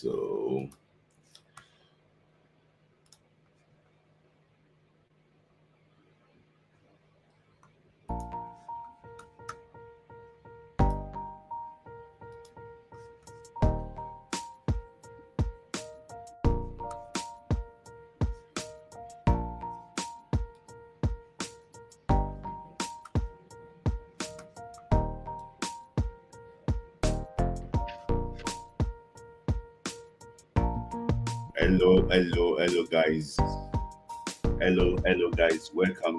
So hello, guys. Hello, guys. Welcome.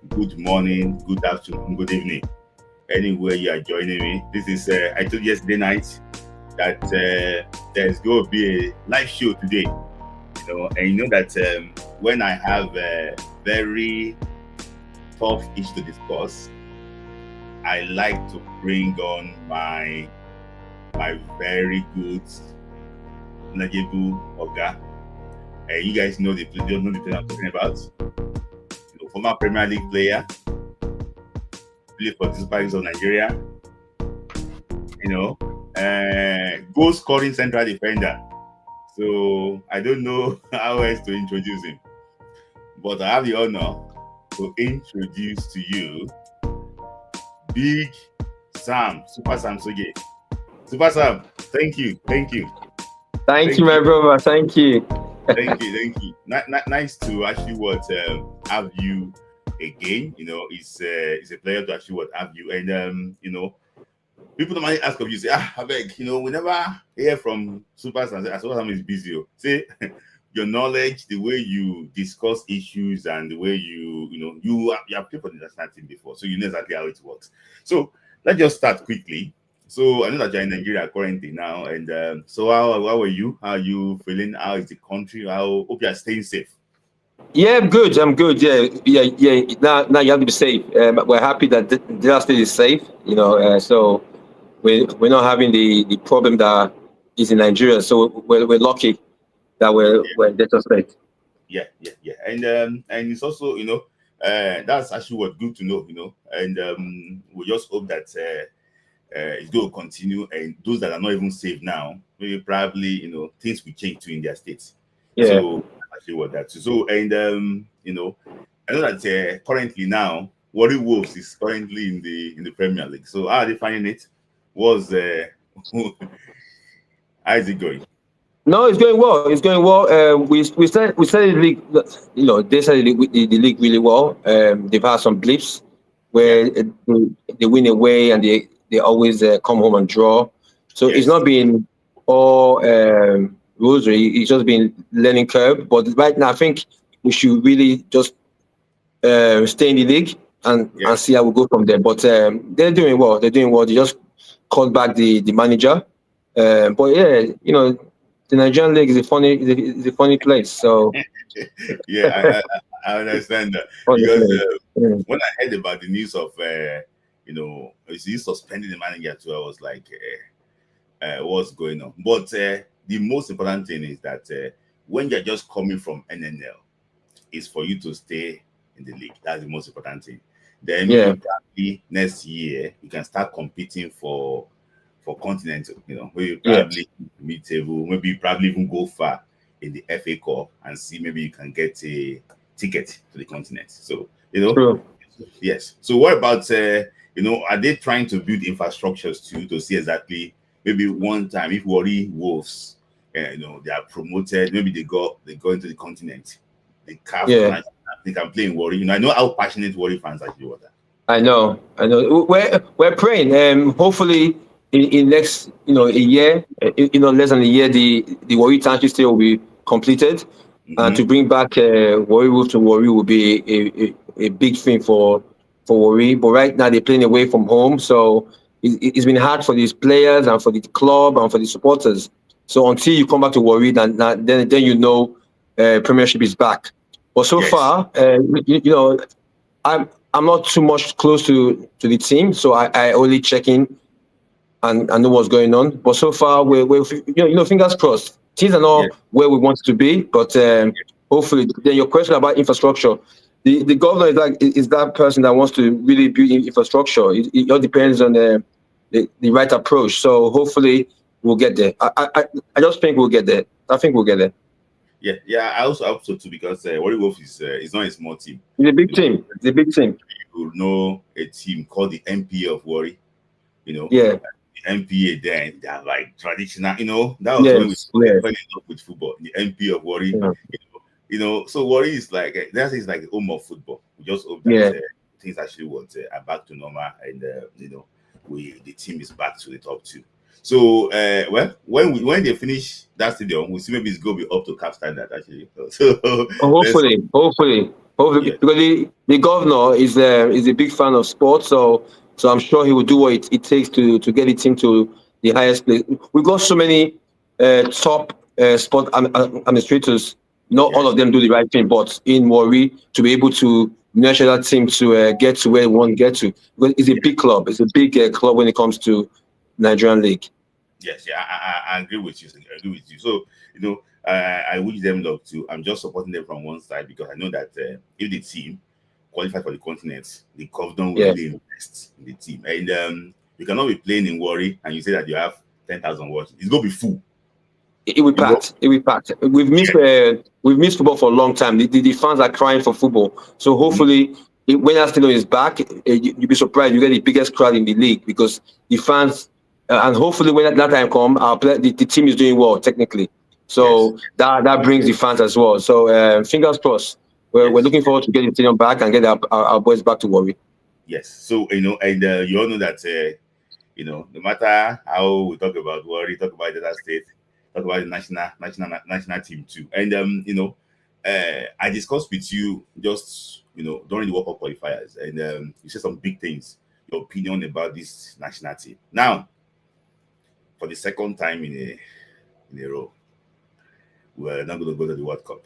Good morning, good afternoon, good evening. Anywhere you are joining me, this is. I told you yesterday night that there's going to be a live show today. And you know that when I have a very tough issue to discuss, I like to bring on my very good knowledgeable Oga. You guys know the player I'm talking about. Former Premier League player, played for the Super Eagles of Nigeria. Goal scoring central defender. So I don't know how else to introduce him, but I have the honor to introduce to you Big Sam, Super Sam Sodje. Super Sam, thank you. Thank you, my brother. Thank you. Thank you. Nice to actually have you again. It's a pleasure to actually have you. And people might ask of you, say, I beg, we never hear from Super Sam. Super Sam is busy. Say your knowledge, the way you discuss issues, and the way you have played for the national team before, so you know exactly how it works. So let's just start quickly. So I know that you're in Nigeria currently now, and so how are you? How are you feeling? How is the country? Hope you are staying safe. Yeah, I'm good. Yeah. Now you have to be safe. We're happy that the state is safe. So we're not having the problem that is in Nigeria. So we're lucky that we're in that state. Yeah. And it's also that's actually what good to know. And we just hope that it's going to continue, and those that are not even safe now, maybe probably things will change too in their states. Yeah. So actually what that. So and I know that currently now Warri Wolves is currently in the Premier League. So how are they finding it? How is it going? No, it's going well. We started the league. They started the league really well. They've had some blips where they win away and they always come home and draw. So it's not been all rosary. It's just been learning curve. But right now, I think we should really just stay in the league and see how we go from there. But they're doing well. They just called back the manager. But yeah, the Nigerian league is a funny place. So yeah, I understand that, because when I heard about the news of he's suspending the manager too, I was like, what's going on? But the most important thing is that when you're just coming from NNL, is for you to stay in the league. That's the most important thing. Then probably next year you can start competing for continental, where you probably meet table, maybe you probably even go far in the FA Cup and see maybe you can get a ticket to the continent. So True. Yes. So what about are they trying to build infrastructures to see exactly maybe one time if Warri Wolves they are promoted, maybe they go into the continent, they can play in Warri. I know how passionate Warri fans actually are. I know. We're praying. Hopefully in next a year, less than a year, the Warri Township still will be completed, and to bring back Warri Wolves to Warri will be a big thing for Warri. But right now they're playing away from home, so it's been hard for these players and for the club and for the supporters. So until you come back to Warri, then Premiership is back. But so far, I'm not too much close to the team, so I only check in and know what's going on. But so far, we're fingers crossed. Things are not where we want to be, but hopefully. Then your question about infrastructure, the governor is that person that wants to really build infrastructure. It all depends on the right approach. So hopefully we'll get there. I just think we'll get there. I think we'll get there. Yeah. I also hope so too because Warri Wolf is not a small team. It's a big You know, team. It's a big team. you know a team called the MPA of Warri. You know, Yeah. the MPA then they are like traditional. You know, that was when we Yes. Yes. fell in love with football. The MPA of Warri. Yeah. So Warri is like that is like the home of football. We just hope that Yeah. things actually are back to normal, and the team is back to the top two. So well, when they finish that stadium, we see maybe it's going to be up to cap standard actually. So let's Hopefully, yeah, because the governor is a big fan of sports, so I'm sure he will do what it takes to get the team to the highest place. We got so many top sport administrators. Not all yes, of them do the right thing, but in Warri to be able to nurture that team to get to where we want to get to. Because it's a yeah, big club. It's a big club when it comes to Nigerian league. yes, yeah. I agree with you. I agree with you. So I wish them luck too. I'm just supporting them from one side because I know that if the team qualify for the continent, the governor will Yeah. really invest in the team. And you cannot be playing in Warri and you say that you have 10,000 watches. It's gonna be full. It will packed. It will packed. We've missed football for a long time. The fans are crying for football. So Mhm. hopefully, when that stadium is back, you'll be surprised. You get the biggest crowd in the league because the fans, and hopefully when that time come, the team is doing well technically. Yes, So that brings the fans as well. So fingers crossed. We're yes, looking forward to getting the stadium back and get our boys back to Warri. yes. So and you all know that no matter how we talk about Warri, talk about the other state, talk about the national team too. And I discussed with you just during the World Cup qualifiers, and you said some big things, your opinion about this national team. Now, for the second time in a row, we're not going to go to the World Cup,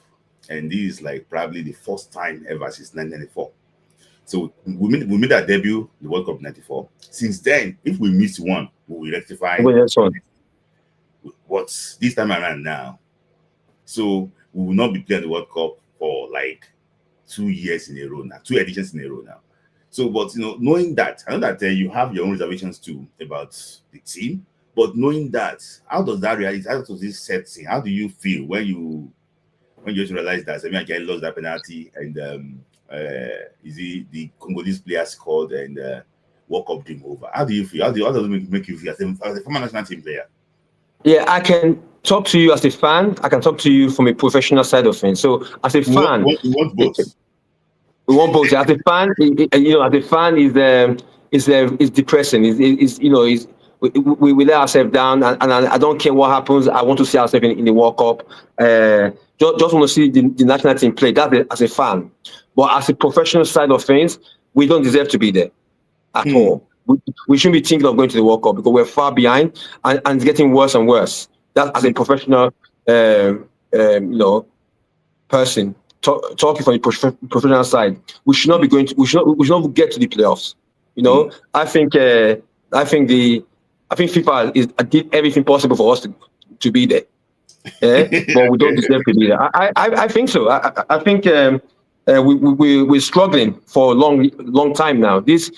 and this is like probably the first time ever since 1994. So we made our debut the World Cup '94. Since then, if we miss one, we will rectify Wait, next one. what's this time around now. So we will not be playing the World Cup for like 2 years in a row now, two editions in a row now. So, but knowing that, I know that you have your own reservations too about the team, but knowing that, how does that reality, how does this set in? How do you feel when you just realize that Sami Ajayi lost that penalty and is he the Congolese player scored and World Cup dream over? How do you feel? How does it make you feel as a former national team player? Yeah, I can talk to you as a fan. I can talk to you from a professional side of things. So as a We want, we fan, want, we want both. we want both. As a fan, as a fan is depressing. Is we let ourselves down, and I don't care what happens. I want to see ourselves in the World Cup. Just want to see the national team play. As a fan, but as a professional side of things, we don't deserve to be there at Hmm. all. We shouldn't be thinking of going to the World Cup because we're far behind, and it's getting worse and worse. That as a professional, person talking from the professional side, we should not be going to. We should not get to the playoffs. Hmm. I think. I think FIFA did everything possible for us to be there. But we don't deserve to be there. I think so. I think we're struggling for a long time now. This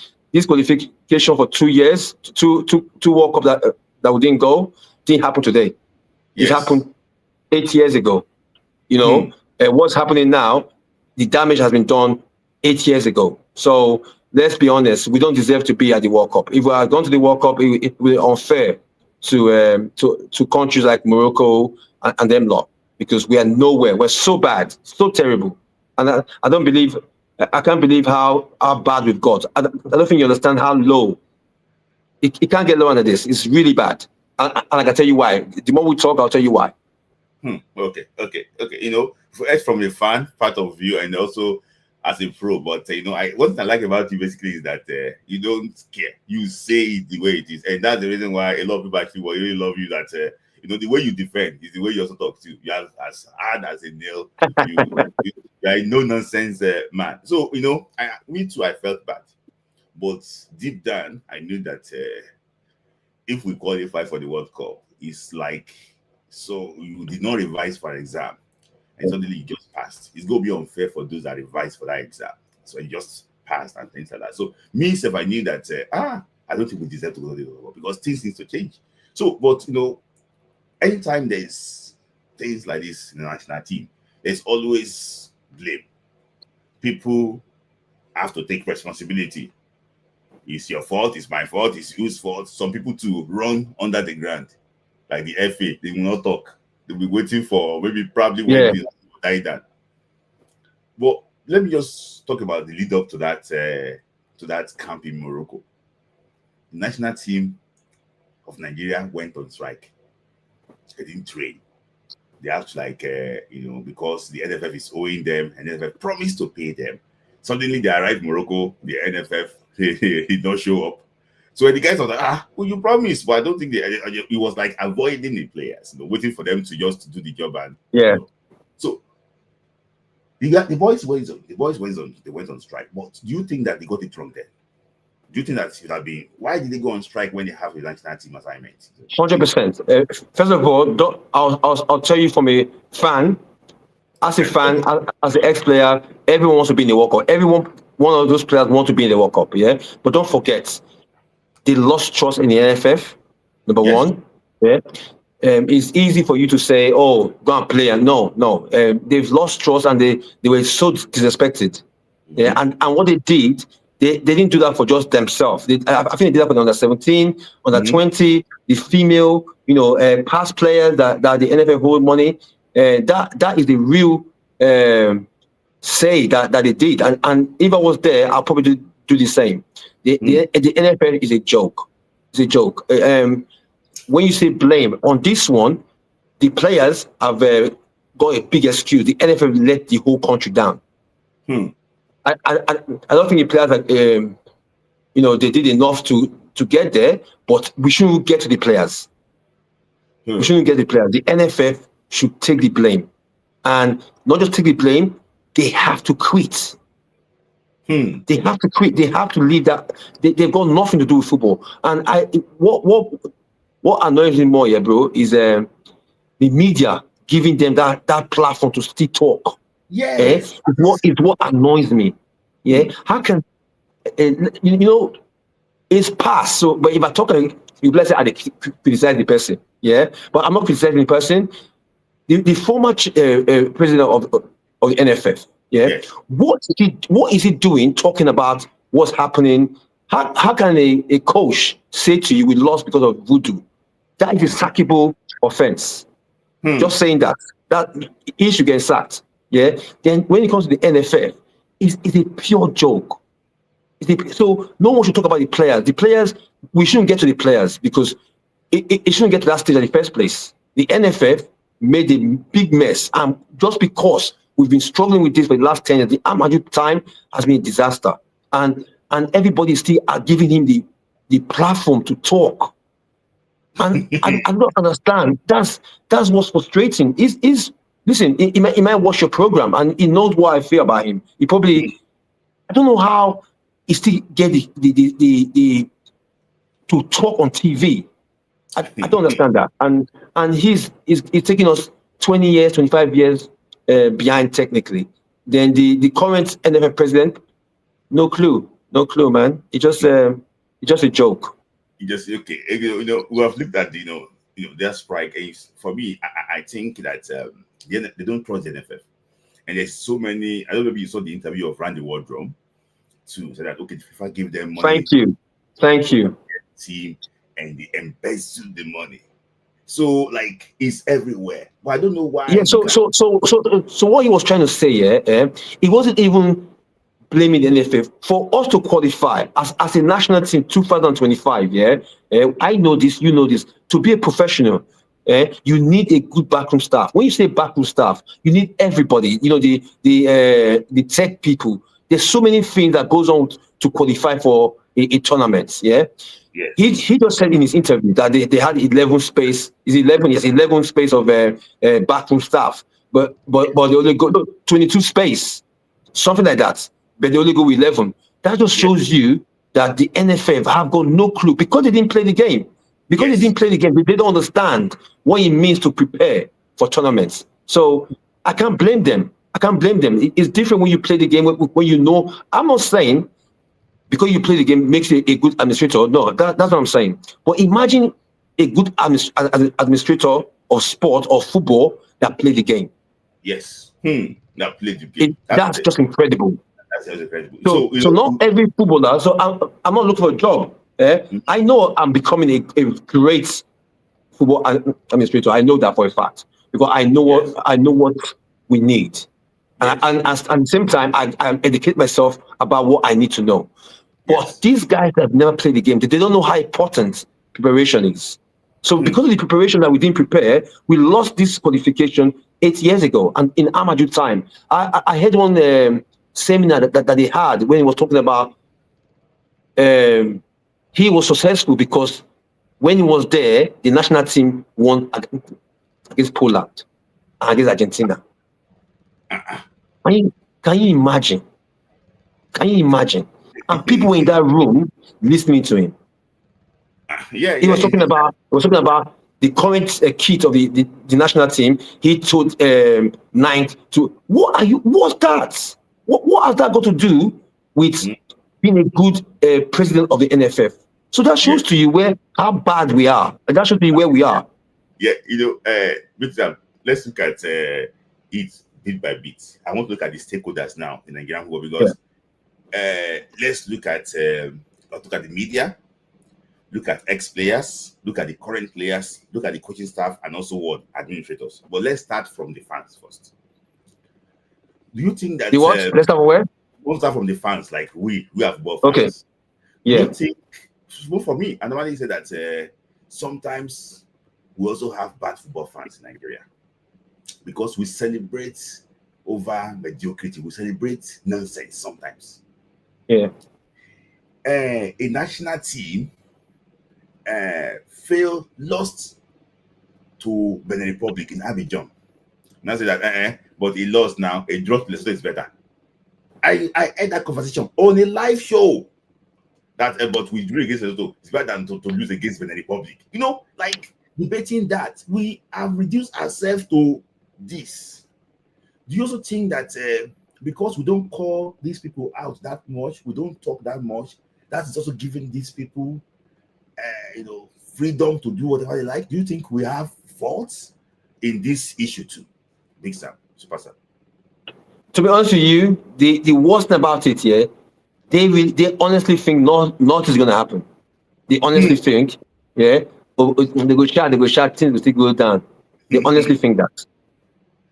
qualification for 2 years, two World Cup that we didn't go, didn't happen today. It Yes. happened 8 years ago. Hmm. What's happening now? The damage has been done 8 years ago. So let's be honest, we don't deserve to be at the World Cup. If we had gone to the World Cup, it would be unfair to countries like Morocco and them lot because we are nowhere. We're so bad, so terrible, and I don't believe. I can't believe how bad we've got. I don't think you understand how low. It can't get lower than this. It's really bad, and I can tell you why. The more we talk, I'll tell you why. Okay. From a fan part of view and also as a pro, but I one thing I like about you basically is that you don't care. You say it the way it is, and that's the reason why a lot of people actually really love you. That the way you defend is the way you also talk to. You are as hard as a nail. You are a no nonsense man. So me too. I felt bad, but deep down I knew that if we qualify for the World Cup, it's like so you did not revise for an exam and suddenly you just passed. It's going to be unfair for those that revise for that exam. So you just passed and things like that. So me, if I knew that, I don't think we deserve to go to the World Cup because things need to change. So, but anytime there's things like this in the national team, there's always blame. People have to take responsibility. It's your fault, it's my fault, it's whose fault. Some people to run under the ground, like the FA, they will not talk. They'll be waiting for maybe probably when people die down. But let me just talk about the lead up to that camp in Morocco. The national team of Nigeria went on strike. They didn't train. They have to because the NFF is owing them, and NFF promised to pay them. Suddenly they arrived in Morocco, the NFF did not show up. So the guys were like, well, you promised, but I don't think it was like avoiding the players, waiting for them to just do the job. And so the boys went on strike. But do you think that they got it wrong then? Do you think that should have been, why did they go on strike when they have a national team assignment? 100%. First of all, I'll tell you from a fan, as a fan, as an ex-player, everyone wants to be in the World Cup. One of those players want to be in the World Cup, yeah? But don't forget, they lost trust in the NFF, number one. Yeah. It's easy for you to say, oh, go and play. And no. They've lost trust and they were so disrespected. Yeah. And what they did, they didn't do that for just themselves. I think they did that for the under 17, under 20, the female, past players that the NFF hold money. That is the real say that they did. And if I was there, I'll probably do the same. The NFL is a joke. It's a joke. When you say blame on this one, the players have got a big excuse. The NFL let the whole country down. I don't think the players they did enough to get there, but we shouldn't get to the players. We shouldn't get the players. The NFF should take the blame, and not just take the blame. They have to quit. They have to quit. They have to leave that. They've got nothing to do with football. And what annoys me more, bro, is the media giving them that platform to still talk. Yes. It's what annoys me. Yeah. How can it's past. So, but if I talk, let's say I criticize the person. Yeah. But I'm not criticizing the person. The former president of the NFF. Yeah. Yes. What is he doing talking about what's happening? How can a coach say to you we lost because of voodoo? That is a sackable offense. Just saying that he should get sacked. Yeah. Then when it comes to the NFF, it's a pure joke. So no one should talk about the players. The players, we shouldn't get to the players because it shouldn't get to that stage in the first place. The NFF made a big mess, and just because we've been struggling with this for the last 10 years, the Ahmadu time has been a disaster, and everybody still are giving him the platform to talk. And I don't understand. That's what's frustrating. Listen, he might watch your program and he knows what I feel about him. He probably, I don't know how he still get the to talk on TV. I don't understand that. And he's taking us 20 years, 25 years behind technically. Then the current NFF president, no clue, man. It's just a joke. You just okay. We have looked at their strike. And for me, I think that they don't trust the NFF, and there's so many. I don't know if you saw the interview of Randy Wardrum to say that okay, if I give them money, thank you, team, and they embezzle the money. So it's everywhere. But I don't know why. Yeah. So what he was trying to say, it wasn't even blaming the NFF for us to qualify as a national team 2025. I know this, you know this. To be a professional, you need a good backroom staff. When you say backroom staff, you need everybody. The tech people. There's so many things that goes on to qualify for a tournament. Yeah. Yes. He just said in his interview that they had 11 space. Is 11? Yes, 11 space of backroom staff, but they only go 22 space, something like that. But they only go with 11. That just shows you that the NFF have got no clue because they didn't play the game. Because they didn't play the game, they don't understand what it means to prepare for tournaments. So I can't blame them. It's different when you play the game when you know. I'm not saying because you play the game makes you a good administrator. No, that's what I'm saying. But imagine a good administrator of sport or football that play the game. Yes. That played the game. That's just incredible. That's incredible. So not every footballer. So I'm not looking for a job. I know I'm becoming a great football administrator. I know that for a fact because I know what we need, and at the same time I educate myself about what I need to know. But these guys have never played the game. They don't know how important preparation is. So because of the preparation that we didn't prepare, we lost this qualification 8 years ago. And in Amadou time, I had one seminar that they had when he was talking about he was successful because when he was there, the national team won against Poland and against Argentina. Can you imagine? Can you imagine? And people were in that room listening to him. He was talking about the current kit of the national team. He told ninth to what's that? What has that got to do with being a good president of the NFF? So that shows to you how bad we are. And that should be where we are. Yeah, let's look at it bit by bit. I want to look at the stakeholders now in Nigerian football because let's look at the media, look at ex-players, look at the current players, look at the coaching staff, and also what administrators. But let's start from the fans first. Do you think that let's start from where? We'll start from the fans, like we have football fans. Okay. Yeah. Do you think, well, for me, I normally say that sometimes we also have bad football fans in Nigeria because we celebrate over mediocrity. We celebrate nonsense sometimes. Yeah. A national team lost to Benin Republic in Abidjan. Now say that but he lost now. A draw to Lesotho is better. I had that conversation on a live show that but we drew against Lesotho. It's better than to lose against Benin Republic. Like debating that we have reduced ourselves to this. Do you also think that because we don't call these people out that much, we don't talk that much, that is also giving these people freedom to do whatever they like? Do you think we have faults in this issue too? Big Sam, Super Sam. To be honest with you, the worst thing about it, they honestly think not is going to happen. They honestly think, when they go shout, things will still go down. They honestly think that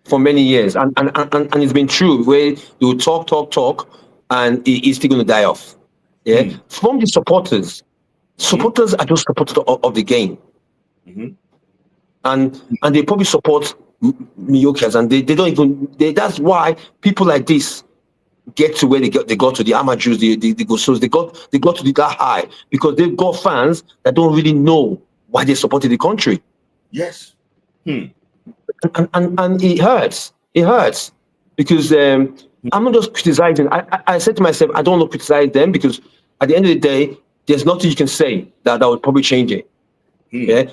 for many years, and it's been true where they will talk, and it's still going to die off. From the supporters are just supporters of the game, and they probably support mediocres, and they don't even. That's why people like this get to where they got to the amateurs, the Gosos, they got to that high because they've got fans that don't really know why they supported the country. Yes. And it hurts. It hurts because I'm not just criticizing. I said to myself, I don't want to criticize them because at the end of the day, there's nothing you can say that would probably change it.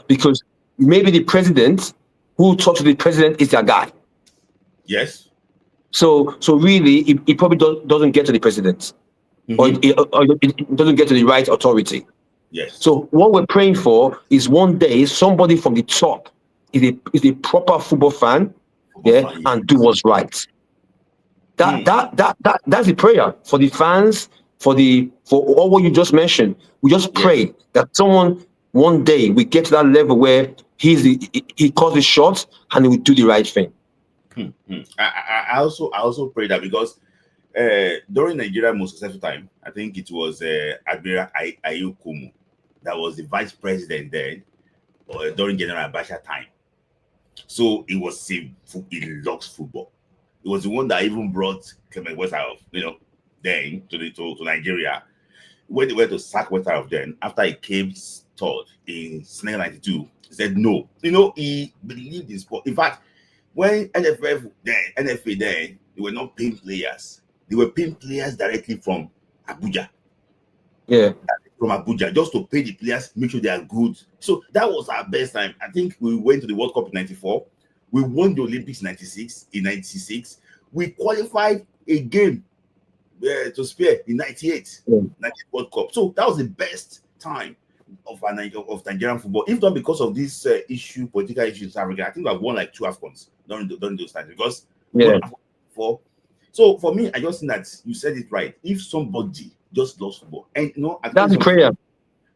Because maybe the president who talks to the president is their guy. Yes. So really, it probably doesn't get to the president, or it doesn't get to the right authority. Yes. So what we're praying for is one day somebody from the top is a proper football fan, and do what's right. That's the prayer for the fans, for all what you just mentioned. We just pray that someone one day we get to that level where he calls the shots and he will do the right thing. I also pray that because during Nigeria's most successful time, I think it was Admiral Ayokumu that was the vice president then, during General Abacha time. So it was he loves football. It was the one that even brought Clement Westhoff, then to Nigeria. When they went to sack Westhoff then, after he came third in 1992, he said no. He believed in sport. In fact, when NFA then, they were not paying players. They were paying players directly from Abuja. Yeah. From Abuja, just to pay the players, make sure they are good. So that was our best time. I think we went to the World Cup in 94. We won the Olympics in 96. We qualified a game to spare in 98 World Cup. So that was the best time. of Nigerian football, if not because of this political issue in South Africa. I think I've won like 2 AFCONs during those times because Yeah. so for me, I just think that you said it right. If somebody just loves football, and That's the prayer.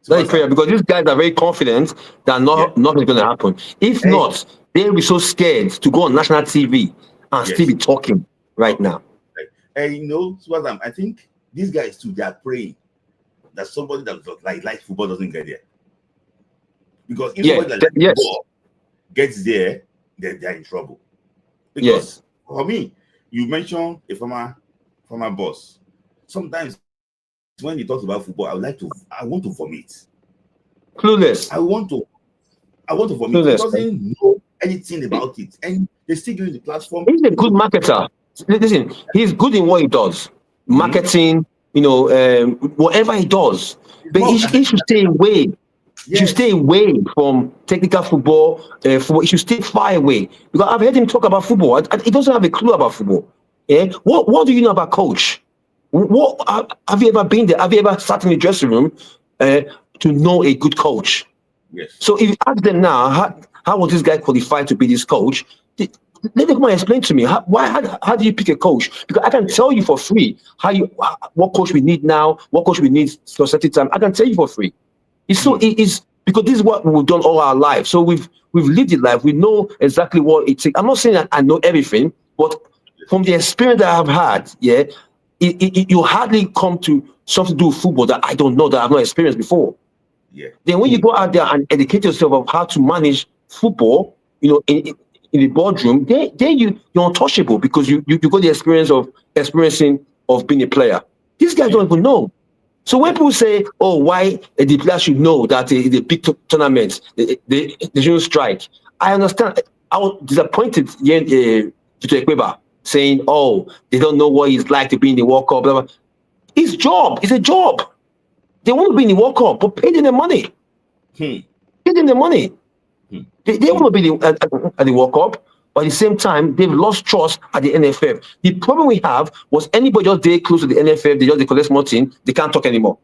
That's the prayer, because these guys are very confident that nothing's going to happen. If not, they'll be so scared to go on national TV and still be talking right now. And I think these guys too, they are praying that somebody that like football doesn't get there. Because if somebody that likes football gets there, then they're in trouble. Because for me, you mentioned a former boss. Sometimes when he talks about football, I want to vomit. Clueless. I want to vomit. Clueless. He doesn't know anything about it, and they still give him the platform. He's a good marketer. Listen, he's good in what he does, marketing. Whatever he does, but he should stay away. He should stay away from technical football. He should stay far away, because I've heard him talk about football. He doesn't have a clue about football. Yeah, what do you know about coach? What have you ever been there? Have you ever sat in the dressing room to know a good coach? Yes. So if you ask them now, how was this guy qualified to be this coach? Let them come and explain to me how do you pick a coach? Because I can tell you for free what coach we need now, what coach we need for a certain time. I can tell you for free. It's because this is what we've done all our life. So we've lived it life. We know exactly what it takes. I'm not saying that I know everything, but from the experience that I've had, you hardly come to something to do with football that I don't know, that I've not experienced before. Yeah. Then when you go out there and educate yourself of how to manage football, in the boardroom, then you're untouchable, because you got the experience of being a player. These guys don't even know. So when people say, "Oh, why the players should know that the big tournaments they shouldn't strike," I understand. I was disappointed to Ekweba saying, "Oh, they don't know what it's like to be in the World Cup." Blah, blah. It's a job. They want to be in the World Cup, but pay them the money. Pay them the money. They want to be at the World Cup, but at the same time, they've lost trust at the NFF. The problem we have was anybody just there close to the NFF, they collect more team, they can't talk anymore.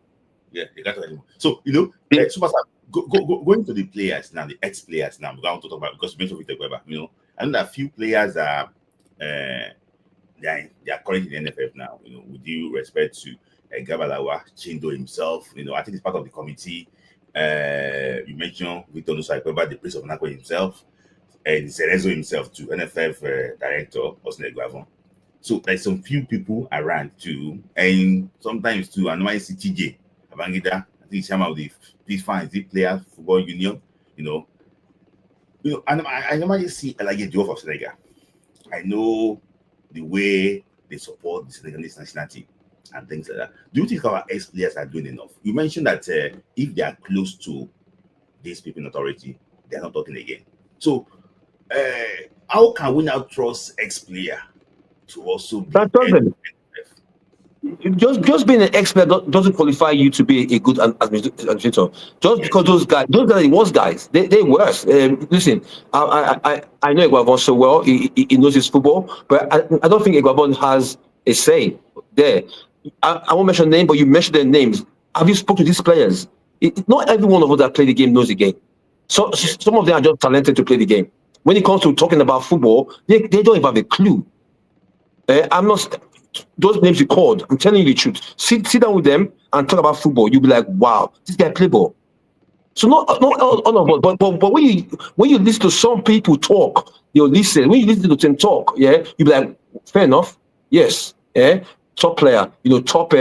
Yeah, they can't talk anymore. So, Superstar, going to the players now, the ex-players now, we're going to talk about, because you mentioned Victor Weber, I know that a few players are they are currently in the NFF now, with due respect to Gabalawa, Chindo himself, I think it's part of the committee. You mentioned Victor Weber, the Prince of Nako himself, and Cerezo himself too, NFF director, Osne Guavon. So there's some few people around too, and sometimes too, I normally see TJ Abangida, I think some of these fans, the players, football union, and I normally see like a duo of Senegal. I know the way they support the Senegalese national team and things like that. Do you think our ex-players are doing enough? You mentioned that if they are close to these people in authority, they are not talking again. So how can we now trust ex-player to also be just being an expert doesn't qualify you to be a good administrator. Just because those guys are the worst guys. They're worse. Listen, I know Eguavon so well. He knows his football, but I don't think Eguavon has a say there. I won't mention name, but you mentioned their names. Have you spoken to these players? Not every one of us that play the game knows the game. So some of them are just talented to play the game. When it comes to talking about football, they don't even have a clue. I'm not. Those names you called, I'm telling you the truth. Sit down with them and talk about football. You'll be like, wow, this guy play ball. So not all of us, but when you listen to some people talk, you'll listen. When you listen to them talk, you'll be like, fair enough, yes, top player, top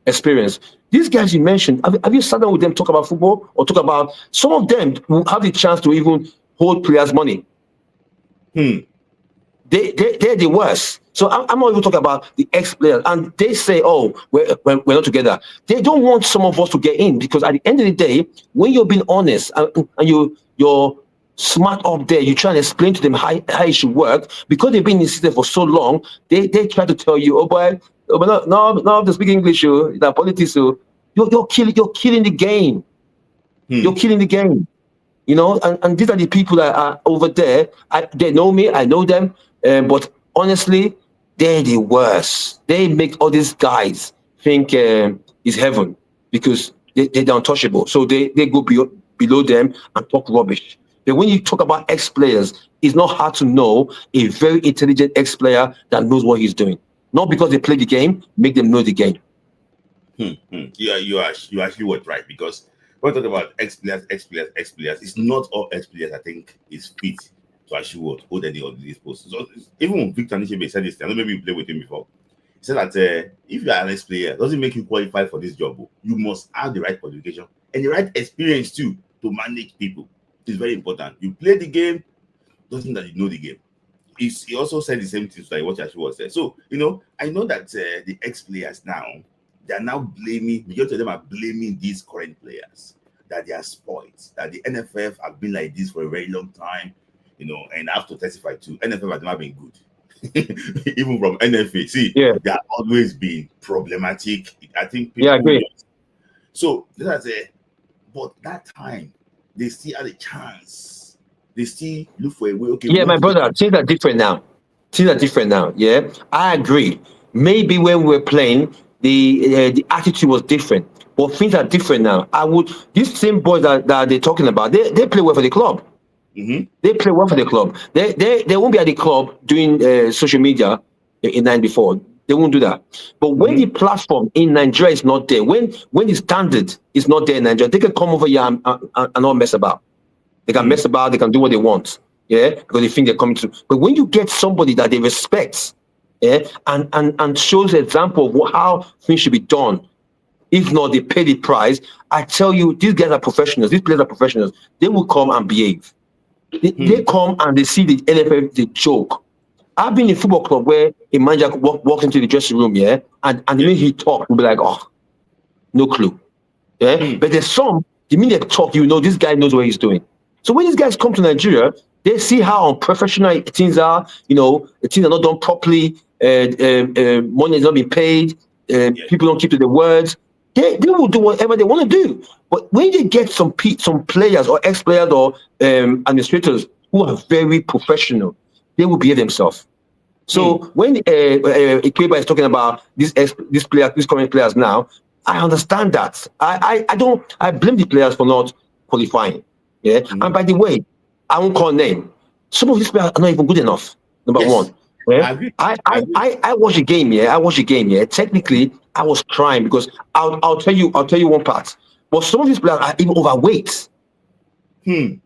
experience. These guys you mentioned, have you sat down with them, talk about football, or talk about some of them who have the chance to even hold players' money? They're the worst. So I'm not even talking about the ex-players. And they say, oh, we're not together. They don't want some of us to get in, because at the end of the day, when you're being honest and you're smart up there, you try and explain to them how it should work, because they've been in the system for so long, they try to tell you, oh boy, no, they speak English, that politics, you're killing the game. You're killing the game. And these are the people that are over there. They know me, I know them, but honestly, they're the worst. They make all these guys think it's heaven, because they're untouchable. So they go below them and talk rubbish. But when you talk about ex-players, it's not hard to know a very intelligent ex-player that knows what he's doing. Not because they play the game, make them know the game. Yeah, you actually were right, because when we talk about ex-players, it's not all ex-players I think is fit to actually hold any of these posts. So even Victor Nishebe said this, I know maybe you played with him before. He said that if you are an ex-player, it doesn't make you qualify for this job. You must have the right qualification and the right experience too to manage people. It's very important. You play the game, doesn't mean that you know the game. He also said the same things like what Yashu was saying. So, I know that the ex-players now, they are now majority of them are blaming these current players, that they are spoiled, that the NFF have been like this for a very long time, and I have to testify too. NFF has never been good. Even from NFA, see, they have always been problematic. I think people. Yeah, I agree. So, but that time, they still had a chance. They still look for a way. Okay. Yeah, my brother, things are different now. Yeah, I agree. Maybe when we were playing, the attitude was different, but things are different now. These same boys that they're talking about, they play well for the club. Mm-hmm. They play well for the club. They won't be at the club doing social media in 94. They won't do that. But when the platform in Nigeria is not there, when the standard is not there in Nigeria, they can come over here and not mess about. They can mess about. They can do what they want. Yeah, because they think they're coming to. But when you get somebody that they respect, and shows an example of how things should be done, if not they pay the price, I tell you, these guys are professionals. These players are professionals. They will come and behave. They come and they see the NFF, they joke. I've been in a football club where a manager walks into the dressing room, and the minute he talks, we'll be like, oh, no clue. Yeah. But there's the minute they talk, this guy knows what he's doing. So when these guys come to Nigeria, they see how unprofessional things are, the things are not done properly, money is not being paid, people don't keep to their words. They will do whatever they want to do. But when they get some players or ex-players or administrators who are very professional, they will behave themselves. So when Ikeba is talking about these current players now, I understand that. I blame the players for not qualifying. Yeah. And by the way, I won't call name. Some of these players are not even good enough. Number one. Yeah? I watched the game, I watched the game, Technically, I was crying because I'll tell you one part. But some of these players are even overweight. I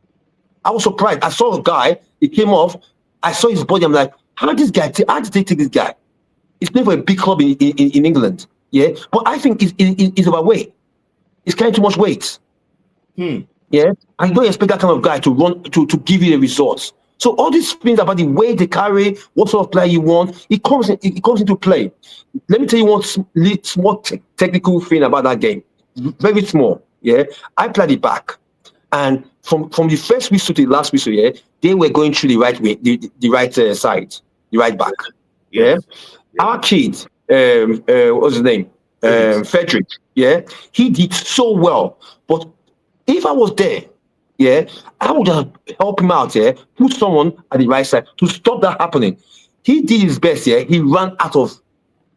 was surprised. I saw a guy, he came off, I saw his body, I'm like, how did they take this guy? He's playing for a big club in England. Yeah. But I think he's overweight. He's carrying too much weight. Yeah. I don't expect that kind of guy to run to give you the results. So all these things about the way they carry, what sort of player you want, it comes into play. Let me tell you one small technical thing about that game. Very small. Yeah. I played it back. And from the first whistle to the last whistle, they were going through the right way, the right side, the right back. Yes. Yeah. Our kid, what's his name? Frederick. Yeah. He did so well. But if I was there, I would have helped him out, put someone at the right side to stop that happening. He did his best, he ran out of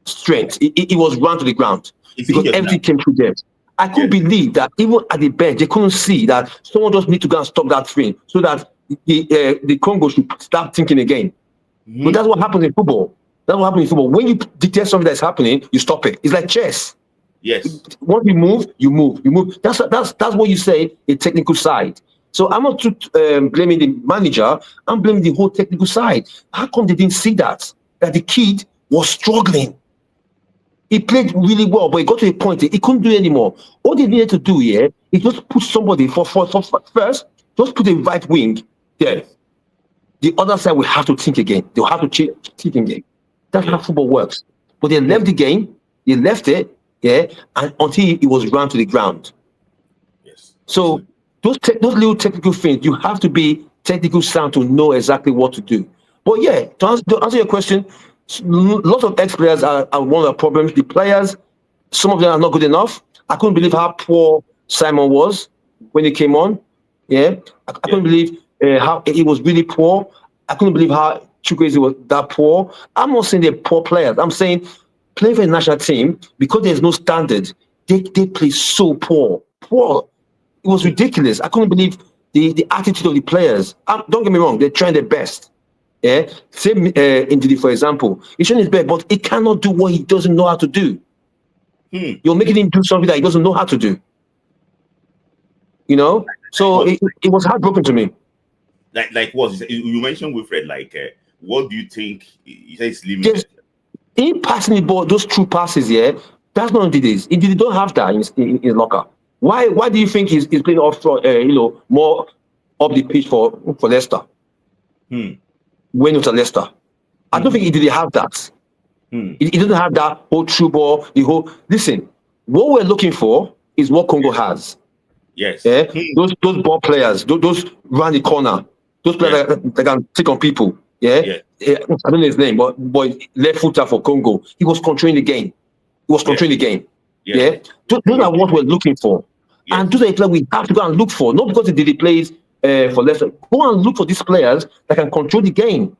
strength. He was run to the ground because everything came through there. I couldn't believe that even at the bench, they couldn't see that someone just need to go and stop that thing so that the Congo should start thinking again. But that's what happens in football. When you detect something that's happening, you stop it. It's like chess. Yes. Once you move. That's what you say, a technical side. So I'm not blaming the manager. I'm blaming the whole technical side. How come they didn't see that the kid was struggling? He played really well, but he got to a point he couldn't do it anymore. All they needed to do is just put somebody for first, just put a right wing there. The other side will have to think again. They'll have to think again. That's how football works. But they left the game. They left it, and until it was run to the ground. Yes. So those little technical things, you have to be technical sound to know exactly what to do. But to answer your question, lots of ex-players are one of the problems. The players, some of them are not good enough. I couldn't believe how poor Simon was when he came on. I couldn't believe how he was really poor. I couldn't believe how Chukwueze was that poor. I'm not saying they're poor players. I'm saying playing for a national team, because there's no standard, they play so poor. It was ridiculous. I couldn't believe the attitude of the players. Don't get me wrong, they're trying their best. Yeah, same Ndidi, for example. He's trying his best, but he cannot do what he doesn't know how to do. You're making him do something that he doesn't know how to do. You know, so it was heartbroken to me. Like what you mentioned, Wilfred? Like, what do you think? You say it's limited. In passing the ball, those true passes, yeah, that's not Ndidi's. Ndidi don't have that in his locker. Why do you think he's playing off front, more up the pitch for Leicester? When it was at Leicester, I don't think he didn't have that. He doesn't have that whole true ball. Listen, what we're looking for is what Congo has. Yes. Yeah, those ball players, those round the corner, those players that can take on people. Yeah. I don't know his name, but left footer for Congo. He was controlling the game. Those are what we're looking for. Yes. And those are the players we have to go and look for, not because he plays for Leicester. Go and look for these players that can control the game.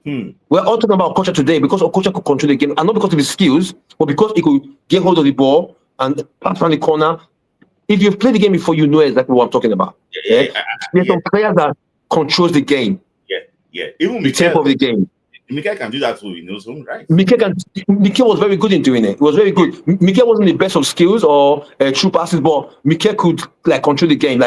We're all talking about Okocha today because Okocha could control the game, and not because of his skills, but because he could get hold of the ball and pass around the corner. If you've played the game before, you know exactly what I'm talking about. There's some players that controls the game. Yeah. Even the tempo of the game. Mikel can do that too, in his own right. Mikel was very good in doing it. It was very good. Mikel wasn't the best of skills or true passes, but Mikel could control the game,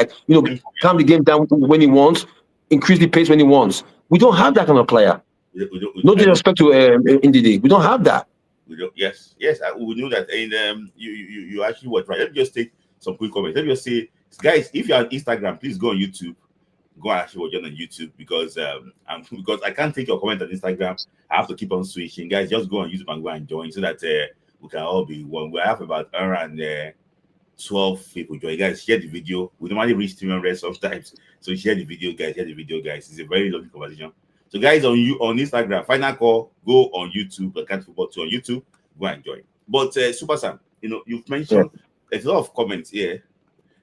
calm the game down when he wants, increase the pace when he wants. We don't have that kind of player. No disrespect to Ndidi. We don't have that. Yes, we know that. And you actually were right. Let me just take some quick comments. Let me just say, guys, if you're on Instagram, please go on YouTube. Go and actually watch it on YouTube because I can't take your comment on Instagram. I have to keep on switching. Guys, just go on YouTube and go and join so that we can all be one. We have about around 12 people join. Guys, share the video. We normally reach 300 sometimes. So share the video, guys. It's a very lovely conversation. So guys, on Instagram, final call, go on YouTube, Can't Football 2 on YouTube, go and join. But Super Sam, you've mentioned there's a lot of comments here.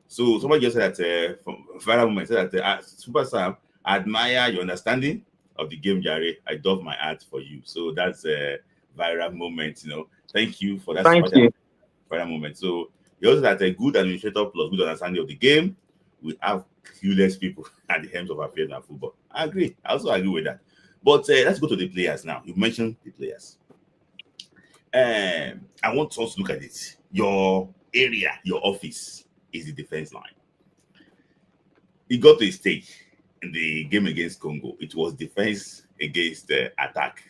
So somebody just said that from viral moment said that Super Sam, I admire your understanding of the game, Jare. I doff my hat for you. So that's a viral moment, Thank you for that. Thank you. Viral moment. So you also that a good administrator plus good understanding of the game. We have clueless people at the helm of affairs and football. I agree. I also agree with that. But let's go to the players now. You mentioned the players. I want us to look at it. Your area, your office is the defense line. It got to a stage in the game against Congo. It was defense against attack.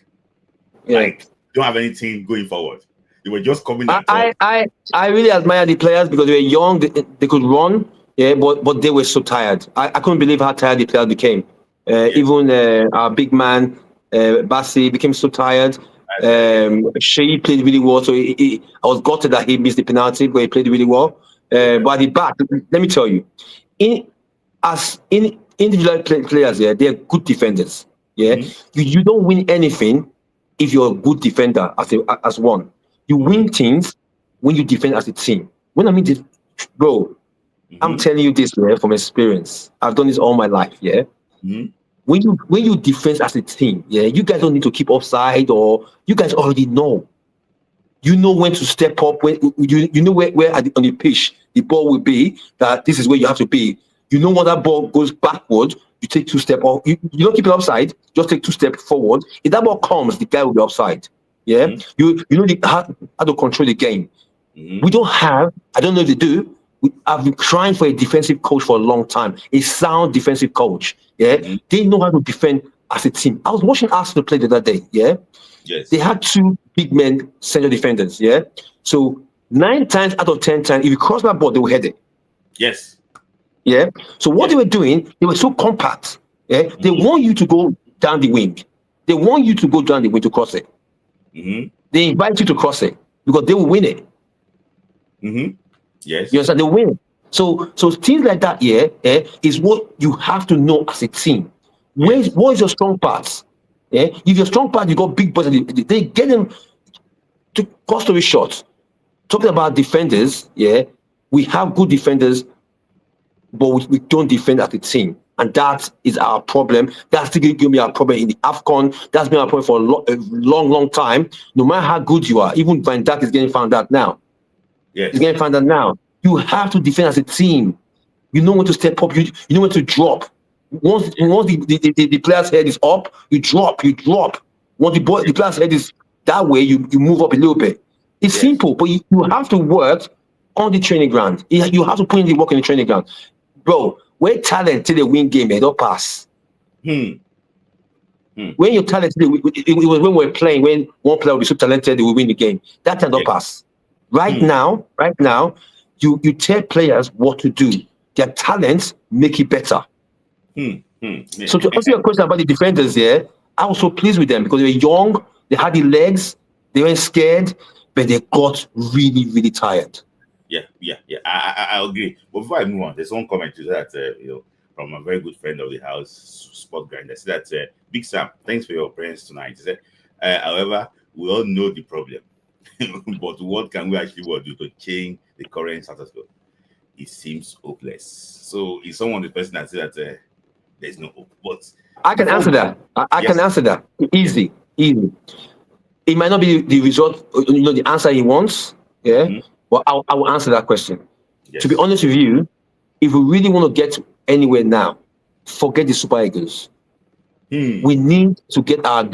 Like, don't have anything going forward. They were just coming. I really admire the players because they were young. They could run. Yeah, but they were so tired. I couldn't believe how tired the players became. Even our big man, Bassi, became so tired. Shea played really well. So I was gutted that he missed the penalty, but he played really well. But at the back, let me tell you, individual players, they're good defenders. You don't win anything if you're a good defender as one. You win things when you defend as a team. When I mean this, bro, I'm telling you this from experience. I've done this all my life. When you defend as a team, you guys don't need to keep offside, or you guys already know. You know when to step up. When you know where on the pitch the ball will be. That this is where you have to be. You know when that ball goes backward, you take 2 steps. Or you don't keep it offside. Just take 2 steps forward. If that ball comes, the guy will be offside. You know how to control the game. We don't have. I don't know if they do. I've been trying for a defensive coach for a long time. A sound defensive coach. They know how to defend as a team. I was watching Arsenal play the other day. They had 2 big men central defenders. So 9 times out of 10 times, if you cross that ball, they will head it. So what they were doing, they were so compact. They want you to go down the wing. They want you to go down the wing to cross it. They invite you to cross it because they will win it. You understand? They win. So things like that, is what you have to know as a team. What is your strong parts? If your strong part, you got big boys, they get them to cut story short. Talking about defenders, we have good defenders, but we don't defend as a team. And that is our problem. That's still going to be our problem in the AFCON. That's been our problem for a long, long time. No matter how good you are, even Van Dijk is getting found out now. It's Yes. getting found out now. You have to defend as a team. You know when to step up. You know when to drop. Once the player's head is up, you drop. You drop. Once the player's head is that way, you move up a little bit. It's Yes. simple, but you have to work on the training ground. You have to put in the work in the training ground, bro. When talent till they win game, they don't pass. Hmm. When you're talented, it was when we were playing, when one player will be so talented, they will win the game. That time don't Yeah. pass. Right Hmm. now, you tell players what to do. Their talents make it better. Hmm. Hmm. Yeah. So to answer your question about the defenders here, I was so pleased with them because they were young, they had the legs, they weren't scared, but they got really, really tired. Yeah, I agree. But before I move on, there's one comment to that, from a very good friend of the house, Sport Grinder. Said that Big Sam, thanks for your presence tonight. He said, however, we all know the problem, but what can we actually do to change the current status quo? It seems hopeless. So, is someone the person that said that there's no hope? But I can before answer we, that. I can yes, answer that. Easy, easy. It might not be the result, the answer he wants, yeah, mhm, but I will answer that question. To be yes, honest with you, if we really want to get anywhere now, forget the Super Eagles. hmm, We need to get our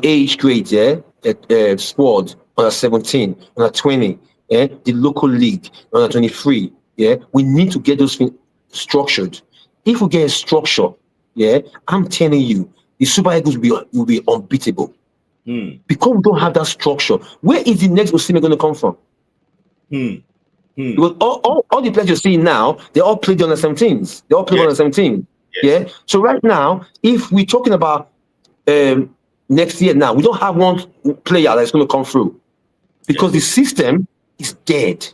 age grade, yeah, squad on a 17, on a 20, yeah, the local league on a 23, yeah. We need to get those things structured. If we get a structure, yeah, I'm telling you, the Super Eagles will be unbeatable hmm, because we don't have that structure. Where is the next Osimhen going to come from? hmm, hmm, Because all the players you're seeing now, they all played on the 17s. They all played on yes, the 17. yes, Yeah. So right now, if we're talking about next year now, we don't have one player that's going to come through because the yes, system is dead.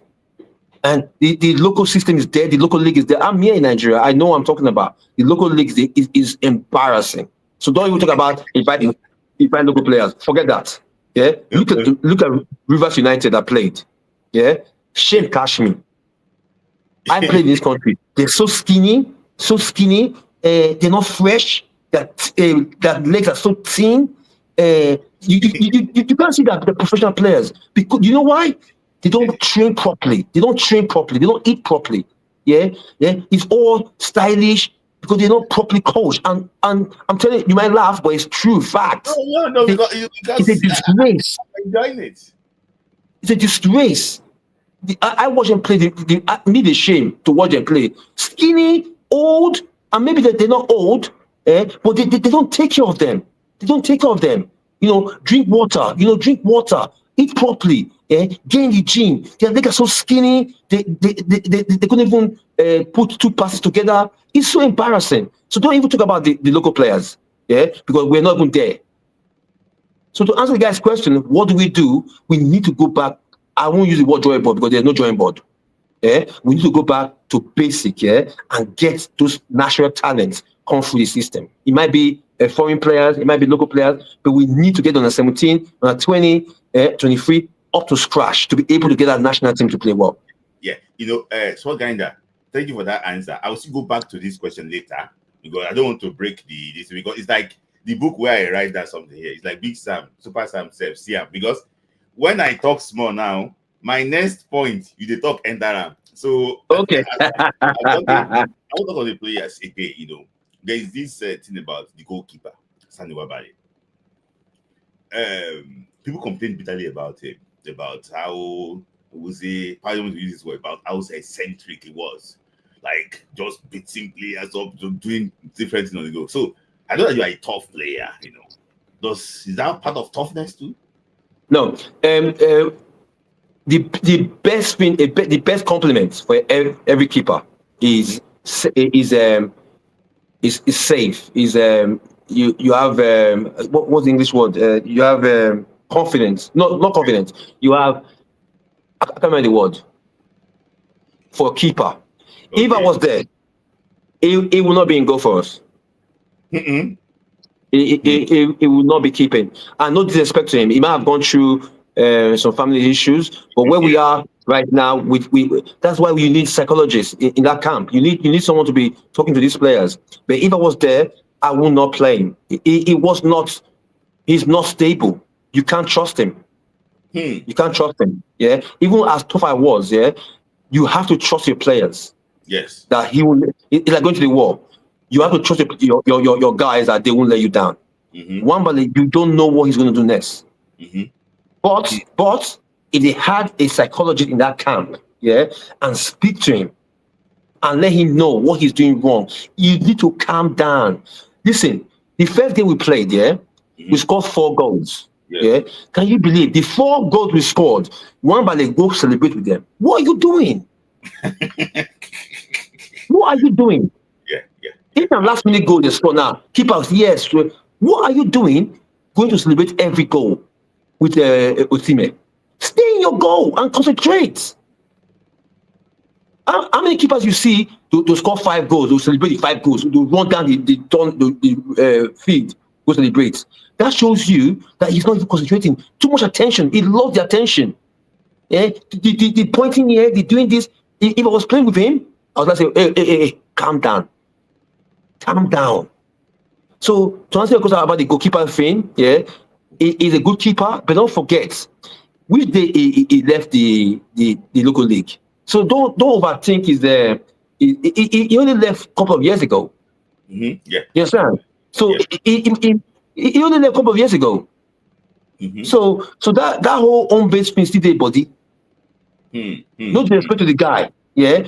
And the local system is dead. The local league is dead. I'm here in Nigeria. I know what I'm talking about. The local league is embarrassing. So don't even talk about inviting local players. Forget that. Yeah. Look at Rivers United that played. Yeah. Shame Kashmir. I played in this country. They're so skinny, so skinny. They're not fresh. That legs are so thin. You can't see that the professional players because you know why? They don't train properly. They don't train properly. They don't eat properly. Yeah, yeah. It's all stylish because they're not properly coached. And I'm telling you, you might laugh, but it's true No, fact. no, no, It's a because disgrace. I'm enjoying it. It's a disgrace. I watch them play. Me the shame to watch them play. Skinny, old, and maybe they're not old, but they don't take care of them. They don't take care of them. Drink water. Drink water. Eat properly. Get in the gym. Their legs are so skinny. They couldn't even put two passes together. It's so embarrassing. So don't even talk about the local players. Yeah, because we're not even there. So to answer the guy's question, what do? We need to go back. I won't use the word drawing board because there's no drawing board. Yeah? We need to go back to basic, yeah, and get those natural talents come through the system. It might be foreign players, it might be local players, but we need to get on a 17, on a 20, 23, up to scratch to be able to get our national team to play well. Yeah, so Gainda, thank you for that answer. I will still go back to this question later because I don't want to break this because it's like the book where I write down something here. It's like Big Sam, Super Sam, Siam. Because when I talk small now, my next point you they talk enter. So Okay. I want to talk on the players again. There is this thing about the goalkeeper, Sandy Wabali. People complain bitterly about him, about how was he, I don't use this word, about how eccentric he was. Like just beating players up, just doing different things on the go. So I know that you are a tough player, is that part of toughness too? No. The best thing, the best compliment for every keeper is safe. You have what's the English word? You have confidence. Not confidence. You have, I can't remember the word for a keeper. If I Okay. was there, it will not be in goal for us. Mm-mm. It will not be keeping. And no disrespect to him. He might have gone through some family issues, but where we are right now, that's why we need psychologists in that camp. You need someone to be talking to these players. But if I was there, I would not play him. He was not. He's not stable. You can't trust him. You can't trust them. Yeah, even as tough I was, yeah, you have to trust your players Yes. that he will. It's like going to the war. You have to trust your guys that they won't let you down. One, but you don't know what he's going to do next. But if they had a psychologist in that camp, yeah, and speak to him and let him know what he's doing wrong, you need to calm down. Listen, the first game we played, yeah, we scored 4 goals. Yeah. Can you believe the 4 goals we scored? One by the go celebrate with them. What are you doing? What are you doing? Yeah. If a last minute goal they score now, keepers, yes. What are you doing? Going to celebrate every goal with Osimhen? Stay in your goal and concentrate. How many keepers you see to score 5 goals, to celebrate the 5 goals, to run down the field, go celebrate? That shows you that he's not even concentrating. Too much attention. He lost the attention. Yeah, the pointing here, the doing this. If I was playing with him, I was like, hey, calm down. Calm down. So to answer your question about the goalkeeper thing, yeah, he's a good keeper, but don't forget which day he left the local league. So don't overthink his he only left a couple of years ago. Yeah. You understand? So he only left a couple of years ago. So that whole home base thing still there, body. No disrespect to the guy, yeah.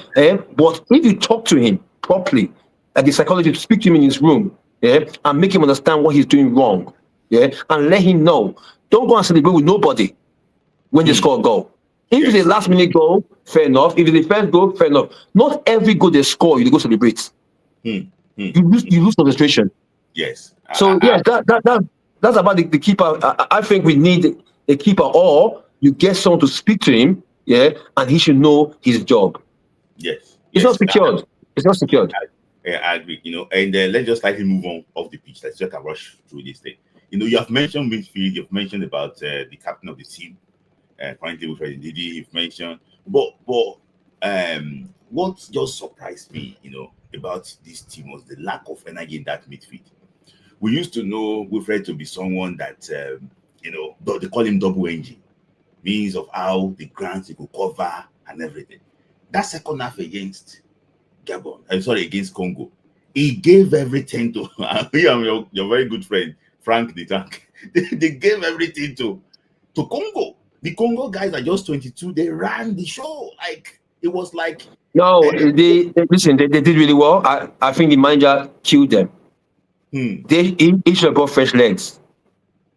But if you talk to him properly, like the psychologist, speak to him in his room, yeah, and make him understand what he's doing wrong, yeah, and let him know. Don't go and celebrate with nobody when they score a goal. If it's a last minute goal, fair enough. If it's the first goal, fair enough. Not every goal they score, you go celebrate. You lose concentration. Yes. So yes, that's about the keeper. I think we need a keeper, or you get someone to speak to him, yeah, and he should know his job. Yes. It's not secured. It's not secured. I agree. And let's just slightly move on off the pitch. Let's just rush through this thing. You have mentioned midfield. You've mentioned about the captain of the team. Currently with Didi, you've mentioned. But what just surprised me, about this team was the lack of energy in that midfield. We used to know Wilfred to be someone that, they call him double engine, means of how the grounds he could cover and everything. That second half against against Congo, he gave everything to your very good friend, Frank the Tank. They gave everything to Congo. The Congo guys are just 22. They ran the show. It was like no. They did really well. I think the manager killed them. They each brought fresh legs.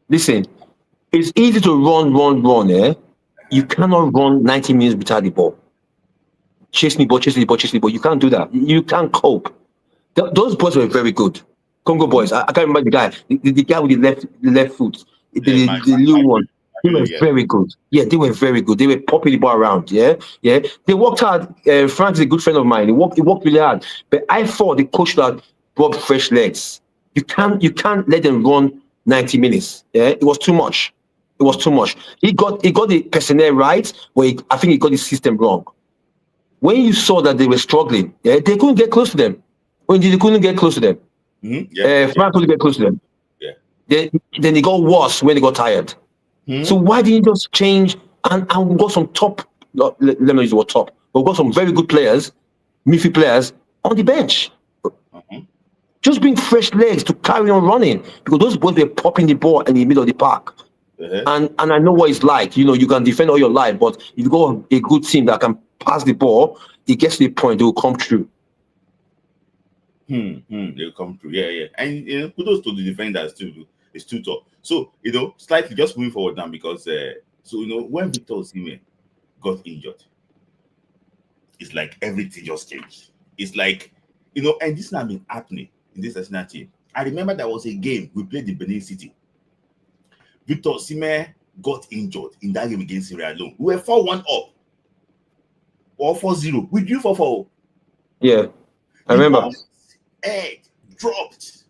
Listen, it's easy to run. You cannot run 90 minutes without the ball. Chase the ball. You can't do that. You can't cope. Those boys were very good. Congo boys. I can't remember the guy. The guy with the left foot. The little one. They were very good. Yeah, they were very good. They were popping the ball around. Yeah. They worked hard. Frank is a good friend of mine. He worked really hard. But I thought the coach that brought fresh legs. You can't let them run 90 minutes. Yeah, it was too much. He got the personnel right, but I think he got the system wrong. When you saw that they were struggling, yeah, they couldn't get close to them. Frank couldn't get close to them. Yeah. Then it got worse when they got tired. So why didn't you just change and we got some top? Let me use the word top. But we got some very good players, midfield players on the bench. Just bring fresh legs to carry on running, because those boys were popping the ball in the middle of the park. And I know what it's like. You can defend all your life, but if you got a good team that can pass the ball, it gets to the point they will come through. They'll come through. Yeah. And kudos to the defenders too. It's too tough. So slightly just moving forward now, because when Victor Osimhen got injured, it's like everything just changed. It's like and this has been happening in this national team. I remember there was a game we played in Benin City. Victor Osimhen got injured in that game against Sierra Leone. We were 4-1 up or 4-0. We drew 4-4. Yeah, I remember. Head dropped.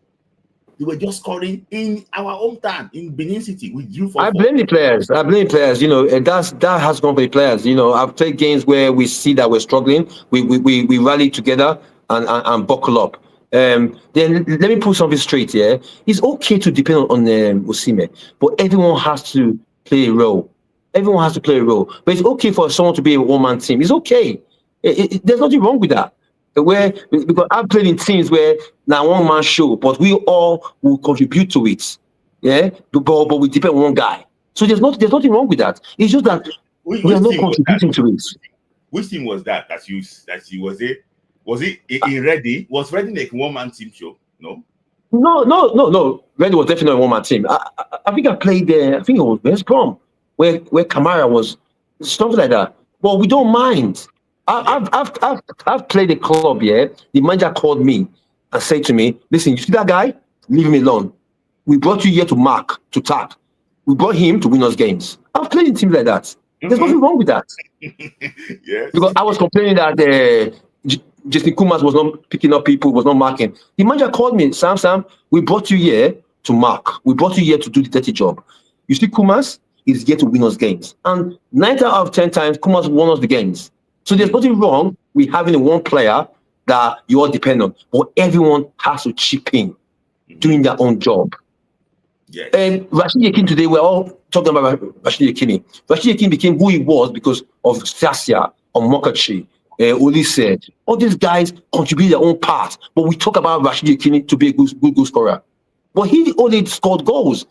They were just scoring in our hometown in Benin City. We drew 4-4. I blame the players. And that has gone for the players. I've played games where we see that we're struggling. We rally together and buckle up. Then let me put something straight here. It's okay to depend on Osimhen, but everyone has to play a role. Everyone has to play a role. But it's okay for someone to be a one-man team. It's okay. There's nothing wrong with that. Because I've played in teams where now one-man show, but we all will contribute to it. Yeah, but we depend on one guy. So there's nothing wrong with that. It's just that we are not contributing to it. Which team was that you was it? Was it in Reading? Was Reading like one-man team show? No. Reading was definitely a one-man team. I think I played there. I think it was West Brom, where Kamara was, something like that. Well, we don't mind. I've played a club. Yeah, the manager called me and said to me, "Listen, you see that guy? Leave him alone. We brought you here to mark, to tap. We brought him to win us games." I've played in teams like that. There's nothing wrong with that. Yes. Because I was complaining that Jason Kumas was not picking up people, was not marking. The manager called me, Sam, we brought you here to mark. We brought you here to do the dirty job. You see, Kumas is here to win us games. And 9 out of 10 times, Kumas won us the games. So there's nothing wrong with having one player that you all depend on. But everyone has to chip in, doing their own job. Yes. And Rashid Yakin today, we're all talking about Rashid Yakin. Rashid Yakin became who he was because of Sasia or Mokachi, Olise. All these guys contribute their own part. But we talk about Rashid Yakin to be a good goal scorer. But he only scored goals.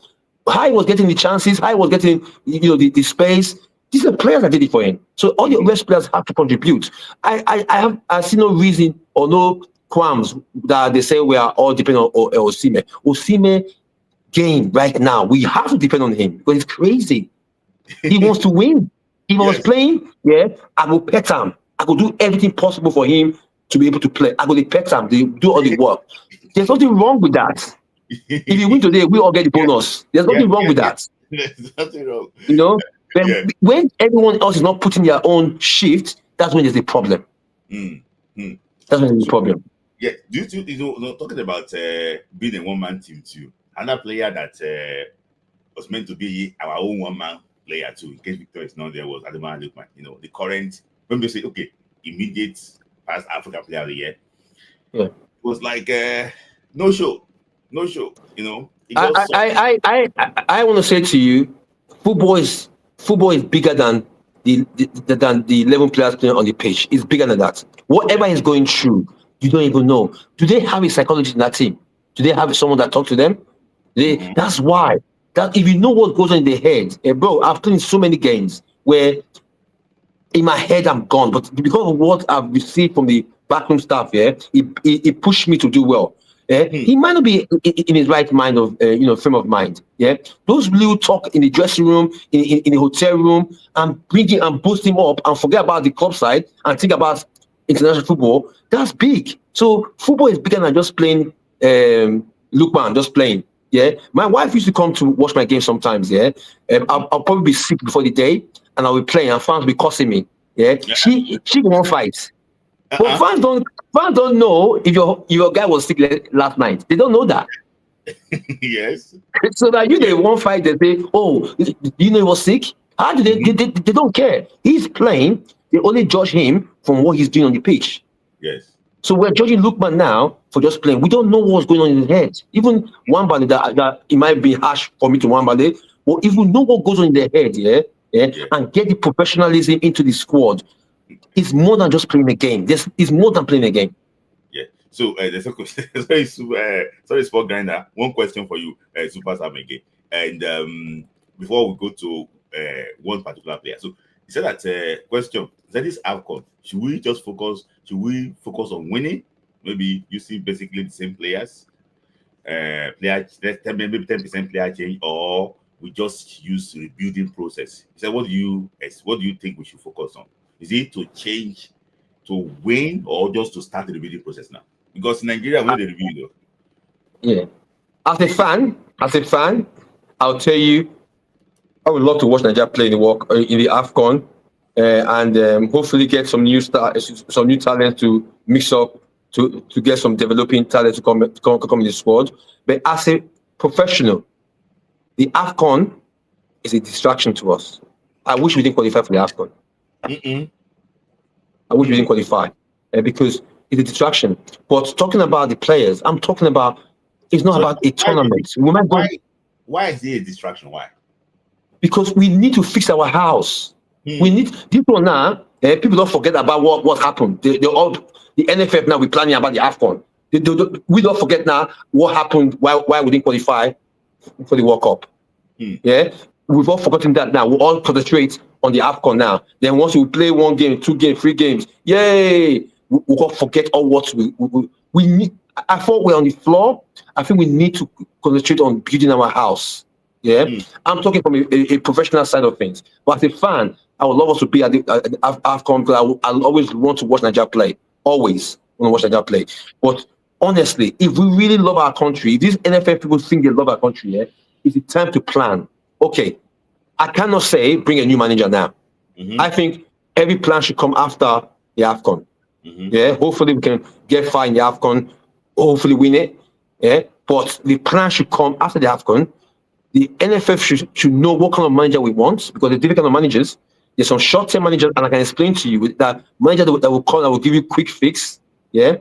How he was getting the chances, how he was getting the space. These are players that did it for him. So all the rest players have to contribute. I see no reason or no qualms that they say we are all dependent on Osimhen. Osimhen game right now, we have to depend on him because it's crazy. He wants to win. If I was playing, I will pet him. I will do everything possible for him to be able to play. I will pet him, do all the work. There's nothing wrong with that. If you win today, we all get the bonus. There's nothing wrong with that. There's nothing wrong. When everyone else is not putting their own shift, that's when there's a problem. That's when there's a problem. Yeah, talking about being a one-man team too. Another player that was meant to be our own one-man player too, in case Victor is not there, was Adama Lukman. The current, when they say, okay, immediate past African player of the year, it was like no show. I want to say to you, football is bigger than the 11 players playing on the pitch. It's bigger than that. Whatever is going through, you don't even know. Do they have a psychologist in that team? Do they have someone that talks to them? That's why. That if you know what goes on in their head, bro, I've played in so many games where in my head I'm gone, but because of what I've received from the backroom staff, it pushed me to do well. He might not be in his right mind of frame of mind. Those blue talk in the dressing room, in the hotel room, and bring him and boost him up, and forget about the club side and think about international football. That's big. So football is bigger than just playing. Lukman just playing. My wife used to come to watch my game sometimes. I'll probably be sick before the day, and I'll be playing, and fans will be cussing me. She won't fight. But fans don't know if your guy was sick last night. They don't know that. Yes. So that they won't fight. They say, "Oh, you know he was sick." How do they don't care. He's playing. They only judge him from what he's doing on the pitch. Yes. So we're judging Lukman now for just playing. We don't know what's going on in his head. Even Wambale, that it might be harsh for me to Wambale, but if we know what goes on in their head, and get the professionalism into the squad, it's more than just playing a game. It's more than playing a game. Yeah. So there's a question. Sorry, Sport Grinder. One question for you, Super Sam again. And before we go to one particular player, so he said that question. That is AFCON. Should we focus on winning? Maybe using basically the same players, maybe 10% player change, or we just use rebuilding process. He said, what do you think we should focus on? Is it to change to win or just to start the rebuilding process now? Because in Nigeria, when they review though. Yeah. As a fan, I'll tell you, I would love to watch Nigeria play in the AFCON. And hopefully get some new talent to mix up to get some developing talent to come in the squad. But as a professional, the AFCON is a distraction to us. I wish we didn't qualify for the AFCON. I wish we didn't qualify because it's a distraction. But talking about the players, I'm talking about it's not about a tournament. Why is it a distraction? Why? because we need to fix our house. We need this one now. People don't forget about what happened. They all the NFF now. We're planning about the AFCON. We don't forget now what happened. Why we didn't qualify for the World Cup? Yeah, we've all forgotten that now. We all concentrate on the AFCON now. Then once we play 1 game, 2 games, 3 games, yay! We all forget all what we need. I thought we're on the floor. I think we need to concentrate on building our house. Yeah, I'm talking from a professional side of things. But as a fan, I would love us to be at the AFCON because I'll always want to watch Nigeria play. Always want to watch Nigeria play. But honestly, if we really love our country, if these NFF people think they love our country, yeah, it's the time to plan. Okay, I cannot say bring a new manager now. I think every plan should come after the AFCON. Yeah, hopefully we can get far in the AFCON, hopefully win it. Yeah, but the plan should come after the AFCON. The NFF should know what kind of manager we want because there's different kind of managers. There's some short-term managers, and I can explain to you that manager that will come that will give you quick fix, yeah,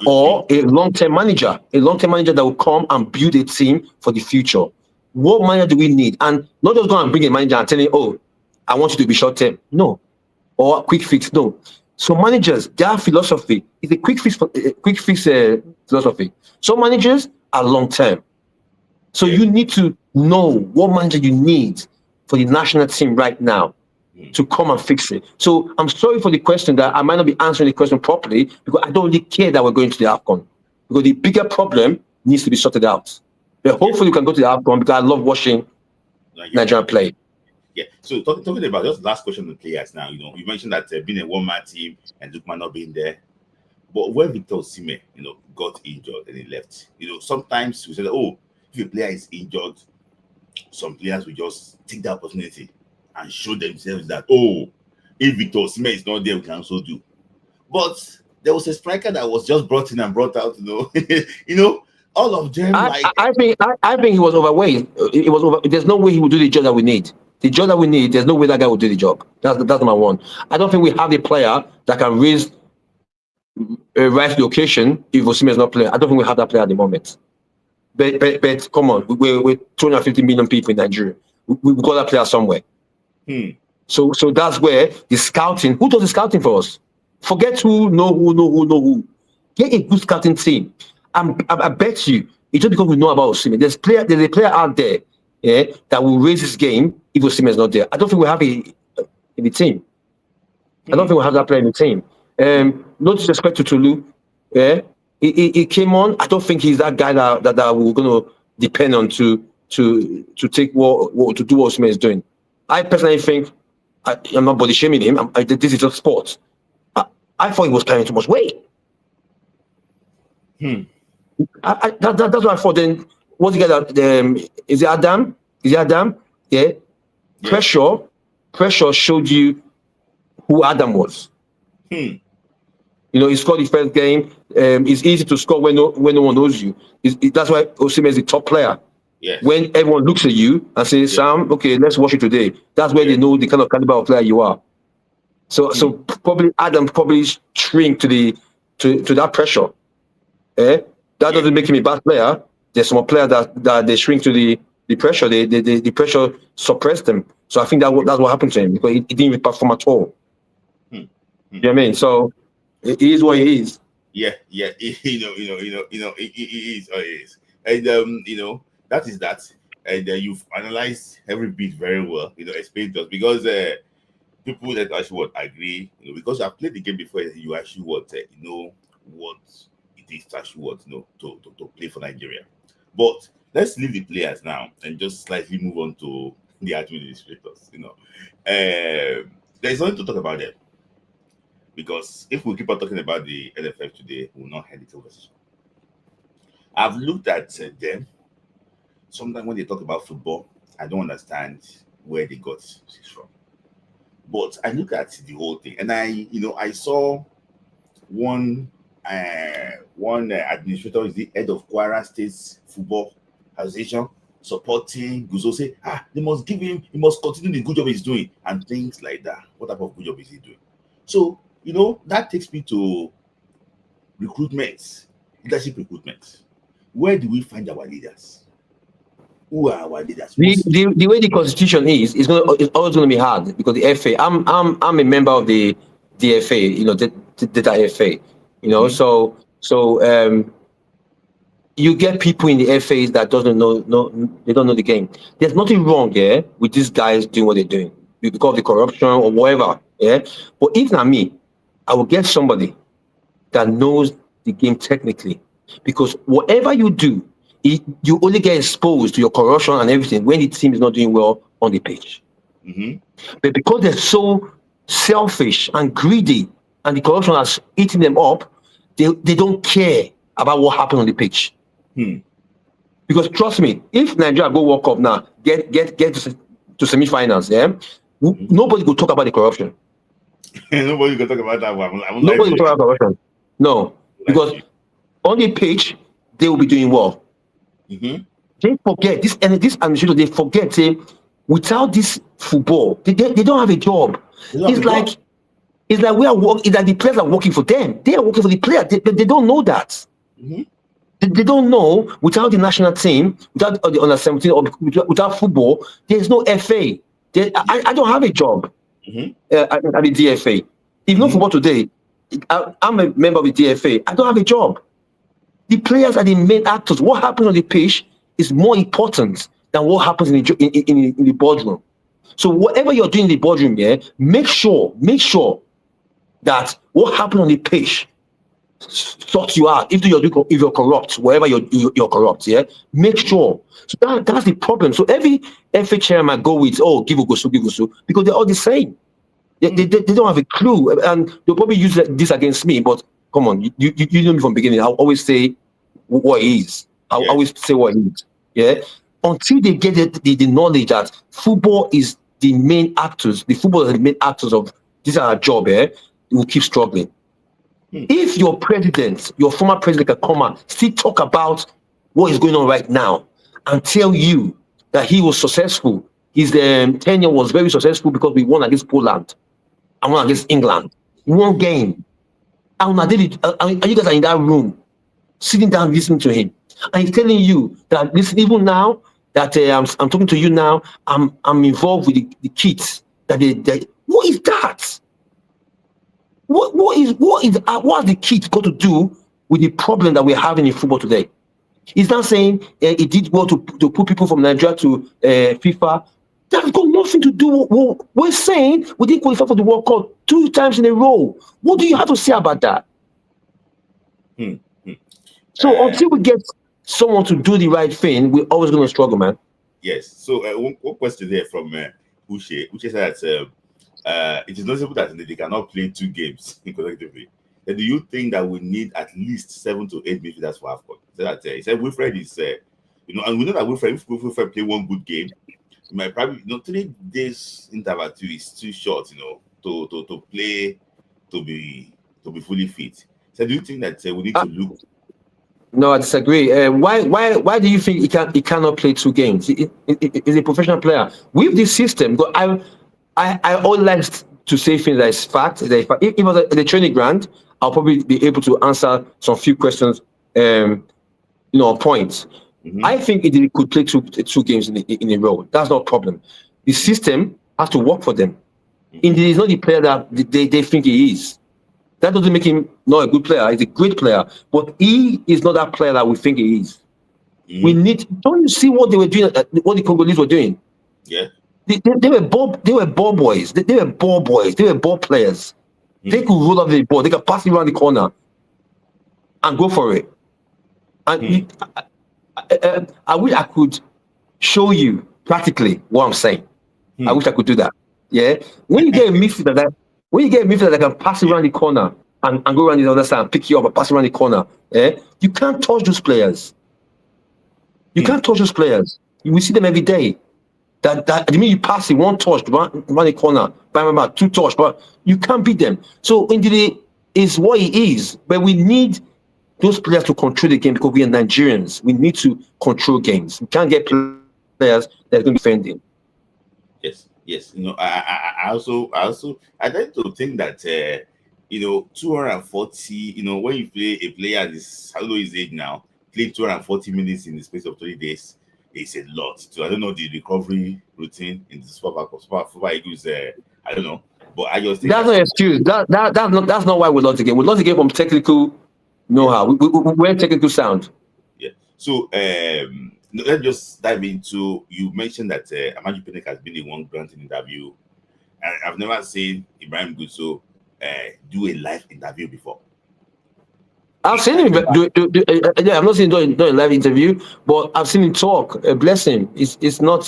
or a long-term manager that will come and build a team for the future. What manager do we need? And not just go and bring a manager and tell him, oh, I want you to be short-term. No, or quick fix. No. So managers, their philosophy is a quick fix philosophy. Some managers are long-term. So you need to know what manager you need for the national team right now to come and fix it. So I'm sorry for the question that I might not be answering the question properly because I don't really care that we're going to the AFCON because the bigger problem needs to be sorted out. But hopefully we can go to the AFCON because I love watching Nigeria play. Yeah. So talking about just the last question on the players now, you mentioned that being a one-man team and Lukman not being there. But when Victor Osimhen, got injured and he left, sometimes we say that, oh, if a player is injured, some players will just take the opportunity and show themselves that, oh, if Victor Osimhen is not there, we can also do. But there was a striker that was just brought in and brought out, all of them. I think he was overweight. It was over. There's no way he would do the job that we need. The job that we need, there's no way that guy will do the job. That's number one. I don't think we have a player that can rise the occasion if Osimhen is not playing. I don't think we have that player at the moment. But come on, we're 250 million people in Nigeria. We've got that player somewhere. So that's where the scouting. Who does the scouting for us? Forget who. Get a good scouting team. I bet you it's just because we know about Osimhen. There's a player out there, yeah, that will raise his game if Osimhen is not there. I don't think we have it in the team. I don't think we have that player in the team. No disrespect to Tulu, yeah. He came on. I don't think he's that guy that we're going to depend on to take what to do what Osimhen is doing. I personally think I'm not body shaming him. This is just sports. I thought he was carrying too much weight. That's what I thought. Then what's the guy that is it Adam? Yeah. Pressure showed you who Adam was. He scored his first game. It's easy to score when no one knows you. That's why Osimhen is the top player. Yes. When everyone looks at you and says, Sam, okay, let's watch it today. That's where they know the kind of caliber of player you are. So probably Adam shrink to that pressure. That doesn't make him a bad player. There's some player that they shrink to the pressure. The pressure suppressed them. So I think that's what happened to him because he didn't even perform at all. You know what I mean? So it is what it is. Yeah. It is. And that is that. And you've analyzed every bit very well. Explained to us because people that actually agree. Because I've played the game before. You actually what it is to actually to play for Nigeria. But let's leave the players now and just slightly move on to the administrators. There's nothing to talk about them. Because if we keep on talking about the NFF today, we will not have the conversation. I've looked at them. Sometimes when they talk about football, I don't understand where they got this from. But I look at the whole thing, and I saw one administrator is the head of Kwara State's football association supporting Guzo, say, they must give him, he must continue the good job he's doing, and things like that. What type of good job is he doing? So, that takes me to leadership recruitment. Where do we find our leaders? Who are our leaders? The way the constitution is, it's always going to be hard because the FA. I'm a member of the FA. The data FA. So you get people in the FAs that doesn't know, no, they don't know the game. There's nothing wrong here with these guys doing what they're doing because of the corruption or whatever. Yeah, but if not me, I will get somebody that knows the game technically, because whatever you do, you only get exposed to your corruption and everything when the team is not doing well on the pitch. But because they're so selfish and greedy, and the corruption has eaten them up, they don't care about what happened on the pitch. Because trust me, if Nigeria go World Cup now, get to semi-finals, nobody will talk about the corruption. Nobody can talk about that one. Nobody will talk about corruption. No, because on the pitch they will be doing well. They forget this, and this administrator, they forget, say, without this football, they don't have a job. It's like we are working. It's like the players are working for them. They are working for the player. They don't know that. They don't know, without the national team, without the under 17 or without football, there's no FA. I don't have a job at the DFA. If no football today, I'm a member of the DFA. I don't have a job. The players are the main actors. What happens on the pitch is more important than what happens in the boardroom. So whatever you're doing in the boardroom, make sure that what happens on the pitch sorts you out. If you're corrupt, wherever you're corrupt, make sure. So that's the problem. So every FA chairman go with, give Ugosu, because they're all the same. They don't have a clue, and they'll probably use this against me. But come on, you know me from the beginning. I'll always say what it is. I'll always say what it is. Yeah. Until they get the knowledge that football is the main actors, the football are the main actors of this is our job. They will keep struggling. If your president, your former president, can come and still talk about what is going on right now and tell you that he was successful, his tenure was very successful because we won against Poland and won against England, one game, and you guys are in that room, sitting down listening to him, and he's telling you that listen, even now that I'm talking to you now, I'm involved with the kids. That what is that? What has the kids got to do with the problem that we're having in football today? He's not saying it did well to put people from Nigeria to FIFA. That's got nothing to do. We're saying we didn't qualify for the World Cup 2 times in a row. What do you have to say about that? So until we get someone to do the right thing, we're always going to struggle, man. Yes. So one question there from Uche. Uche said that it is noticeable that they cannot play 2 games consecutively. Do you think that we need at least 7 to 8 midfielders for AFCON? So that he said Wilfred is, and we know that if Wilfred play 1 good game, he might probably 3 days interval is too short, to play to be fully fit. So do you think that we need to look? No, I disagree. Why do you think he cannot play 2 games? He's a professional player with this system. But I always like to say things that is fact. If it was the training ground, I'll probably be able to answer some few questions, points. I think he could play two games in a row. That's not a problem. The system has to work for them. Indeed, he's not the player that they think he is. That doesn't make him not a good player. He's a great player, but he is not that player that we think he is. We need. Don't you see what they were doing? What the Congolese were doing? Yeah. They were ball boys. They were ball boys. They were ball players. They could roll up the ball. They could pass it around the corner and go for it. And I wish I could show you practically what I'm saying. I wish I could do that. Yeah. When you get a midfielder that can pass it around the corner and go around the other side and pick you up and pass around the corner, you can't touch those players. You can't touch those players. You will see them every day. That I mean, you pass it 1 touch, around the corner, bam, 2 touch, but you can't beat them. So indeed, is what it is. But we need those players to control the game because we are Nigerians. We need to control games. We can't get players that are going to be defending. Yes. I tend to think that 240. When you play a player, I don't know his age now, play 240 minutes in the space of 3 days. it's a lot. So I don't know the recovery routine in the Super Eagles. I don't know, but I just think That's not an excuse. That's not why we lost the game. We lost the game from technical know-how. We weren't technical sound. yeah. So let's just dive into. You mentioned that Amaju Pinnick has been the one granting interview, and I've never seen Ibrahim Gusso do a live interview before. I've seen him yeah, I've not seen him do a live interview, but I've seen him talk. Bless him. Yeah, It's nowhere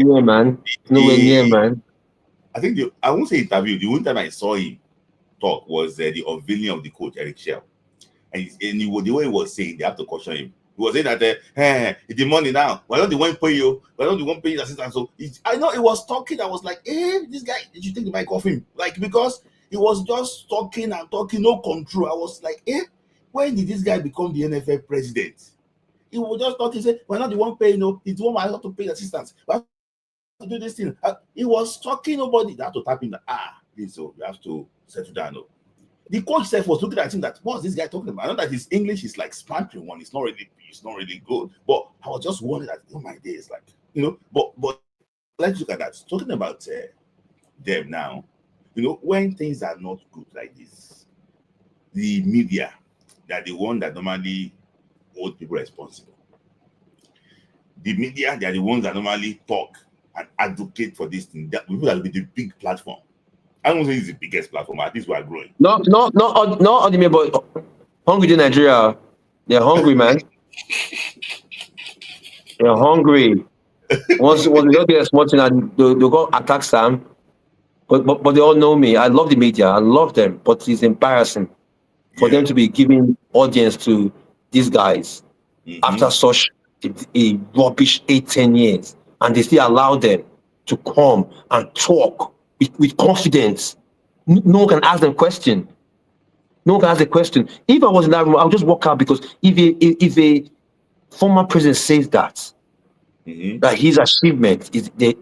near, man. It's nowhere near, man. I think I won't say interview. The one time I saw him talk was the unveiling of the coach Eric Shell, and the way he was saying, they have to caution him. He was saying that it's the money now. Why don't they want to pay you? Why don't they want to pay his assistant? So I know he was talking. I was like, this guy, did you take the mic off him? Like, because he was just talking and talking, no control. I was like, when did this guy become the NFL president? He was just talking, say, why not the one pay, it's the one I have to pay assistants. Why to do this thing? He was talking, nobody. They had to tap him that, so you have to settle down. No. The coach self was looking at him that, what's this guy talking about? I know that his English is like sparkling one. It's not really good. But I was just wondering that, oh my days, like, but let's look at that. Talking about them now, when things are not good like this, the media, they're the one that normally hold people responsible. The media, they are the ones that normally talk and advocate for this thing. That people that will be the big platform. I don't say it's the biggest platform, at least we are growing. Not only but hungry in Nigeria. They're hungry, man. They're hungry. Once they don't get small thing, and they'll go attack Sam. But they all know me. I love the media. I love them. But it's embarrassing for them to be giving audience to these guys after such a rubbish 8-10 years, and they still allow them to come and talk with confidence. No one can ask them question. No one can ask a question. If I was in that room, I'll just walk out, because if a former president says that his achievement is they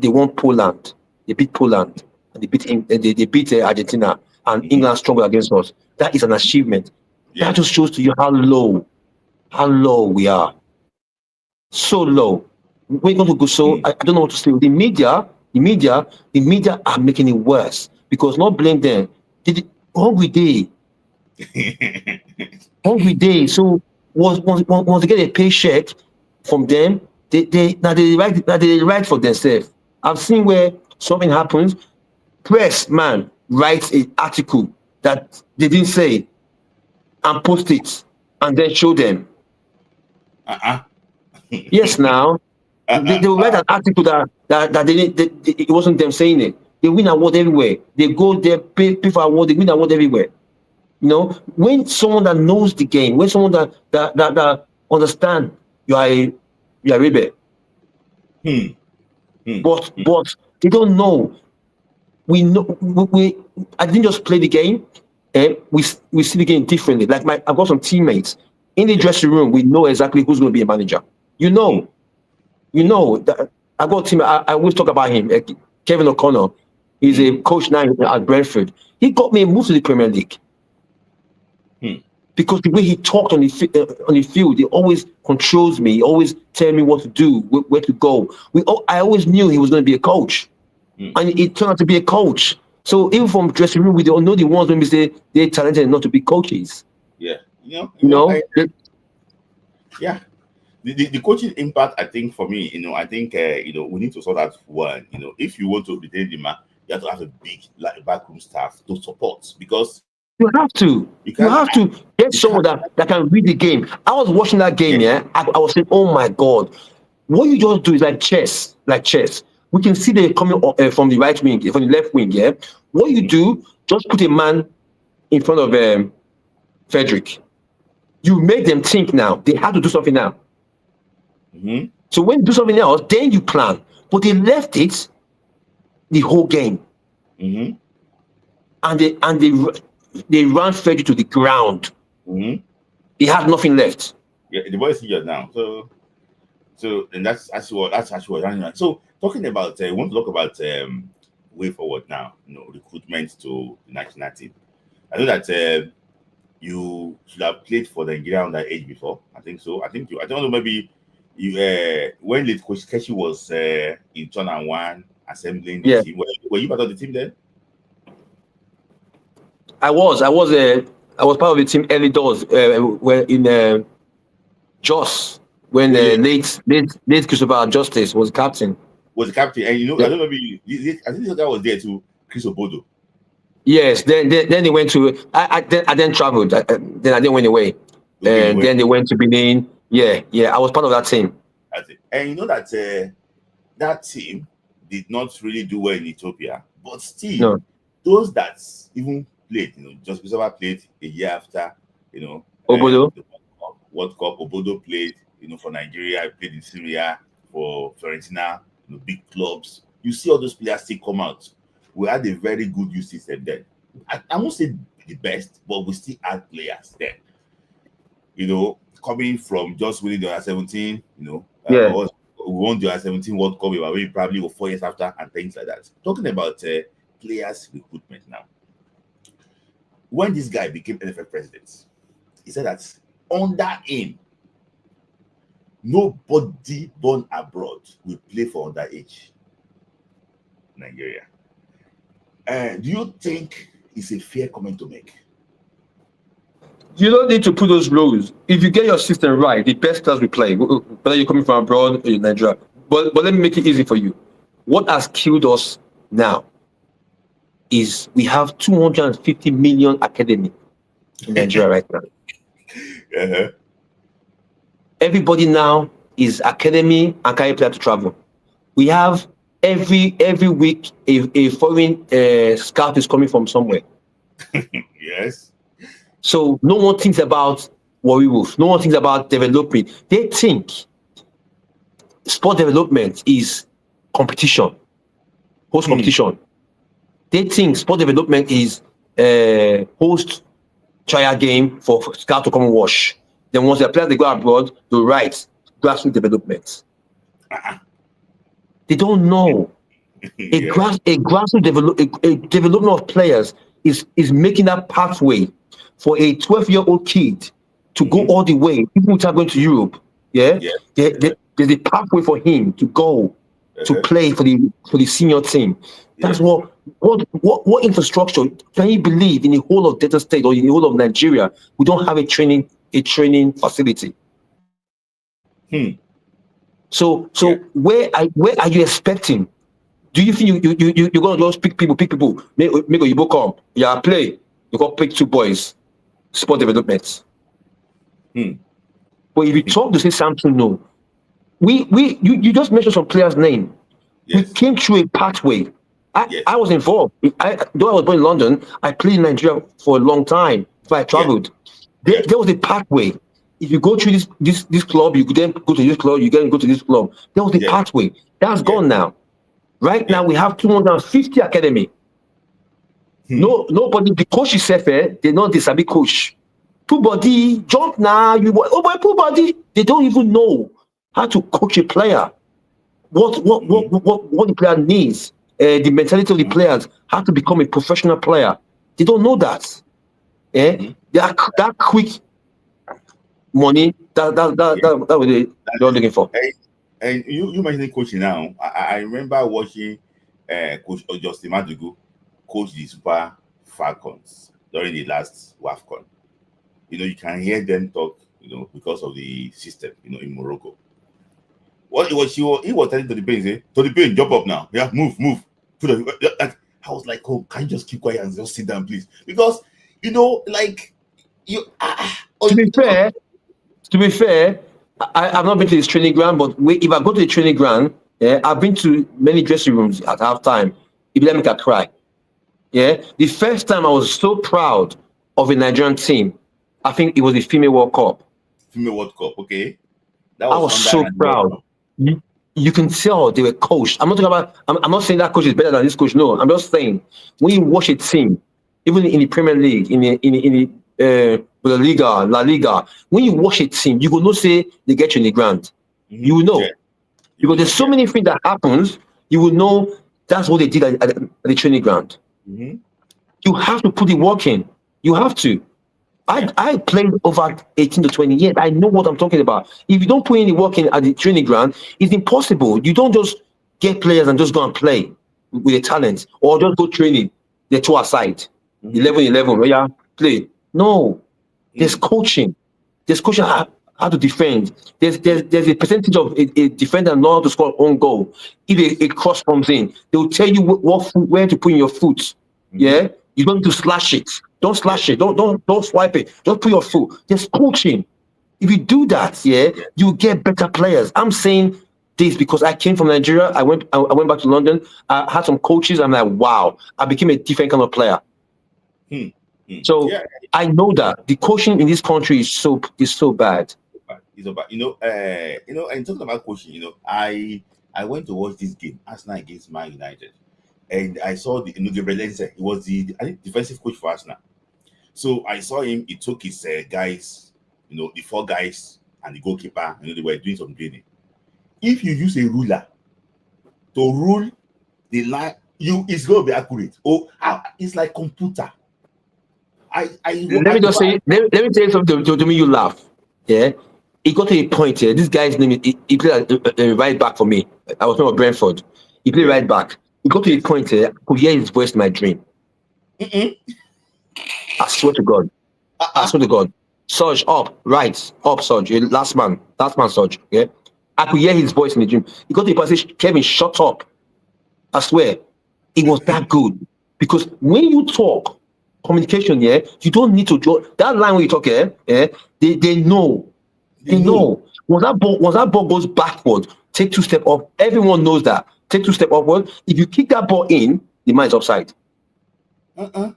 won Poland, they beat Poland, and they beat Argentina, and England struggled against us. That is an achievement. Yeah. That just shows to you how low we are. So low. We're going to go so I don't know what to say. The media are making it worse, because not blame them. Hungry day. Hungry day. So once they get a paycheck from them, they write for themselves. I've seen where something happens, press man writes an article that they didn't say and post it and then show them. Yes, now they will write an article that it wasn't them saying it. They win award everywhere. They go there, pay for award. They win award everywhere. When someone that knows the game, when someone that understand you are a rebel. But they don't know. We know. I didn't just play the game. We see the game differently. Like I've got some teammates in the dressing room. We know exactly who's going to be a manager. That I got a team. I always talk about him. Kevin O'Connor. He's a coach now at Brentford. He got me moved to the Premier League. Because the way he talked on the field, he always controls me. He always tells me what to do, where to go. I always knew he was going to be a coach, and it turned out to be a coach. So even from dressing room, we don't know the ones when we say they're talented enough to be coaches. Yeah, yeah. The coaching impact, I think for me, I think we need to sort out one. If you want to retain the man, you have to have a big backroom staff to support, because you have to get someone that can read the game. I was watching that game, I was saying, oh my God, what you just do is like chess. We can see they coming from the right wing, from the left wing, What you do, just put a man in front of Frederick. You make them think now. They have to do something now. So when you do something else, then you plan. But they left it the whole game. And they ran Frederick to the ground. He had nothing left. Yeah, the boy is here now. So and that's actually what running. So talking about we want to talk about way forward now, recruitment to the national team. I know that you should have played for the Nigeria under age before. I think so. I don't know, maybe when the Coach Keshi was in turn and one assembling the Yeah, team, were you part of the team then? I was part of the team early doors. When in Jos, when Yeah, yeah. late Christopher Justice was captain. Was the captain, and Yeah. I don't know if I think this guy was there too, Chris Obodo. Yes, then they went to. I then traveled. Then I didn't went away. Okay, you went. Then they went to Benin. Yeah, yeah. I was part of that team. That's it. And you know that that team did not really do well in Ethiopia, but still, No, those that even played, just Christopher played a year after, Obodo. the World Cup. Obodo played, for Nigeria. Played in Syria for Fiorentina, big clubs. You see all those players still come out. We had a very good youth system then. I won't say the best, but we still had players then. Coming from just winning the under 17, Yeah. we won the under 17 World Cup, we were probably 4 years after, and things like that. Talking about players recruitment now. When this guy became NFL president, he said that under him, nobody born abroad will play for underage Nigeria. Do you think it's a fair comment to make? You don't need to put those rules. If you get your system right, the best players will play. Whether you're coming from abroad or in Nigeria. But let me make it easy for you. What has killed us now is we have 250 million academy in Nigeria right now. Uh-huh. Everybody now is academy and carry player to travel. We have every week a foreign scout is coming from somewhere. Yes. So no one thinks about Warri Wolf. No one thinks about developing. They think sport development is competition, host competition. They think sport development is host trial game for scout to come and watch. Then once the players they go abroad, they write grassroots development. They don't know. Yeah. Grassroots development of players is making that pathway for a 12-year-old kid to go all the way, even without going to Europe. Yeah, there's a pathway for him to go to play for the senior team. That's what infrastructure can you believe in the whole of Delta State or in the whole of Nigeria? We don't have a training facility. So where are you expecting? Do you think you're gonna just pick people, make Oyibo come, play, you go pick 2 boys, sport development. But if you talk to say Samson, no, you just mentioned some players' name. Yes. We came through a pathway. I was involved. Though I was born in London, I played in Nigeria for a long time. So I traveled. There was a pathway. If you go through this club, you could then go to this club, you can go to this club. There was a pathway. That's gone now. Right now we have 250 academy. Nobody, the coach is they know this sabi coach. Put body, jump now, put body. They don't even know how to coach a player. What the player needs, the mentality of the players, how to become a professional player. They don't know that. That quick money that they're looking for. And you mentioned coaching now. I remember watching Coach Justin Madugu coach the Super Falcons during the last AFCON. You can hear them talk, because of the system, in Morocco. What he was telling to the pain, jump up now. Yeah, move. I was like, oh, can you just keep quiet and just sit down, please? Because, like, you. To be fair, I've not been to this training ground, but if I go to the training ground, I've been to many dressing rooms at halftime. If let me cry. Yeah, the first time I was so proud of a Nigerian team, I think it was the Female World Cup. Female World Cup, okay. I was so proud. You can tell they were coached. I'm not talking about. I'm not saying that coach is better than this coach. No, I'm just saying when you watch a team, even in the Premier League, in the La Liga, when you watch a team, you will not say they get you in the ground. You will know because there's so many things that happens. You will know that's what they did at the training ground. You have to put the work in. You have to. I played over 18 to 20 years. I know what I'm talking about. If you don't put any work in at the training ground, it's impossible. You don't just get players and just go and play with a talent or just go training. They're two aside. 11-11, oh yeah, play. No, there's coaching. There's coaching how to defend. There's a percentage of a defender not to score own goal. If a cross comes in, they'll tell you where to put in your foot. Yeah, you don't need to slash it. Don't slash it. Don't swipe it. Just put your foot. There's coaching. If you do that, yeah, you get better players. I'm saying this because I came from Nigeria. I went back to London. I had some coaches. I'm like, wow, I became a different kind of player. So Yeah. I know that the coaching in this country is so bad. It's about and talking about coaching, I went to watch this game, Arsenal against Man United, and I saw the Gabriel Lense. He was the defensive coach for Arsenal. So I saw him. He took his guys, the 4 guys and the goalkeeper. They were doing some training. If you use a ruler to rule the line, it's going to be accurate. It's like computer. Let me tell you something to me. You laugh. Yeah, it got to a point here. This guy's name he played a right back for me. I was from Brentford. He played right back. He got to a point here. I could hear his voice in my dream. I swear to God. I swear to God. Sodje, up, Sodje. Last man, Sodje. Yeah, I could hear his voice in the dream. He got to a point. Said, Kevin, shut up. I swear, it was that good because when you talk. Communication, yeah. You don't need to draw that line when you talk, yeah. They know. They know. Once that ball goes backward, take 2 steps up. Everyone knows that. Take 2 steps upward. If you kick that ball in, the man is offside. We're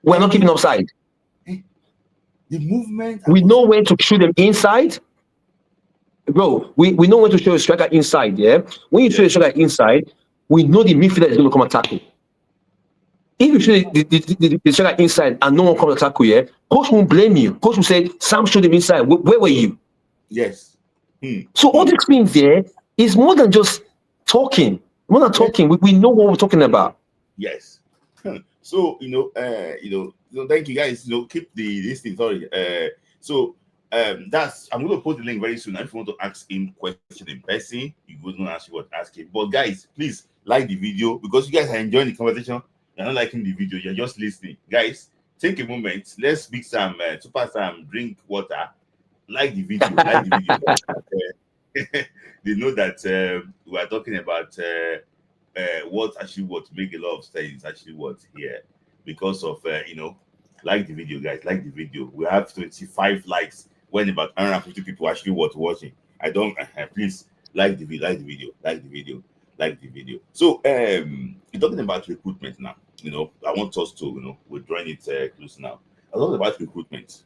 not keeping offside. The movement. We know when to shoot them inside. Bro, we know when to show a striker inside, yeah. When you show a striker inside, we know the midfielder is going to come and tackle. If you shoot the striker inside and no one comes to tackle, yeah, coach won't blame you. Coach will say, Sam showed him inside. Where were you? Yes. So all these things there is more than just talking. More than talking, we know what we're talking about. Yes. So thank you guys. Keep this thing. Sorry. I'm going to post the link very soon. If you want to ask him question in person, you go to ask you what ask him. But guys, please like the video because you guys are enjoying the conversation. You're not liking the video, you're just listening. Guys, take a moment. Let's speak some super Sam, drink water, like the video, They know that we are talking about what make a lot of sense actually what here because of like the video, guys, like the video. We have 25 likes when about 150 people actually watching. I don't please like the video. So we're talking about recruitment now. I want us to we're drawing it close now. I talking about recruitment.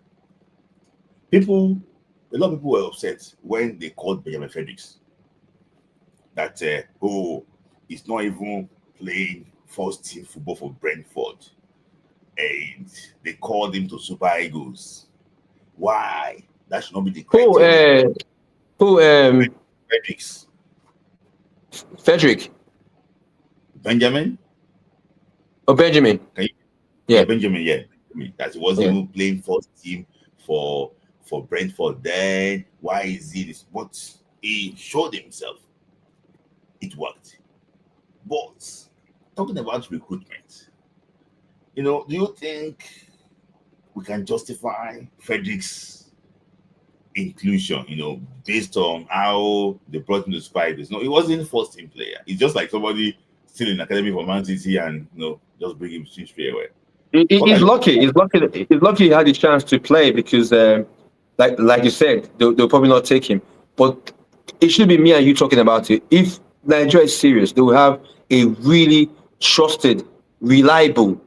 A lot of people were upset when they called Benjamin Fredericks that he's not even playing first team football for Brentford, and they called him to Super Eagles. Why? That should not be the criteria. Fredericks. Frederick. Benjamin? Oh, Benjamin. Yeah, Benjamin, yeah. That he wasn't even playing first team for Brentford then. Why is he this? But he showed himself. It worked. But talking about recruitment, do you think we can justify Frederick's inclusion, based on how they brought him to Super Eagles? No, he wasn't a first team player. He's just like somebody still in academy for Man City and just bring him straight away. He's lucky. He's lucky he had the chance to play because like you said, they'll probably not take him. But it should be me and you talking about it. If Nigeria is serious, they will have a really trusted, reliable,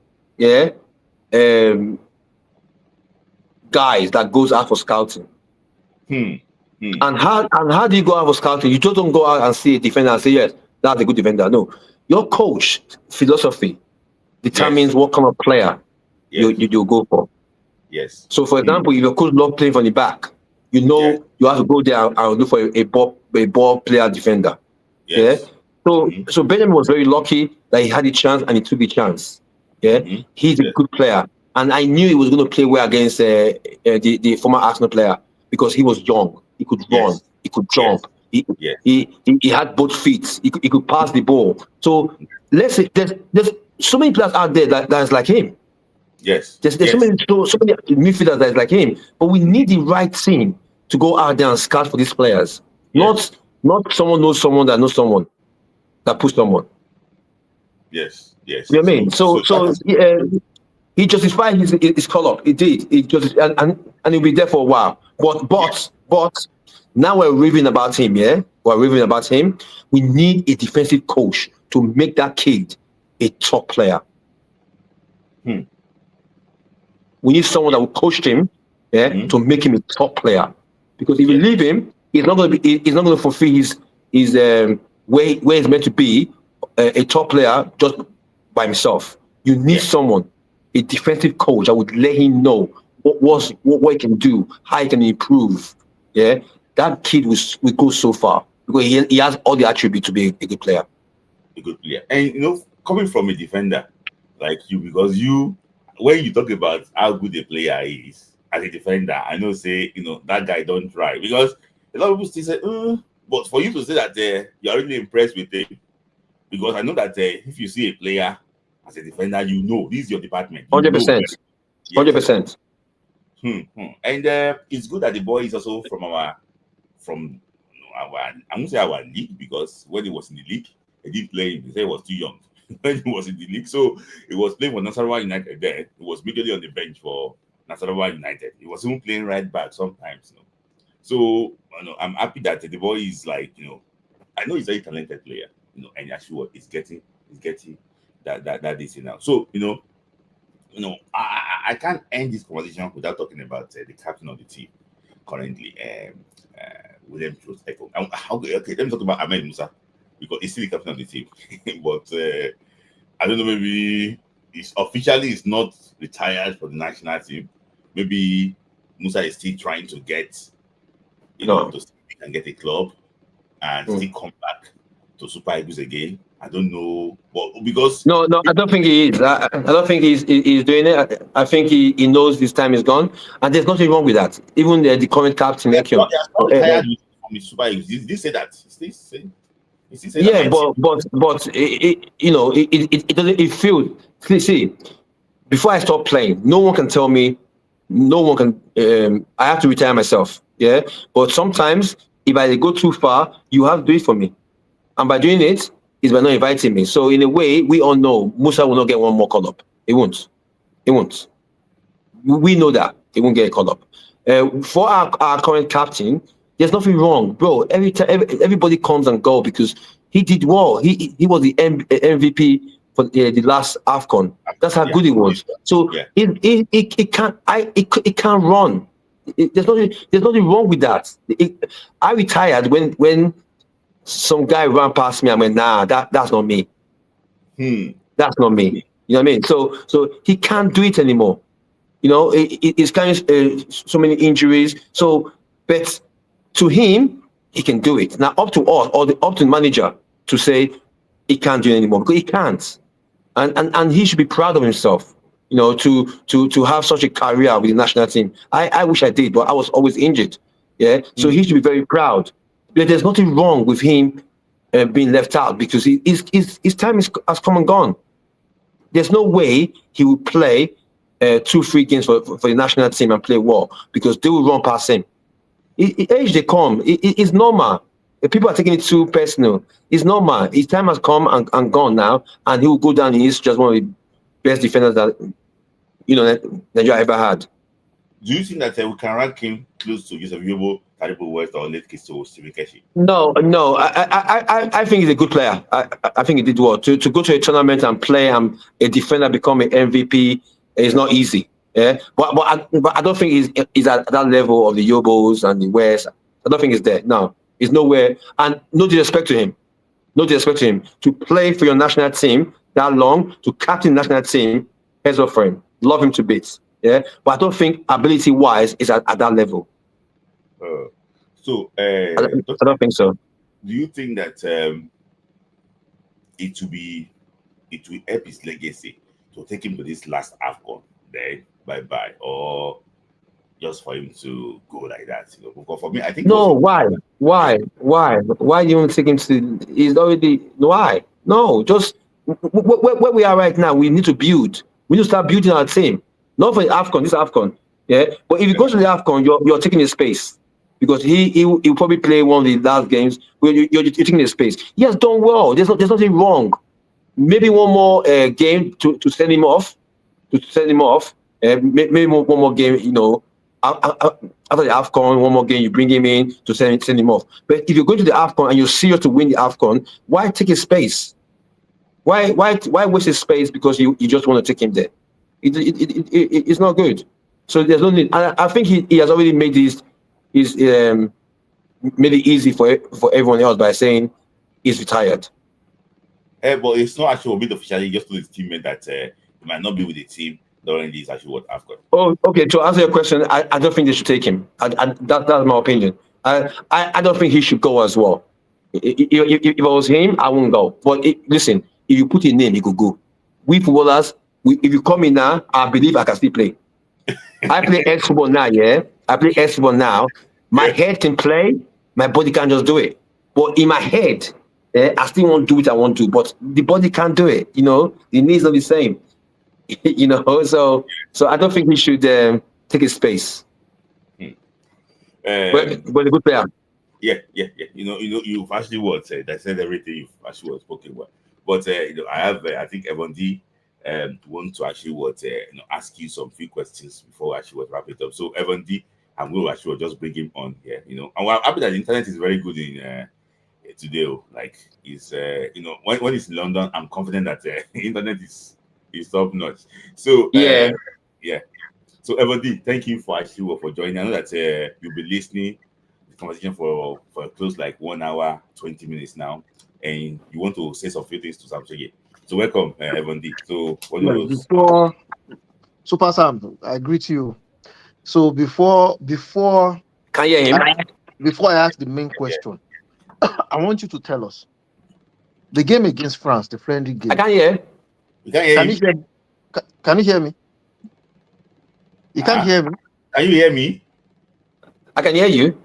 guys that goes out for scouting. And how do you go out for scouting? You just don't go out and see a defender and say, yes, that's a good defender. No. Your coach philosophy determines what kind of player you go for. Yes. So, for example, if your coach loves playing from the back, you have to go there and look for a ball player defender. Yes. Yeah. So Benjamin was very lucky that he had the chance and he took the chance. Yeah. He's a good player and I knew he was going to play well against the former Arsenal player because he was young. He could run. He could jump. He had both feet. He could pass the ball. So let's say there's so many players out there that's like him. Yes. There's so many midfielders that's like him. But we need the right team to go out there and scout for these players. Not someone knows someone that knows someone that puts someone. Yes. You know what I mean? So he justified his call up. He did. He just and he'll be there for a while. But now we're raving about him. Yeah, we're raving about him. We need a defensive coach to make that kid a top player. We need someone that will coach him, to make him a top player. Because if you leave him, he's not going to fulfill his where he's meant to be a top player just by himself. You need someone, a defensive coach that would let him know what he can do, how he can improve. Yeah, that kid will go so far because he has all the attributes to be a good player. A good player, and coming from a defender like you, because when you talk about how good a player is as a defender, I know say that guy don't try, because a lot of people still say, but for you to say that you're really impressed with him, because I know that if you see a player as a defender, this is your department. 100%. 100%. And it's good that the boy is also from our I won't say our league, because when he was in the league, he didn't play. He said he was too young when he was in the league. So he was playing for Nasarawa United there. He was immediately on the bench for Nasarawa United. He was even playing right back sometimes. So I'm happy that the boy is like, I know he's a very talented player, and actually he's getting that this now. So I can't end this conversation without talking about the captain of the team currently, William Troost Echo. Okay, let me talk about Ahmed Musa, because he's still the captain of the team. But I don't know, maybe he's officially not retired for the national team. Maybe Musa is still trying to get, to see if he can get a club and still come back to Super Eagles again. I don't know, but because no, I don't think he is. I don't think he's doing it. I think he knows his time is gone, and there's nothing wrong with that. Even the current captain, he has not retired from the Super Eagles. Did he say that? But it doesn't. It feels. See, before I stop playing, no one can tell me. No one can. I have to retire myself. Yeah, but sometimes if I go too far, you have to do it for me, and by doing it is by not inviting me. So in a way, we all know Musa will not get one more call up. He won't. We know that he won't get a call up. For our current captain, there's nothing wrong, bro. Every time everybody comes and go because he did well. He was the MVP for the last AFCON. That's how good he was. So it can't run. There's nothing wrong with that. I retired when some guy ran past me. I went, nah, that's not me. That's not me. You know what I mean? So he can't do it anymore. He's carrying so many injuries. So, but to him, he can do it. Now, up to us, or up to the manager to say he can't do it anymore, because he can't, and he should be proud of himself. To have such a career with the national team. I wish I did, but I was always injured. Yeah, so he should be very proud. But there's nothing wrong with him being left out, because his time has come and gone. There's no way he will play 2-3 games for the national team and play well, because they will run past him. Age they come, it's normal. If people are taking it too personal, it's normal. His time has come and gone now, and he will go down in history as one of the best defenders that Nigeria ever had. Do you think that we can rank him close to Joseph Yobo, Taribo West, or late Kisto Stephen Keshi? No. I think he's a good player. I think he did well. To go to a tournament and play and a defender become an MVP is not easy. Yeah, but I don't think he's at that level of the Yobos and the West. I don't think he's there. No, he's nowhere. And no disrespect to him. To play for your national team that long, to captain the national team, heads up for him. Love him to bits. Yeah, but I don't think ability-wise is at that level. I don't think so. Do you think that it will help his legacy to take him to this last AFCON then bye bye, or just for him to go like that. Because for me, I think it was No, a good why? plan. Yeah. Why do you want to take him to? He's already why? No, just where we are right now. We need to build. We need to start building our team. Not for the Afcon. This Afcon, yeah. But if you go to the Afcon, you're taking his space because he'll probably play one of the last games. Where you're taking his space. He has done well. There's nothing wrong. Maybe one more game to send him off. To send him off. Maybe one more game. After the AFCON, one more game, you bring him in to send him off. But if you're going to the AFCON and you're serious to win the AFCON, why take his space? Why waste his space because you just want to take him there? It's not good. So there's no need. I think he has already made made it easy for everyone else by saying he's retired. But it's not actually a bit officially. He just told his teammate that he might not be with the team during this actually what AFCON. Oh, okay. To answer your question, I don't think they should take him. That's my opinion. I don't think he should go as well. If I was him, I wouldn't go. But listen, if you put a name, he could go. We footballers, if you come in now, I believe I can still play. I play X football now, yeah. I play X football now. My head can play, my body can't just do it. But in my head, I still want to do what I want to, but the body can't do it. The knees are the same. So I don't think he should take his space. But a good player. Yeah. You've actually that said everything you've actually spoken about. But I have, I think Evan D want to actually ask you some few questions before I actually wrap it up. So Evan D, I'm going to actually just bring him on here. And I'm happy that the internet is very good in today. Like is when it's in London, I'm confident that the internet is top notch. So Yeah. yeah. So Evan D, thank you for actually for joining. I know that you'll be listening to the conversation for close like 1 hour 20 minutes now, and you want to say some few things to Sodje. So welcome, Evan D. So what Yeah, was before Super Sam, I greet you. So before Can you hear him? I ask the main question, I want you to tell us the game against France, the friendly game. I can't hear. you can't hear Can you? you hear? Can you hear me? You can't hear me. Can you hear me? I can hear you.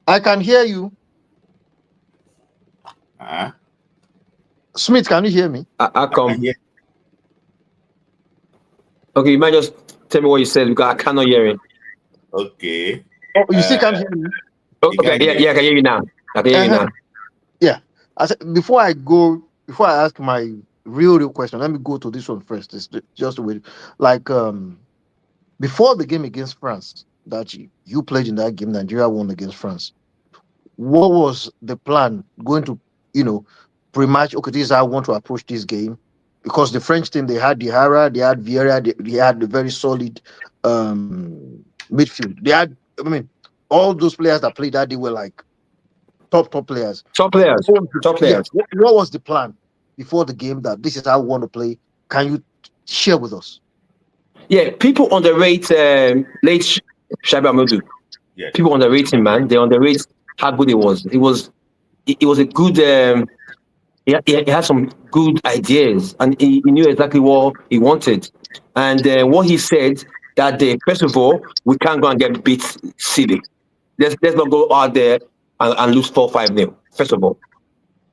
I can hear you. Smith, can you hear me? I come. can hear. Okay, you might just tell me what you said because I cannot hear it. Okay. Oh, you still can't hear me? Okay, can't hear. yeah, I can hear you now. I can hear you now. Yeah. I said before I ask my real question, let me go to this one first. It's just a way, like before the game against France that you played in that game, Nigeria won against France. What was the plan going to, pre-match? Okay, this is how I want to approach this game, because the French team, they had Dihara, they had Vieira, they had a very solid midfield. They had, all those players that played that, they were like top players. Top players. Top players. Yeah. What was the plan before the game that this is how we want to play? Can you share with us? Yeah, people underrate late Shabi Amadou. Yeah. People underrate him, man. They underrate how good it was. It was a good. He had some good ideas, and he knew exactly what he wanted. And what he said that day, first of all, we can't go and get beat silly. Let's not go out there and lose 4-5-0. First of all,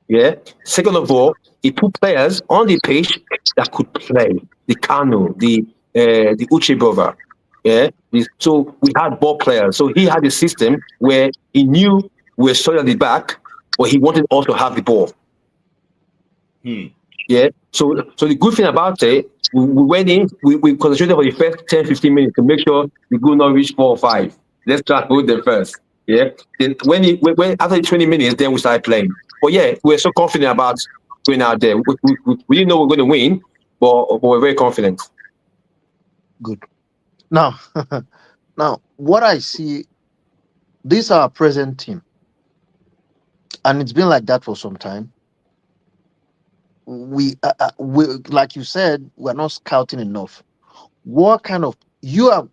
yeah. Second of all, he put players on the pitch that could play. The Kanu, the Uche brother. Yeah. So we had ball players. So he had a system where he knew we were solid at the back, but he wanted also to have the ball. Yeah. So the good thing about it, we went in, we concentrated for the first 10-15 minutes to make sure we could not reach 4 or 5. Let's try to put them first. Yeah. Then when after the 20 minutes, then we started playing. But yeah, we were so confident about going out there. We didn't know we were going to win, but we're very confident. Good. Now, what I see, this is our present team, and it's been like that for some time. We like you said, we're not scouting enough. What kind of you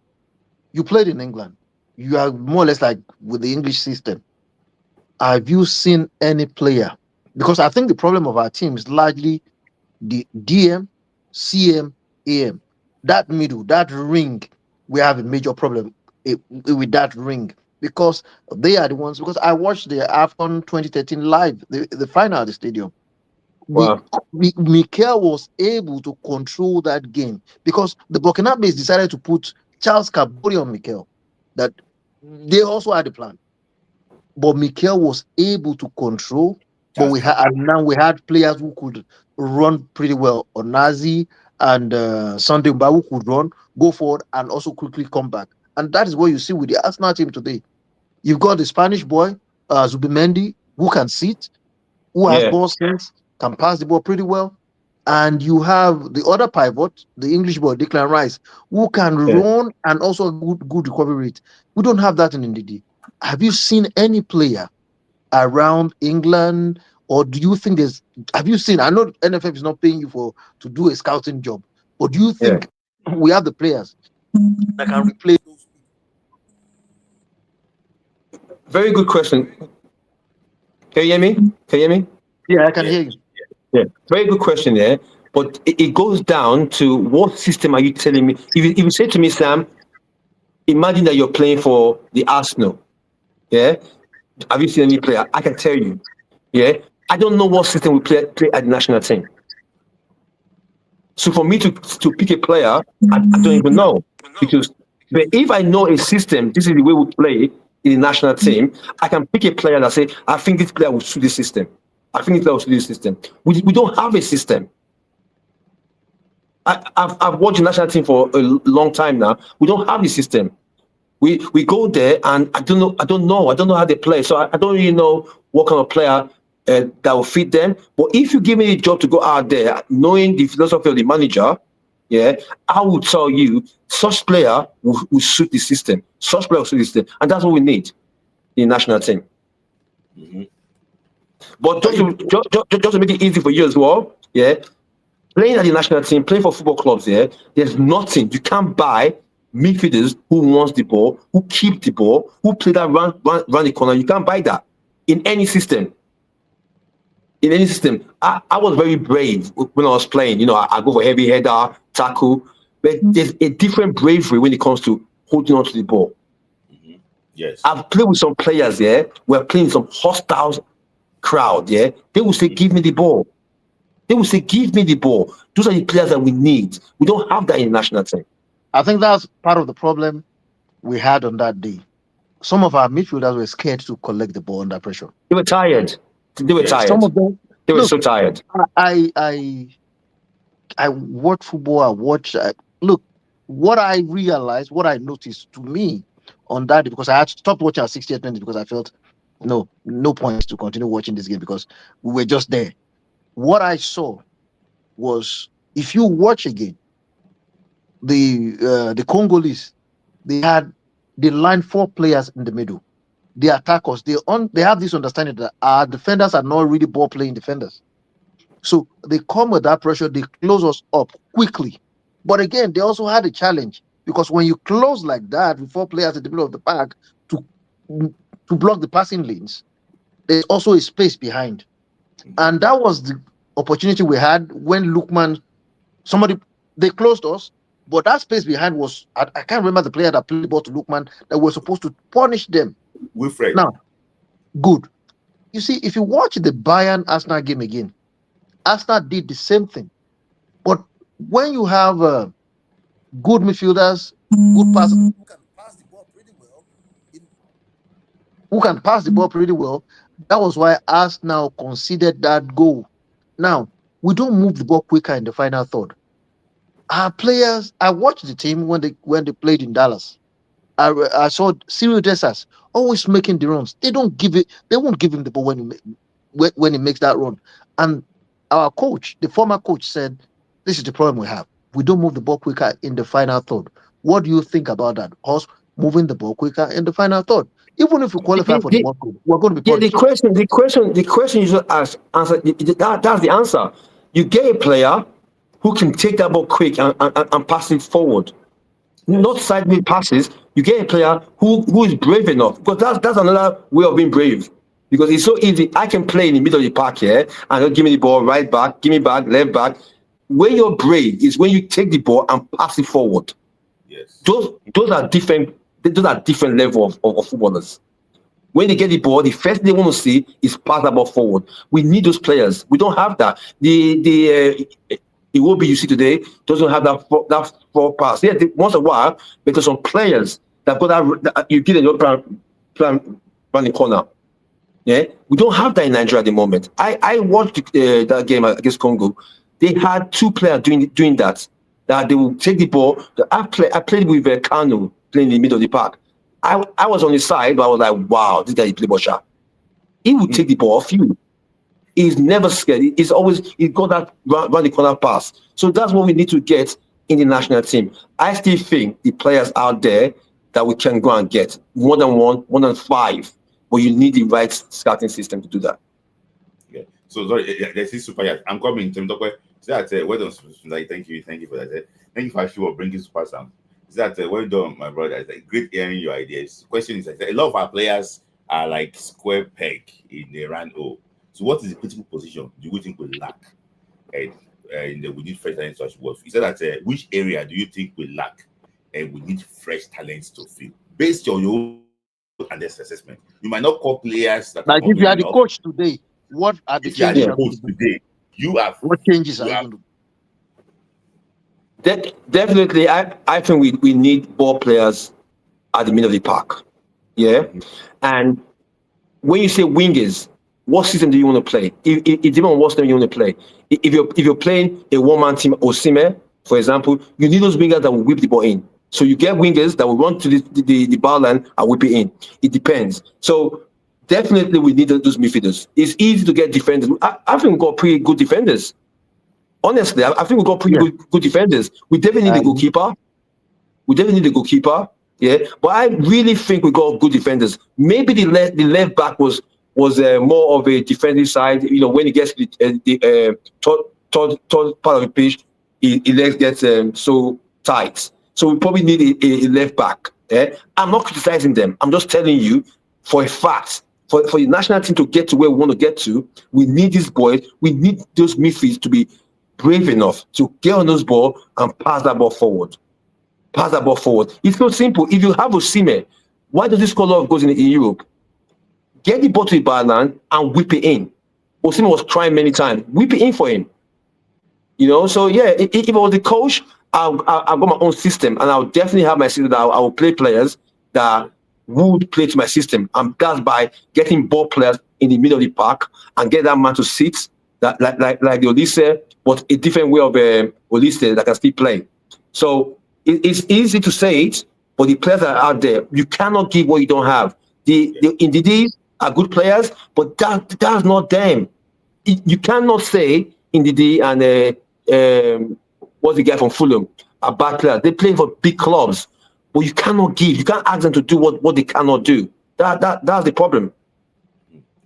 played in England? You are more or less like with the English system. Have you seen any player? Because I think the problem of our team is largely the DM, CM, AM. that middle, that ring, we have a major problem with that ring because they are the ones. Because I watched the AFCON 2013 live, the final at the stadium. Wow. Mikel was able to control that game because the Burkinabes decided to put Charles Kabori on Mikel. That they also had a plan, but Mikel was able to control. But Just now we had players who could run pretty well. Onazi and Sunday Mba who could run, go forward, and also quickly come back. And that is what you see with the Arsenal team today. You've got the Spanish boy, Zubimendi, who can sit, who has Yeah. ball sense, can pass the ball pretty well. And you have the other pivot, the English boy, Declan Rice, who can Yeah. run and also a good recovery rate. We don't have that in Ndidi. Have you seen any player around England, or do you think there's? Have you seen? I know NFF is not paying you to do a scouting job, but do you Yeah. think we have the players that can replace? Very good question. Can you hear me? Can you hear me? Yeah, I can yeah. hear you. Yeah. Very good question there. But it goes down to what system are you telling me? If you say to me, Sam, imagine that you're playing for the Arsenal. Yeah. Have you seen any player? I can tell you. Yeah. I don't know what system we play at the national team. So for me to pick a player, I don't even know. Because but if I know a system, this is the way we play in the national team, I can pick a player that say, I think this player will suit this system. I think this player will suit this system. We don't have a system. I've watched the national team for a long time now. We don't have a system. We go there and I don't know how they play. So I don't really know what kind of player that will fit them. But if you give me a job to go out there, knowing the philosophy of the manager, yeah, I will tell you such player will suit the system. Such player will suit the system, and that's what we need in the national team. Mhm. But just to make it easy for you as well, yeah, playing at the national team, playing for football clubs, yeah, there's nothing. You can't buy midfielders who wants the ball, who keep the ball, who play that run the corner. You can't buy that in any system. In any system. I was very brave when I was playing. You know, I go for heavy header, tackle. But there's a different bravery when it comes to holding on to the ball. Yes. I've played with some players, yeah, we're playing some hostile crowd, yeah. They will say, give me the ball. They will say, give me the ball. Those are the players that we need. We don't have that in the national team. I think that's part of the problem we had on that day. Some of our midfielders were scared to collect the ball under pressure. They were tired. They were Yes. tired. Some of them. They were Look, so tired. I watch football. Look, what I realized, what I noticed to me on that day, because I had stopped watching at 68 minutes because I felt no point to continue watching this game because we were just there. What I saw was, if you watch again, the Congolese, they lined 4 players in the middle. The attackers, they have this understanding that our defenders are not really ball playing defenders. So they come with that pressure, they close us up quickly. But again, they also had a challenge because when you close like that with 4 players in the middle of the park to block the passing lanes, there's also a space behind. And that was the opportunity we had when Lookman, they closed us, but that space behind was, I can't remember the player that played the ball to Lookman that was supposed to punish them. Wilfred. Now, good. You see, if you watch the Bayern Arsenal game again, Arsenal did the same thing. But when you have good midfielders, good passers, who can pass the ball pretty well, that was why Arsenal conceded that goal. Now, we don't move the ball quicker in the final third. Our players, I watched the team when they played in Dallas. I saw Cyril Dessers always making the runs. They won't give him the ball when he makes that run. And our coach, the former coach, said, this is the problem we have. We don't move the ball quicker in the final third. What do you think about that? Us moving the ball quicker in the final third. Even if we qualify for the 1 goal, we're going to be punished. The question you just asked, that's the answer. You get a player who can take that ball quick and pass it forward. Not sideways passes. You get a player who is brave enough, because that's another way of being brave. Because it's so easy. I can play in the middle of the park here and they'll give me the ball right back, give me back, left back. where your brain is when you take the ball and pass it forward. Yes. Those are different. Those are different level of footballers. When they get the ball, the first thing they want to see is pass the ball forward. We need those players. We don't have that. It will be you see today doesn't have that four pass. Yeah, once in a while, because some players that got that you get a plan run the corner. Yeah, we don't have that in Nigeria at the moment. I watched that game against Congo. They had two players doing that. That they will take the ball. I played with Kanu playing in the middle of the park. I was on his side, but I was like, wow, this guy is play ball sharp. He will take the ball off you. He's never scared. He's got that run the corner pass. So that's what we need to get in the national team. I still think the players out there that we can go and get more than one, more than five, but you need the right scouting system to do that. Yeah. So sorry, this is super. I'm coming to talk. That well done. Like, thank you for that. Thank you for actually bringing super sound. Is that well done, my brother? It's like great hearing your ideas. Question is like, a lot of our players are like square peg in the round hole. So what is the critical position do you think we lack? And we need fresh talents to actually work. Is that which area do you think we lack? And we need fresh talents to fill based on your own and this assessment. You might not call players that. Like if you are the coach today, what are the changes? You have what changes are you going to do? Definitely, I think we need ball players at the middle of the park. Yeah. And when you say wingers, what system do you want to play? It depends on what system you want to play. If you're playing a one-man team, Osimhen, for example, you need those wingers that will whip the ball in. So you get wingers that will run to the ball line and whip it in. It depends. So definitely we need those midfielders. It's easy to get defenders. I think we've got pretty good defenders. Honestly, I think we've got pretty good defenders. We definitely need a goalkeeper. Yeah, but I really think we got good defenders. Maybe the left back was more of a defensive side. You know, when he gets the third part of the pitch, his legs get so tight. So we probably need a left back. Yeah? I'm not criticizing them. I'm just telling you for a fact. For the national team to get to where we want to get to, we need these boys. We need those midfields to be brave enough to get on those ball and pass that ball forward. It's so simple. If you have Osimhen, why does this score a lot of goals in Europe? Get the ball to the byline and whip it in. Osimhen was trying many times. Whip it in for him. You know, so yeah, if I was the coach, I've got my own system, and I'll definitely have my system that I will play players that would play to my system. And that's by getting ball players in the middle of the park and get that man to sit, that like the Olise, but a different way of Olise that can still play. So it's easy to say it, but the players that are out there, you cannot give what you don't have. The Ndidi are good players, but that's not them. You cannot say Ndidi and what's the guy from Fulham are bad players. They play for big clubs, but you cannot give. You can't ask them to do what they cannot do. That's the problem.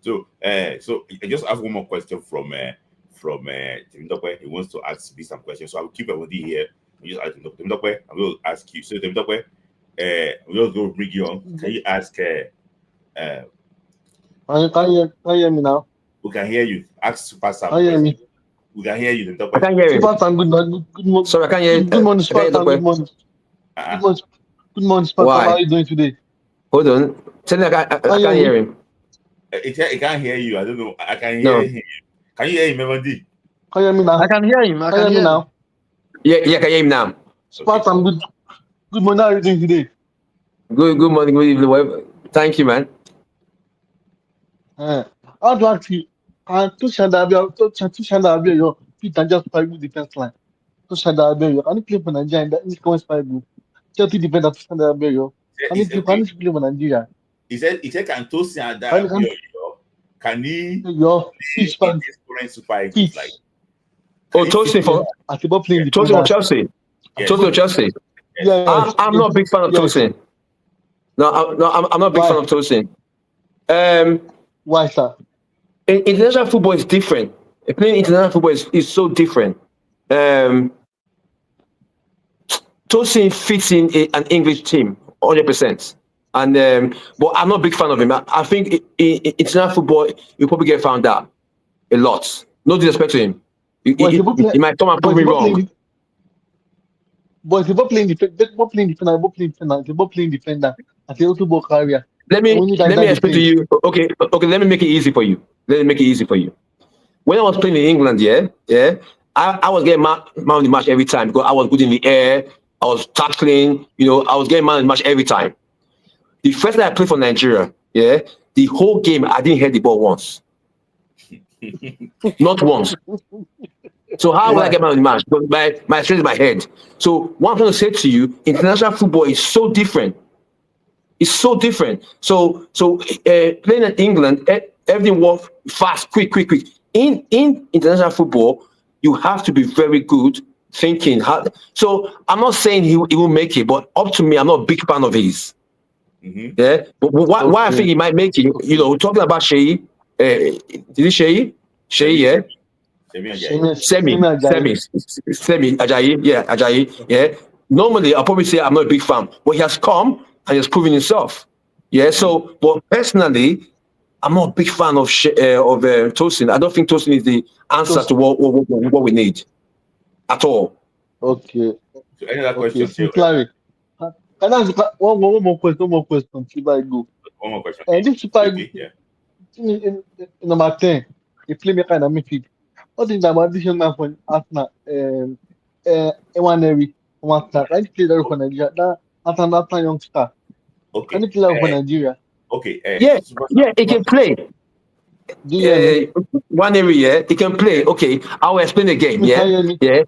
So I just have one more question from Temitope. He wants to ask me some questions, so I will keep everybody here. Just ask Temitope. I will ask you. So Temitope, we'll go bring you on. Can you ask? Can you hear me now? We can hear you. Ask Super Sam. Can you hear me? We can hear you. I can hear you. Super Sam, good morning. Sorry, I can't hear you. Good morning, Super Sam. Good morning. Good morning, Super Sam. How are you doing today? Hold on. Tell me, I can't hear him. I can't hear you. I don't know. I can hear him. Can you hear him, Memandi? Can you hear me now? I can hear him. I can hear him now. Yeah, I can hear him now. Super Sam, good morning. How are you doing today? Good morning, good evening. Thank you, man. How do I ask you? To Shanda Abio, Peter just play with defense line. To Shanda Abio, can you play for Nigeria in that East Coast 5 group? Just to defend that Shanda Abio. Can you play for Nigeria? He said, can to Shanda Abio, can he pitch fan Super Eagles like? Oh, Tosin for Chelsea. Yes. Tosin for Chelsea. Yeah, I'm not a big fan of Tosin. No, I'm not a big fan of Tosin. Why, sir? International football is different. Playing international football is so different. Tosin fits in an English team 100%. And but I'm not a big fan of him. I think in international football, you probably get found out a lot. No disrespect to him. But if He might come and prove but me if wrong. but if playing defender, both playing defender, and they also ball carrier. Let And me we need that let me explain to defense. you. Okay, let me make it easy for you. Let me make it easy for you. When I was playing in England, I was getting man of the match every time because I was good in the air. I was tackling. I was getting man of the match every time. The first time I played for Nigeria, the whole game I didn't hit the ball once, not once. So how will I Why? get man of the match? Because my strength is my head. So what I'm trying to say to you, international football is so different. It's so different. So playing in England, everything works fast, quick. In international football, you have to be very good thinking. So I'm not saying he will make it, but up to me, I'm not a big fan of his. Mm-hmm. Yeah, but why I think Okay. he might make it. Talking about Shea, did he Shea? Shea, yeah. Semi Ajayi. Semi, Ajayi. Ajayi, Ajayi, yeah. Normally, I'll probably say I'm not a big fan, but he has come and he has proven himself. Yeah. So, but personally, I'm not a big fan of Tosin. I don't think Tosin is the answer to what we need at all. Okay. So any other Okay. question, See, Theo? Clary. Can I ask one more question? One more question. Before I go. One more question, And please. this Super Quickly, yeah. in number 10, a playmaker in the midfield. What is about this young man from Arsenal? Ewaneri, one star. Can you play that for Nigeria? That young star. Can Okay. you play that for Nigeria? Okay. Yeah, Super yeah, he Super can play. Do you hear me? One area, he can play. Okay, I will explain the game. You can Yeah, hear me? yeah.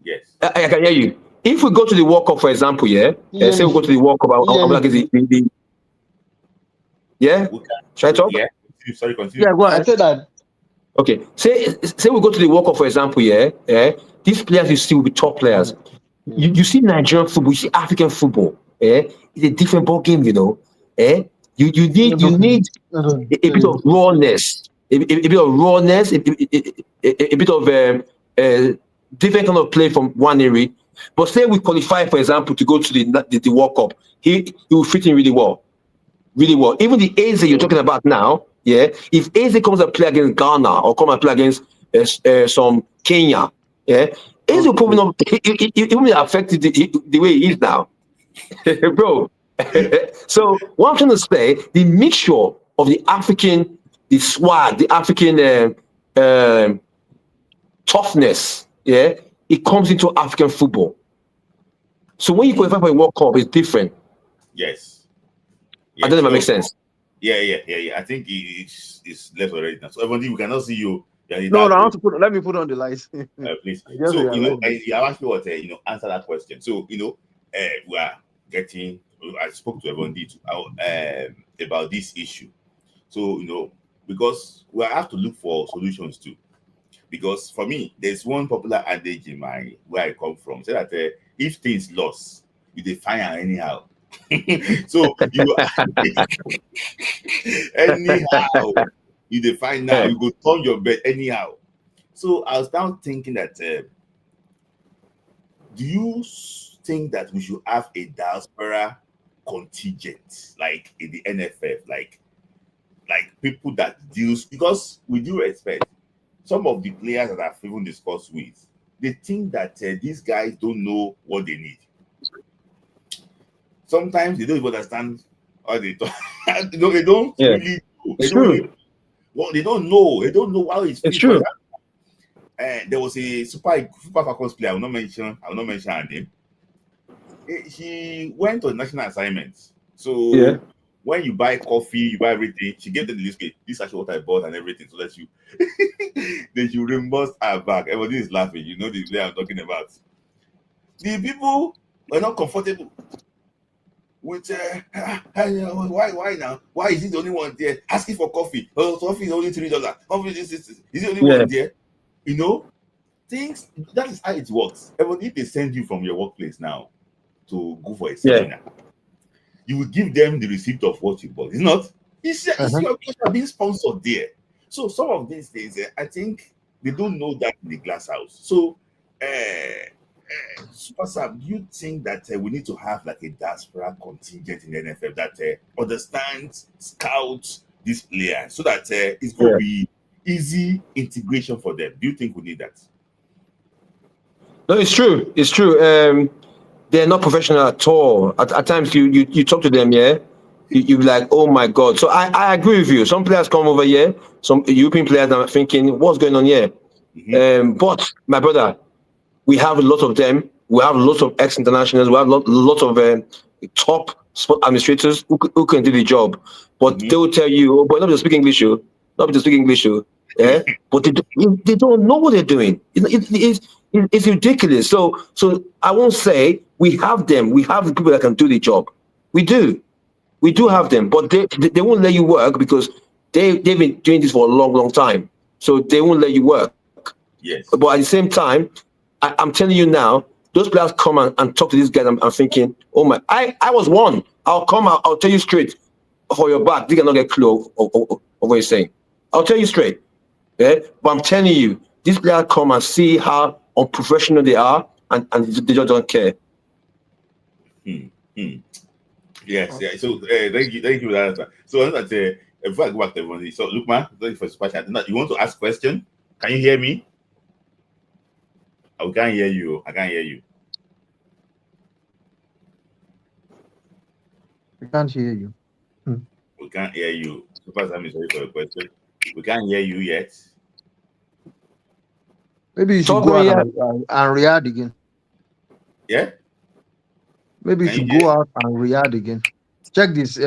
Yes. I can hear you. If we go to the World Cup, for example, You hear say me? we go to the World Cup, You hear me? like yeah. We can. Should I talk? Yeah. Sorry, continue. Yeah, go I ahead. said that. Okay. Say we go to the World Cup, for example, these players you see will be top players. You see Nigerian football, you see African football, it's a different ball game, You need a bit of rawness, a bit of rawness, a bit of different kind of play from one area. But say we qualify, for example, to go to the World Cup, he will fit in really well, really well. Even the AZ you're talking about now, if AZ comes and play against Ghana or come and play against some Kenya, AZ will probably not, it won't be affected the way he is now, bro. So what I'm trying to say, the mixture of the African, the swag, the African toughness, it comes into African football. So when you qualify for a World Cup, it's different. Yes. I don't know if that makes sense. Yeah. I think it's left already now. So everybody, we cannot see you. Yeah, No, I want to let me put on the lights. please. I just So realized that. I actually want to answer that question. So we are getting. I spoke to everyone about this issue. So because we have to look for solutions too. Because for me, there's one popular adage in where I come from. Say that if things lost, you define anyhow. So you anyhow you define now. You go turn your bet anyhow. So I was now thinking that do you think that we should have a diaspora contingent like in the NFF, like people that deals, because we do respect some of the players that I've even discussed with, they think that these guys don't know what they need. Sometimes they don't even understand how they talk. They don't Yeah, really know. They it's don't true. really well, they don't know. They don't know how it's It's feel. For true. example, there was a Super Falcons player. I will not mention her name. She went on national assignments. Yeah. So when you buy coffee, you buy everything. She gave them the list. "Okay, this is actually what I bought and everything." So that then you reimburse her back. Everybody is laughing. You know the player I'm talking about. The people were not comfortable with why now? Why is he the only one there asking for coffee? Oh, coffee is only $3. Coffee is he the only Yeah. one there? Things, that is how it works. Everybody, if they send you from your workplace now to go for a Yeah. seminar, you will give them the receipt of what you bought. It's not. It's your being sponsored there. So some of these things, I think they don't know that in the glass house. So, Super Sam, do you think that we need to have like a diaspora contingent in the NFL that understands, scouts these players so that it's going to be easy integration for them? Do you think we need that? No, it's true. It's true. They're not professional at all. At times, you talk to them, yeah. You be like, oh my god. So I agree with you. Some players come over here. Some European players are thinking, what's going on here? But my brother, we have a lot of them. We have lots of ex-internationals. We have lots of top sport administrators who can do the job. But they will tell you, oh, but nobody speak English, oh. Nobody speak English, oh. Yeah, but they don't know what they're doing. It's ridiculous. So I won't say we have them. We have the people that can do the job. We do have them, but they won't let you work because they've been doing this for a long time. So they won't let you work. Yes. But at the same time, I'm telling you now, those players come and talk to these guys. I'm thinking, oh my, I was one. I'll tell you straight for your back. They cannot get clue of what you're saying. I'll tell you straight. Yeah? But I'm telling you, these players come and see how unprofessional they are and they just don't care. Yes, yeah. So thank you for that answer. So before I go back to everyone, so look, man, thank you for the question. You want to ask a question? Can you hear me? I can't hear you. I can't hear you. We can't hear you. We can't hear you. Super Sam is sorry for the question. We can't hear you yet. Maybe you should go out and react again. Yeah? Maybe you should go out and react again. Check this. We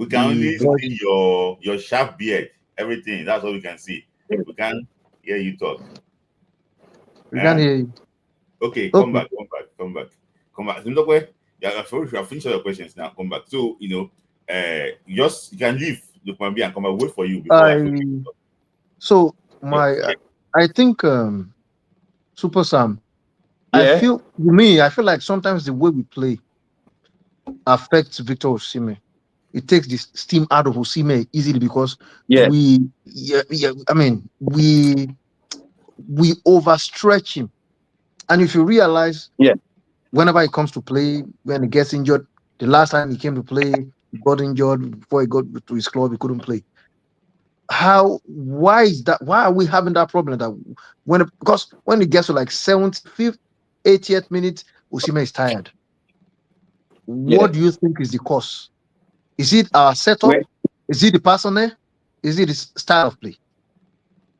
can only see your sharp beard. Everything. That's all we can see. We can't hear you talk. We can't hear you. Okay, come back. Zimbabwe, yeah, I've finished all your questions now. Come back. So, you can leave Lukman B and come and wait for you before I think Super Sam, Yeah. I feel like sometimes the way we play affects Victor Osimhen. It takes the steam out of Osimhen easily because we overstretch him. And if you realize, whenever he comes to play, when he gets injured, the last time he came to play, he got injured before he got to his club, he couldn't play. Why is that? Why are we having that problem? Because when it gets to like 75th, 80th minute, Osimhen is tired. What do you think is the cause? Is it our setup? Is it the personnel? Is it the style of play?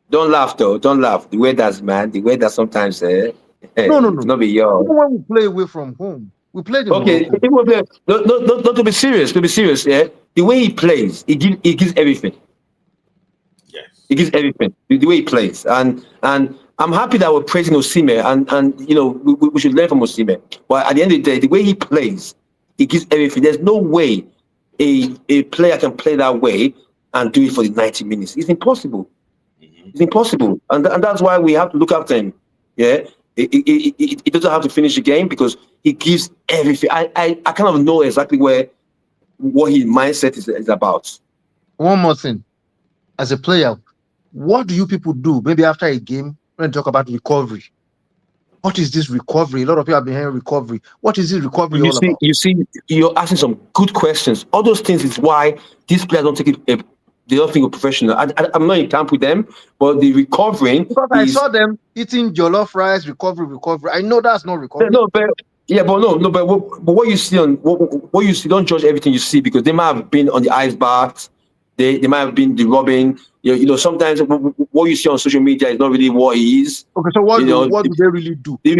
Don't laugh though. Don't laugh. The weather's man. The weather sometimes. No. Not be yours. Even when we play away from home, we play the not to be serious. To be serious, yeah. The way he plays, he gives everything. Yes. He gives everything. The way he plays, and I'm happy that we're praising Osimhen, and we should learn from Osimhen. But at the end of the day, the way he plays, he gives everything. There's no way a player can play that way and do it for the 90 minutes. It's impossible. It's impossible, and that's why we have to look after him. Yeah, it doesn't have to finish the game because he gives everything. I kind of know exactly what his mindset is about. One more thing, as a player, what do you people do? Maybe after a game, when you talk about recovery, what is this recovery? A lot of people have been hearing recovery. What is this recovery all about? You see, you're asking some good questions. All those things is why these players don't take it. They don't think you're professional. I'm not in camp with them, but the recovering. Because I saw them eating jollof rice, recovery. I know that's not recovery. But what you see what you see, don't judge everything you see because they might have been on the ice baths, they might have been derubbing. Sometimes what you see on social media is not really what it is. Okay, so what do they really do? The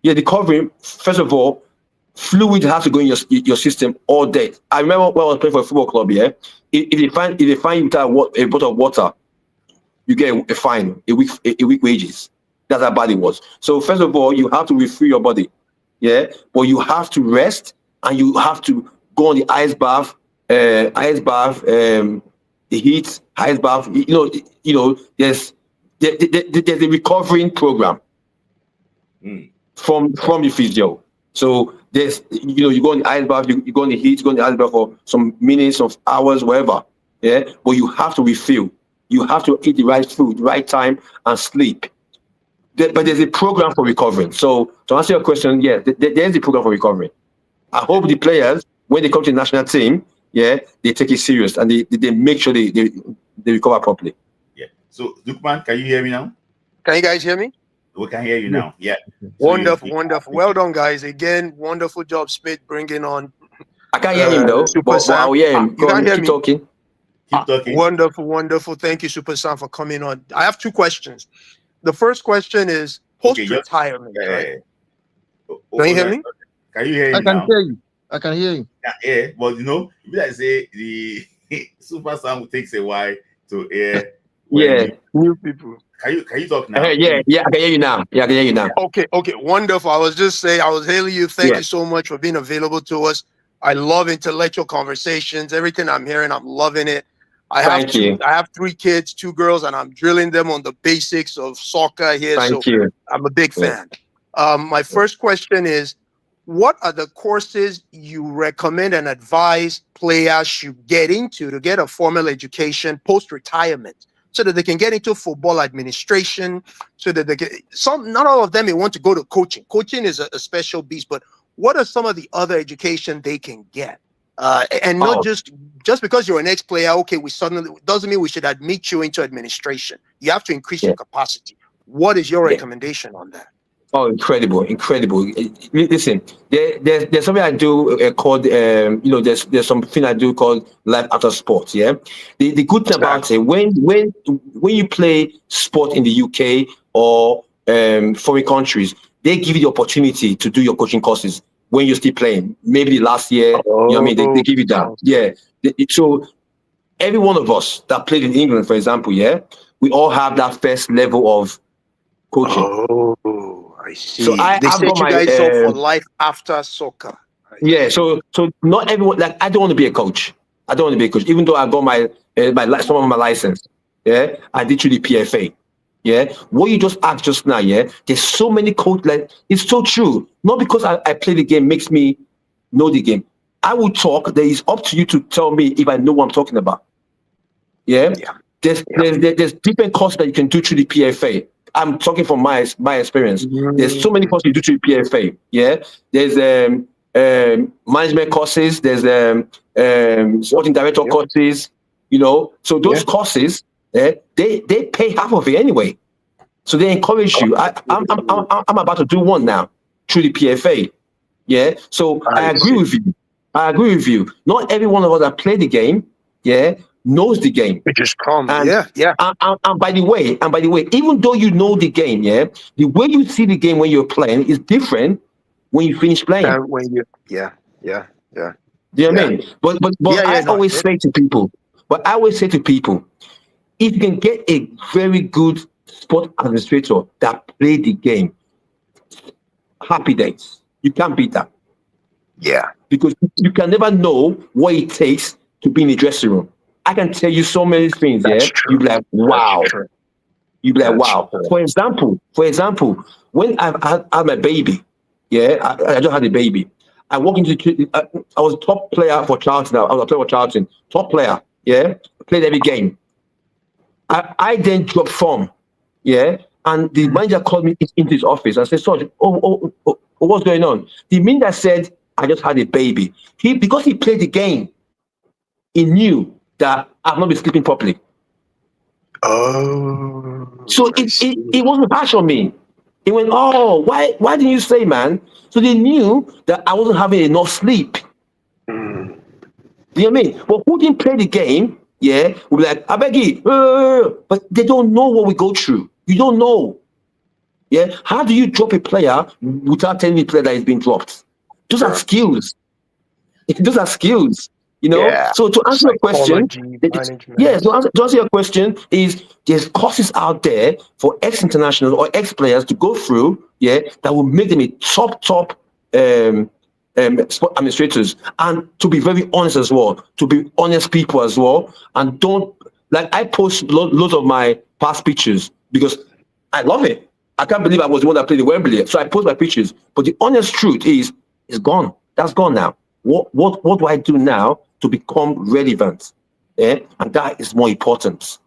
recovering. First of all, fluid has to go in your system all day. I remember when I was playing for a football club. Yeah, if they find you without a bottle of water, you get a fine, a week wages. That's how bad it was. So first of all, you have to refill your body. Yeah, but you have to rest and you have to go on the ice bath, the heat, ice bath. There's a recovering program from the physio. So there's, you go in the ice bath, you go in the heat, you go in the ice bath for some minutes, of hours, whatever. Yeah, but you have to refill. You have to eat the right food, right time, and sleep. But there's a program for recovering. So to answer your question, yeah, there's a program for recovering. I hope the players, when they come to the national team, yeah, they take it serious and they make sure they recover properly. Yeah. So Lukman, can you hear me now? Can you guys hear me? We can hear you Yeah. now. Yeah. Wonderful, wonderful. Well done, guys. Again, wonderful job, Smith, bringing on I can't hear him though, Super but I'll Sam. hear him. You Go can't on, hear keep me? talking. Keep talking. Wonderful, wonderful. Thank you, Super Sam, for coming on. I have two questions. The first question is Okay, just post-retirement, right? oh, Can you hear hold on. me? Can you hear I him can now? hear you. I can hear you. Yeah, but you know, if I say the super sound takes a while to air. Yeah. New people. Can you talk now? Yeah, I can hear you now. Yeah, I can hear you now. Okay, wonderful. I was just saying, I was hailing you. Thank you so much for being available to us. I love intellectual conversations. Everything I'm hearing, I'm loving it. I have 3 kids, 2 girls, and I'm drilling them on the basics of soccer here. Thank you. I'm a big fan. My first question is, what are the courses you recommend and advise players should get into to get a formal education post-retirement, so that they can get into football administration, so that they can, not all of them may want to go to coaching. Coaching is a special beast, but what are some of the other education they can get? And not just because you're an ex-player, okay, we suddenly, doesn't mean we should admit you into administration. You have to increase your capacity. What is your recommendation on that? Oh, incredible. Listen, there's something I do called, there's something I do called life after sports. Yeah. The good thing about it, when you play sport in the UK or foreign countries, they give you the opportunity to do your coaching courses when you're still playing. Maybe the last year, you know what I mean? They give you that. Yeah. So every one of us that played in England, for example, yeah, we all have that first level of coaching. Oh, I see. So they set you guys up for life after soccer. Yeah. So not everyone, like, I don't want to be a coach. Even though I got my some of my license. Yeah. I did through the PFA. Yeah. What you just asked just now, yeah, there's so many coach, like, it's so true. Not because I play the game makes me know the game. I will talk. That is up to you to tell me if I know what I'm talking about. Yeah. There's different courses that you can do through the PFA. I'm talking from my experience. There's so many courses you do through PFA. Yeah. There's management courses. There's sporting director courses. You know, so those courses, they pay half of it anyway. So they encourage you. I'm about to do one now through the PFA. Yeah. So I agree with you. Not every one of us that play the game, knows the game. It just comes. And by the way, even though you know the game, the way you see the game when you're playing is different when you finish playing. When you, Do you know what I mean? But I always say to people, if you can get a very good sport administrator that play the game, happy days. You can't beat that. Yeah. Because you can never know what it takes to be in the dressing room. I can tell you so many things. You'll be like, wow. Wow. For example, when I had my baby, I just had a baby. I walked into, I was a top player for Charlton. Top player, played every game. I then dropped form, and the manager called me into his office and said, Sodje, what's going on? The minute I said, I just had a baby, because he played the game, he knew that I've not been sleeping properly. So it wasn't harsh on me. He went, why didn't you say, man? So they knew that I wasn't having enough sleep. You know what I mean? But who didn't play the game, will be like, I beg you, but they don't know what we go through. You don't know. How do you drop a player without telling the player that he's been dropped? Those are skills. You know, so to answer your question, to answer your question is there's courses out there for ex-internationals or ex-players to go through, that will make them a top sport administrators, and to be very honest as well, to be honest people as well, and don't, like, I post loads of my past pictures because I love it. I can't believe I was the one that played the Wembley, so I post my pictures. But the honest truth is, it's gone. That's gone now. What do I do now to become relevant? And that is more important.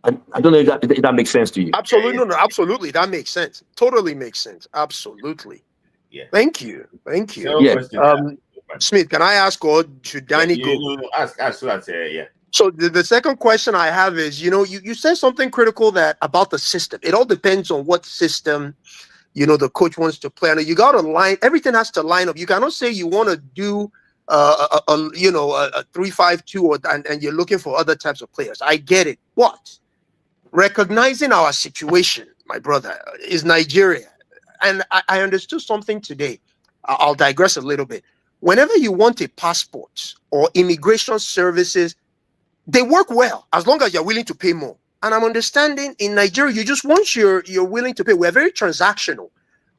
I don't know if that makes sense to you. Absolutely. No, absolutely. That makes sense. Totally makes sense. Absolutely. Yeah. Thank you. So Smith, can I ask, or should Danny go? Ask so that, So the second question I have is, you said something critical that about the system. It all depends on what system, the coach wants to play. And you got to line, everything has to line up. You cannot say you want to do a 3-5-2 and you're looking for other types of players. I get it. But recognizing our situation, my brother, is Nigeria. And I understood something today. I'll digress a little bit. Whenever you want a passport or immigration services, they work well as long as you're willing to pay more. And I'm understanding in Nigeria, you just once you're willing to pay, we're very transactional.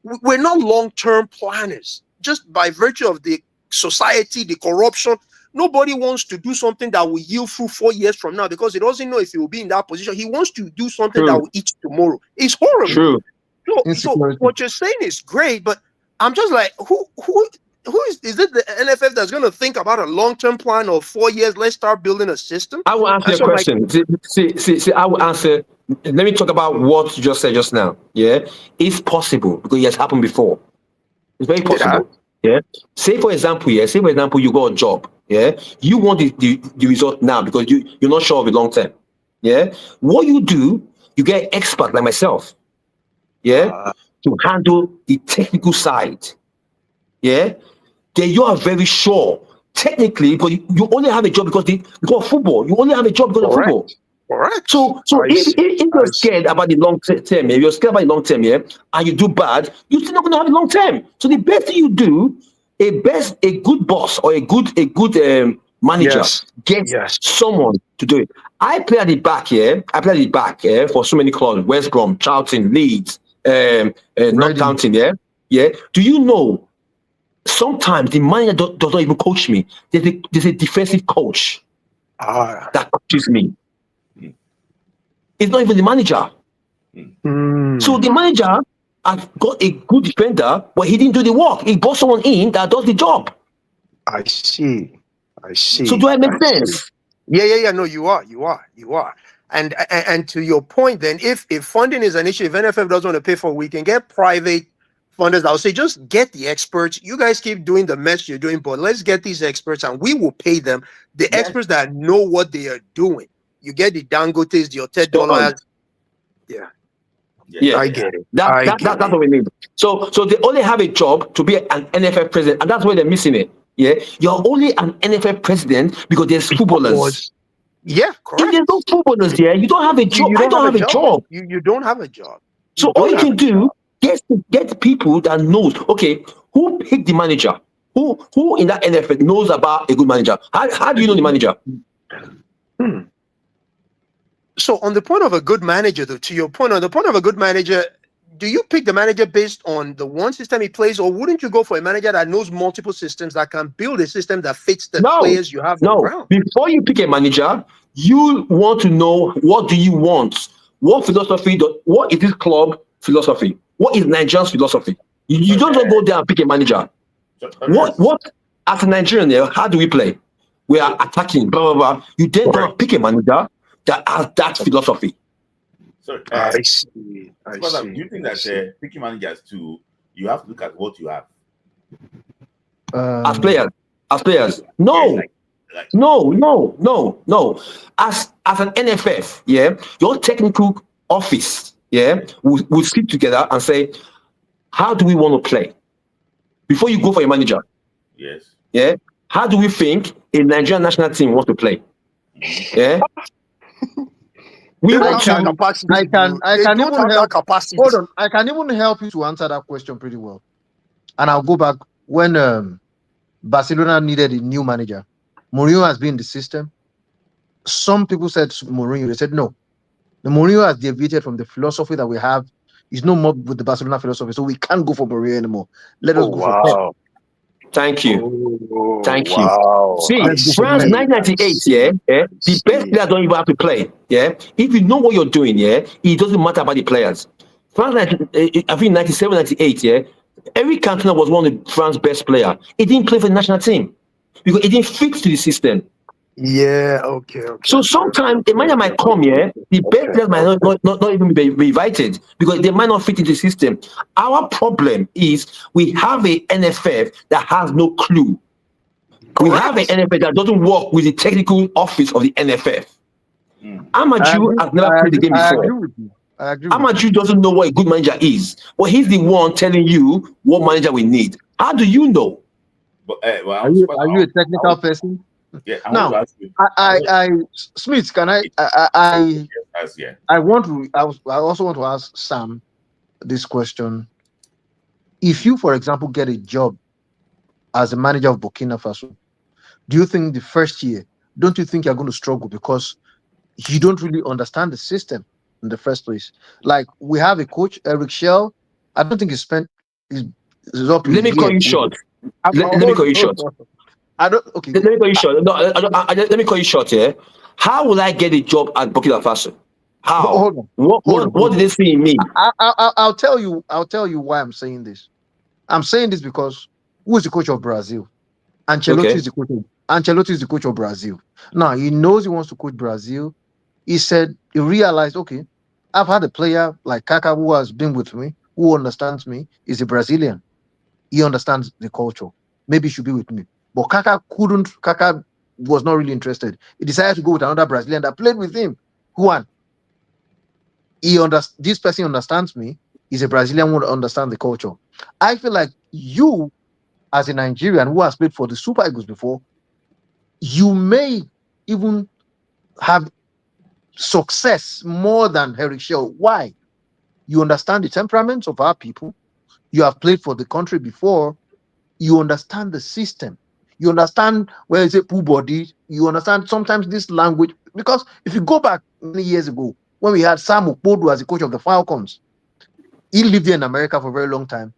We're not long-term planners. Just by virtue of the society, the corruption, nobody wants to do something that will yield through 4 years from now because he doesn't know if he will be in that position. He wants to do something that will eat tomorrow. It's horrible. True. So what you're saying is great, but I'm just like, who is it the NFF that's going to think about a long-term plan of 4 years? Let's start building a system. I will answer your question. See, I will answer. Let me talk about what you just said just now. Yeah, it's possible because it has happened before. It's very possible. Yeah. Say for example, you got a job. Yeah. You want the result now because you're not sure of the long term. Yeah. What you do, you get an expert like myself. Yeah. To handle the technical side. Yeah. Then you are very sure technically, but you only have a job because of football. You only have a job because of football. Correct. So if you're scared about the long term, yeah, and you do bad, you're still not going to have a long term. So the best thing you do, a good boss or a good manager gets someone to do it. I play at the back, yeah. For so many clubs: West Brom, Charlton, Leeds, Northampton, yeah. Do you know? Sometimes the manager does not even coach me. There's a defensive coach that coaches me. It's not even the manager. So the manager has got a good defender, but he didn't do the work. He brought someone in that does the job. I see. So do I make sense? Yeah. No, you are. And to your point, then, if funding is an issue, if NFF doesn't want to pay for it, we can get private funders. I'll say just get the experts. You guys keep doing the mess you're doing, but let's get these experts and we will pay them. The experts that know what they are doing. You get the Dangotes, the $10. Yeah, I get it. That's what we need. So they only have a job to be an NFF president, and that's why they're missing it. Yeah, you're only an NFF president because there's footballers. Yeah, correct. If there's no footballers there, you don't have a job. I don't have a job. You don't have a job. So all you can do is to get people that knows. Okay, who picked the manager? Who in that NFF knows about a good manager? How do you know the manager? So on the point of a good manager, though, to your point, on the point of a good manager, do you pick the manager based on the one system he plays, or wouldn't you go for a manager that knows multiple systems that can build a system that fits the players you have on the ground? Before you pick a manager, you want to know what do you want? What philosophy? What is this club philosophy? What is Nigerian's philosophy? You don't go there and pick a manager. What as a Nigerian, how do we play? We are attacking, blah, blah, blah. You then go and pick a manager that has that philosophy. So I see. Do you think that picking managers too, you have to look at what you have? As players. No. No. As an NFF, your technical office, will sit together and say, how do we want to play? Before you go for a manager. Yes. Yeah. How do we think a Nigerian national team wants to play? Yeah. I can even help. Hold on. I can even help you to answer that question pretty well. And I'll go back when Barcelona needed a new manager. Mourinho has been in the system. Some people said Mourinho. They said no. The Mourinho has deviated from the philosophy that we have. He's no more with the Barcelona philosophy, so we can't go for Mourinho anymore. Let us go for Pep. Thank you. Thank you. See, France 1998, the best players don't even have to play. Yeah, if you know what you're doing, it doesn't matter about the players. France, I think 97, 98, Eric Cantona was one of France's best players. He didn't play for the national team because it didn't fit to the system. Yeah, okay. So sometimes the manager might come here, the best players might not even be invited because they might not fit into the system. Our problem is we have a NFF that has no clue. We have an NFF that doesn't work with the technical office of the NFF. Amaju has never played the game I before. agree with you. I agree with you. Amaju doesn't know what a good manager is. But he's the one telling you what manager we need. How do you know? But Are you a technical person? Yeah, I Now, want to ask you. I Smith, can I Yeah. I want to I also want to ask Sam this question. If you, for example, get a job as a manager of Burkina Faso, do you think the first year, don't you think you're going to struggle because you don't really understand the system in the first place? Like we have a coach, Eric Shell. I don't think he spent is up to a Let me call year. you short. I'm- Let me call you short. hold on. I don't. Okay, Let me call you short. No, let me call you short here. How will I get a job at Burkina Faso? How? hold on. What did they see in me? I'll tell you. I'll tell you why I'm saying this. I'm saying this because who is the coach of Brazil? Ancelotti Okay. is the coach. Ancelotti is the coach of Brazil. Now he knows he wants to coach Brazil. He said he realized, okay, I've had a player like Kaká who has been with me, who understands me. He's a Brazilian. He understands the culture. Maybe he should be with me. But Kaká couldn't. Kaká was not really interested. He decided to go with another Brazilian that played with him. Juan. This person understands me. He's a Brazilian who understands the culture. I feel like you, as a Nigerian who has played for the Super Eagles before, you may even have success more than Eric Shell. Why? You understand the temperaments of our people. You have played for the country before. You understand the system. You understand where is it poor body. You understand sometimes this language. Because if you go back many years ago, when we had Sam Okpodu as the coach of the Falcons, he lived here in America for a very long time.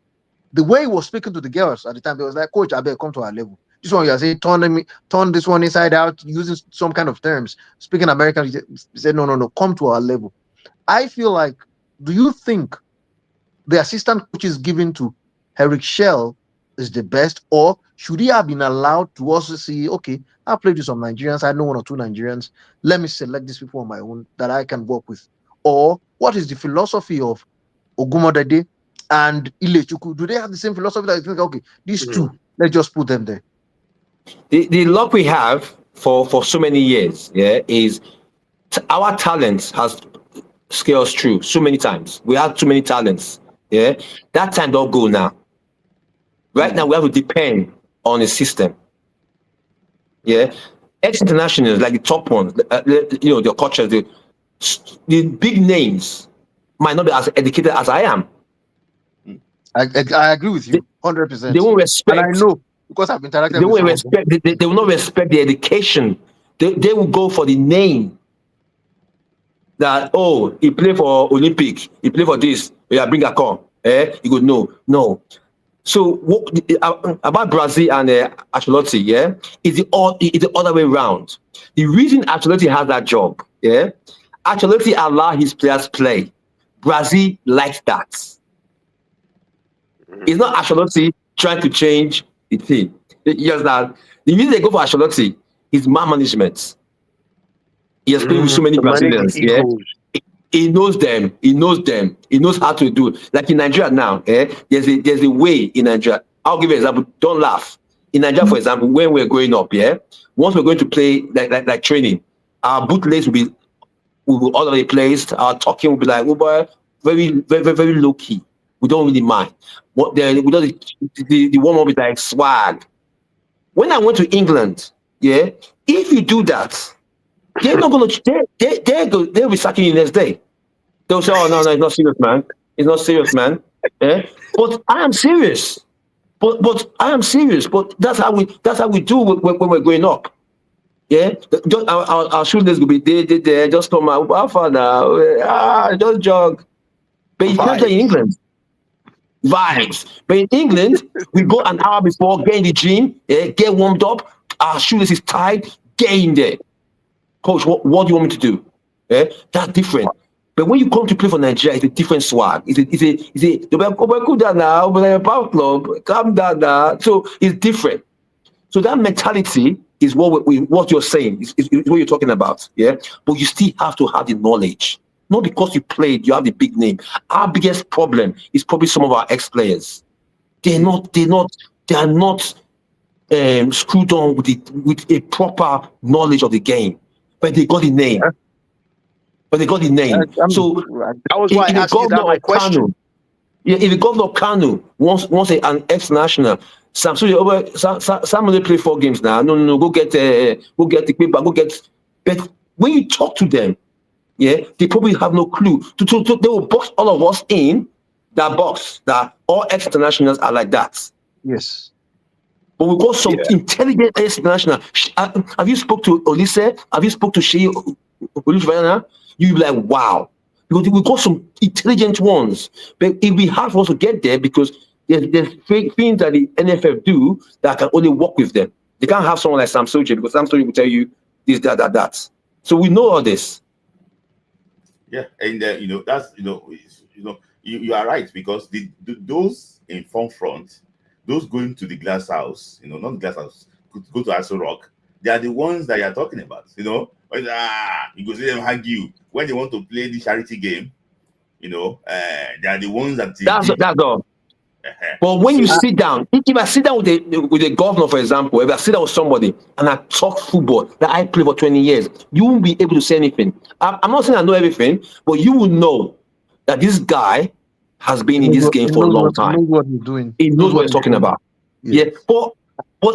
The way he was speaking to the girls at the time, they was like, Coach, I better come to our level. This one you are saying, turn this one inside out, using some kind of terms. Speaking American, he said, no, come to our level. I feel like, do you think the assistant coach is given to Eric Shell is the best, or should he have been allowed to also see, okay, I played with some Nigerians, I know one or two Nigerians, let me select these people on my own that I can work with? Or what is the philosophy of Ogumodade and Ilechukwu? Do they have the same philosophy that you think, okay, these two, let's just put them there? The luck we have for so many years, is our talent has scaled through so many times. We have too many talents. That time don't go now. Right now we have to depend on the system. Ex-internationals like the top ones, the coaches, the big names might not be as educated as I am. I agree with you 100%. They won't respect. And I know because I've interacted They with won't respect. They will not respect the education. They will go for the name. That he played for Olympic, he played for this. Yeah, bring a call. You go no. So what about Brazil and Ancelotti? Is the other way around. The reason Ancelotti has that job, Ancelotti allow his players play. Brazil likes that. It's not Ancelotti trying to change the team. Yes, that the reason they go for Ancelotti is man management. He has played with so many Brazilians. He knows them. He knows how to do it. Like in Nigeria now, there's a way in Nigeria. I'll give you an example. Don't laugh. In Nigeria, for example, when we're growing up, once we're going to play like training, our boot lace will be all over the place. Our talking will be like, very, very, very, very low key. We don't really mind. What the warm up is like swag. When I went to England, if you do that, they're not going to. They'll be sacking you the next day. They'll say, "Oh no, it's not serious, man. It's not serious, man." But I am serious. But I am serious. But that's how we do when we're growing up. Our shoelace will be there. Just come out. How far now? Just jog. But you can't play in England. Vibes. But in England, we go an hour before, get in the gym, get warmed up. Our shoelace is tied. Get in there. Coach, what do you want me to do? That's different. But when you come to play for Nigeria, it's a different swag. Cool down now, but I'm a power club. Calm down now. So it's different. So that mentality is what you're saying, is what you're talking about. But you still have to have the knowledge. Not because you played, you have the big name. Our biggest problem is probably some of our ex-players. They are not screwed on with a proper knowledge of the game, but they got the name. But they got the name. So that was why I asked you that my question. Yeah, if the governor of Kano wants an ex-national, Sam only play 4 games now. No, go get the paper, go get. But when you talk to them, yeah, they probably have no clue. They will box all of us in that box that all ex-nationals are like that. Yes. But we've got some intelligent ex-national. Have you spoke to Olise? Have you spoke to Shea Olufayana? You'll be like, wow. Because we've got some intelligent ones. But it'll be hard for us to get there because there's fake things that the NFF do that can only work with them. They can't have someone like Sam Sodje because Sam Sodje will tell you this, that. So we know all this. Yeah, and that's you are right because those in front, those going to the glass house, not the glass house, go to Aso Rock, they are the ones that you are talking about. You go see them hug you when they want to play the charity game. They are the ones that. That's all. But when you sit down, if I sit down with the governor, for example, if I sit down with somebody and I talk football that I play for 20 years, you won't be able to say anything. I'm not saying I know everything, but you will know that this guy has been in this game for a long time. He knows what he's doing. He knows what he's talking about. Yeah. But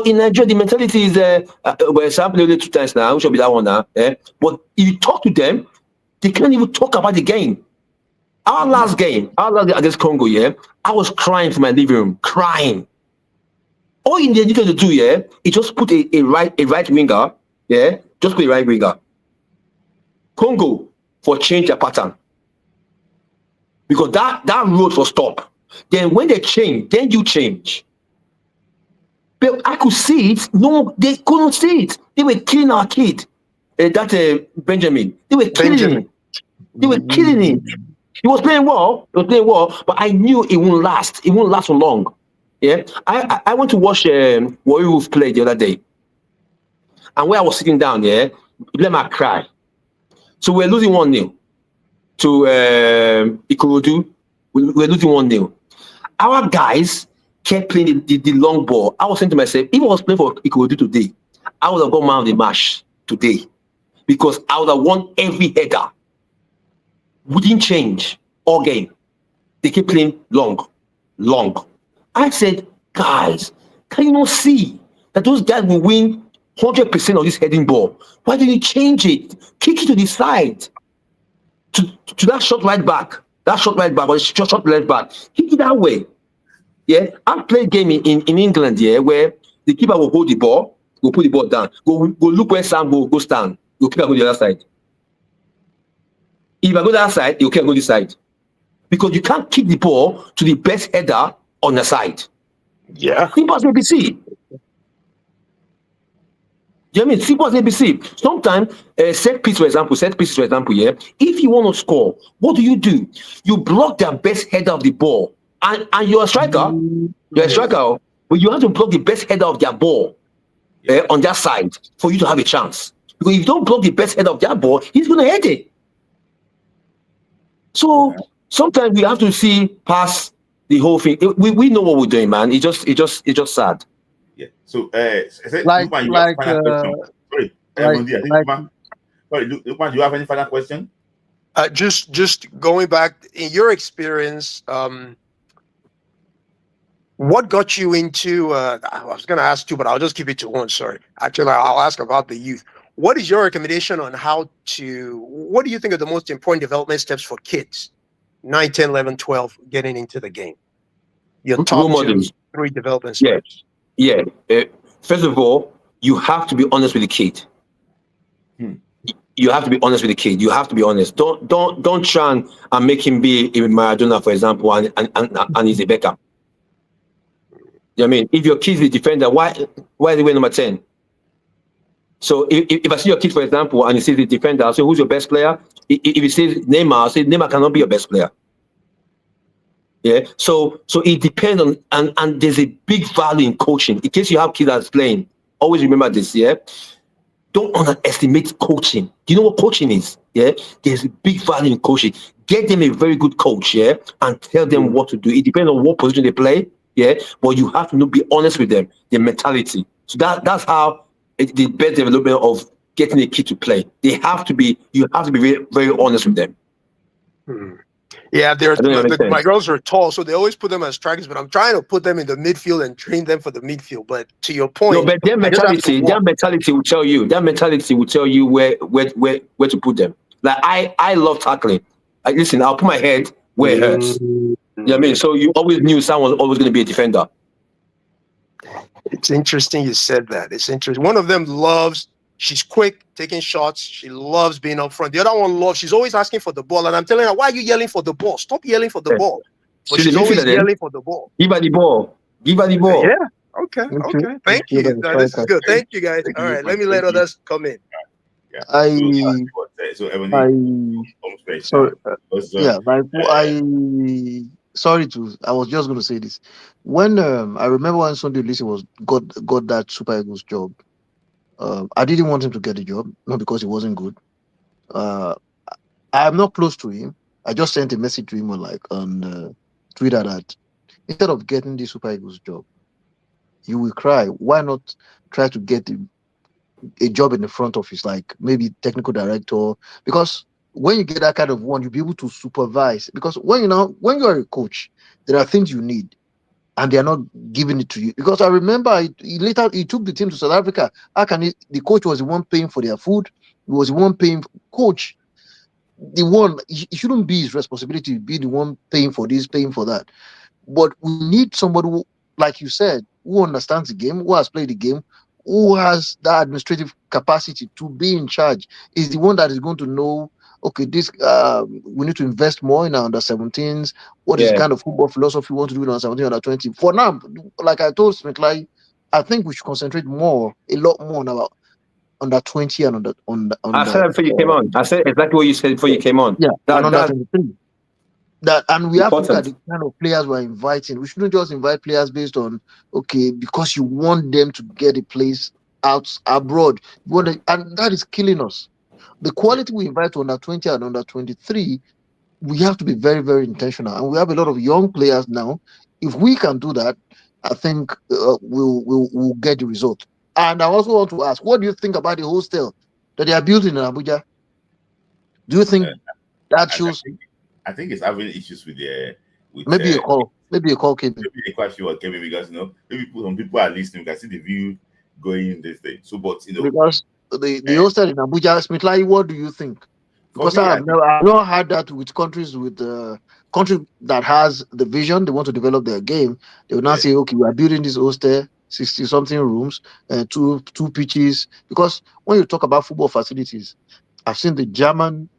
in Nigeria, the mentality is well, Sam played only 2 times now, which will be that one now. But if you talk to them, they can't even talk about the game. Our last game against Congo, I was crying from my living room, crying. All you needed to do, is just put a right winger, just put a right winger. Congo for change their pattern. Because that road for stop. Then when they change, then you change. But I could see it. No, they couldn't see it. They were killing our kid. Benjamin. They were killing him. They were killing him. He was playing well, but I knew it wouldn't last. It won't last for long. Yeah. I went to watch Warrior Wolf play the other day. And where I was sitting down, let me cry. So we're losing 1-0 to Ikorodu. We're losing 1-0. Our guys kept playing the long ball. I was saying to myself, if I was playing for Ikorodu today, I would have got man of the match today. Because I would have won every header. We didn't change all game. They keep playing long. I said, guys, can you not see that those guys will win 100% of this heading ball? Why didn't you change it? Kick it to the side. To that short right back. Or short left back. Kick it that way. Yeah. I've played game in England, where the keeper will hold the ball, go put the ball down, go look where Sam go stand. Go keeper go the other side. If I go that side, you can't go this side. Because you can't kick the ball to the best header on the side. Yeah. Simple as ABC. Do you know what I mean? Simple as ABC. Sometimes, set piece, for example, if you want to score, what do? You block the best header of the ball. And you're a striker. You're a striker. But you have to block the best header of their ball on that side for you to have a chance. Because if you don't block the best header of that ball, he's going to head it. So sometimes we have to see past the whole thing. We know what we're doing, man. It's just sad. Yeah. So Like, Sorry, Lukman, do you have any final question? Just going back in your experience, what got you into? I was going to ask 2, but I'll just keep it to 1. Sorry. Actually, I'll ask about the youth. What is your recommendation on what do you think are the most important development steps for kids, 9, 10, 11, 12, getting into the game? Your top 2, 3 development steps. Yeah. First of all, you have to be honest with the kid. You have to be honest with the kid. You have to be honest. Don't try and make him be a Maradona, for example, and he's a backup. You know what I mean? If your kid's the defender, why is he wearing number 10? So if I see your kid, for example, and he sees the defender, I'll say, who's your best player? If he says Neymar, I'll say Neymar cannot be your best player. Yeah. So it depends on, and there's a big value in coaching. In case you have kids that's playing, always remember this, Don't underestimate coaching. Do you know what coaching is? Yeah. There's a big value in coaching. Get them a very good coach, and tell them what to do. It depends on what position they play, but you have to be honest with them, their mentality. So that's how the best development of getting a kid to play. You have to be very, very honest with them. Hmm. Yeah, there's I don't know if that makes my sense. girls are tall, so they always put them as strikers. But I'm trying to put them in the midfield and train them for the midfield. But to your No, point, but their I just have to mentality, walk. will tell you. Their mentality will tell you where to put them. Like I love tackling. Like, listen, I'll put my head where it hurts. You know what I mean? So you always knew someone was always going to be a defender. It's interesting you said that. It's interesting. One of them loves, she's quick, taking shots. She loves being up front. The other one loves, she's always asking for the ball. And I'm telling her, why are you yelling for the ball? Stop yelling for the Yeah. ball. But She's a she's always midfielder then. yelling for the ball. Give her the ball. Give her the ball. Yeah. Okay. Okay. Thank you. This is good. Thank you, guys. All right. Let me let others come in. Yeah. I So Ebony, I home stretch sorry, now. Because, yeah, like I sorry to I was just going to say this. When I remember when Sunday Lisi was got that Super Eagles job. I didn't want him to get the job, not because he wasn't good. Uh, I'm not close to him. I just sent a message to him on Twitter that instead of getting the Super Eagles job, you will cry. Why not try to get a job in the front office, like maybe technical director? Because when you get that kind of one, you'll be able to supervise. Because when you're a coach, there are things you need, and they are not giving it to you. Because I remember he took the team to South Africa. How can the coach was the one paying for their food? He was the one paying. Coach, the one, it shouldn't be his responsibility to be the one paying for this, paying for that. But we need somebody who, like you said, who understands the game, who has played the game, who has that administrative capacity to be in charge. Is the one that is going to know, okay, this we need to invest more in our under 17s. What is the Yeah. kind of football philosophy we want to do in under 17, under 20? For now, like I told Smith, like I think we should concentrate a lot more on our under 20 and I said that before you came on. I said exactly what you said before you came on. yeah, and under That's 23. That, and we have to look at important. the kind of players we're inviting. We shouldn't just invite players based on, okay, because you want them to get a place out abroad. And that is killing us. The quality we invite to under 20 and under 23, we have to be very, very intentional. And we have a lot of young players now. If we can do that, I think we'll get the result. And I also want to ask, what do you think about the hostel that they are building in Abuja? Do you uh, think that I shows? I think it's having issues with Maybe a call came in. maybe the question was coming because maybe some people are listening. You can see the view going in this thing. So, but Because the hostel in Abuja, Smith, like, what do you think? for Because me, I think I've not had that with countries country that has the vision, they want to develop their game. They will not yeah, say, okay, we are building this hostel, 60 something rooms, two pitches. Because when you talk about football facilities, I've seen the German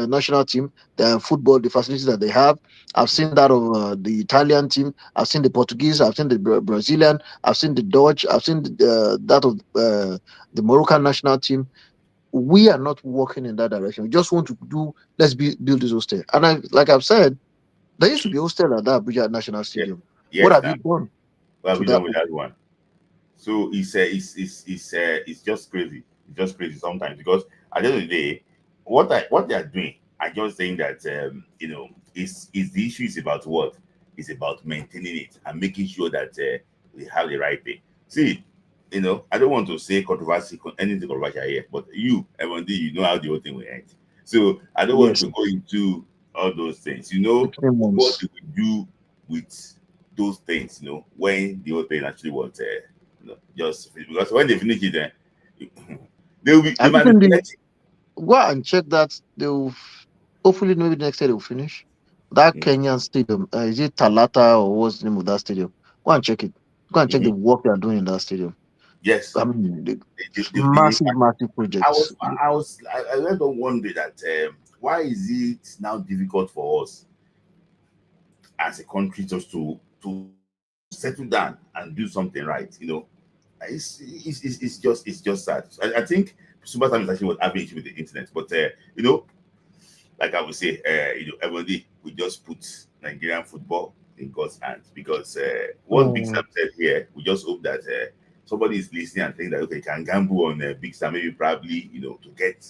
national team, the facilities that they have. I've seen that of the Italian team. I've seen the Portuguese. I've seen the Brazilian. I've seen the Dutch. I've seen that of the Moroccan national team. We are not working in that direction. We just want to build this hostel. And like I've said, there used to be hostel at that Abuja National yeah, Stadium. What yes, have now you done what have to we that? done with that one? So it's just crazy. It's just crazy sometimes because at the end of the day, what they are doing, I just think that is the issue is about what? It's about maintaining it and making sure that we have the right thing. See, I don't want to say anything controversial here, but everyone, you know how the whole thing will end. So I don't want Yes, to go into all those things. between What months. do we do with those things? When the whole thing actually was just because when they finish it, they Have you might be seen the plenty. go out and check that hopefully maybe next year they'll finish that Mm. Kenyan stadium. Is it Talata or what's the name of that stadium? Go and check it. Go and check the Mhm. work they are doing in that stadium. Yes, I mean, the massive, massive projects. I went on one day that why is it now difficult for us as a country just to settle down and do something right? It's just sad. I think super time is actually what having issue with the internet, but like I would say, everybody we just put Nigerian football in God's hands because what Big Mm. Sam said here, we just hope that somebody is listening and think that okay, can gamble on Big Sam, maybe probably to get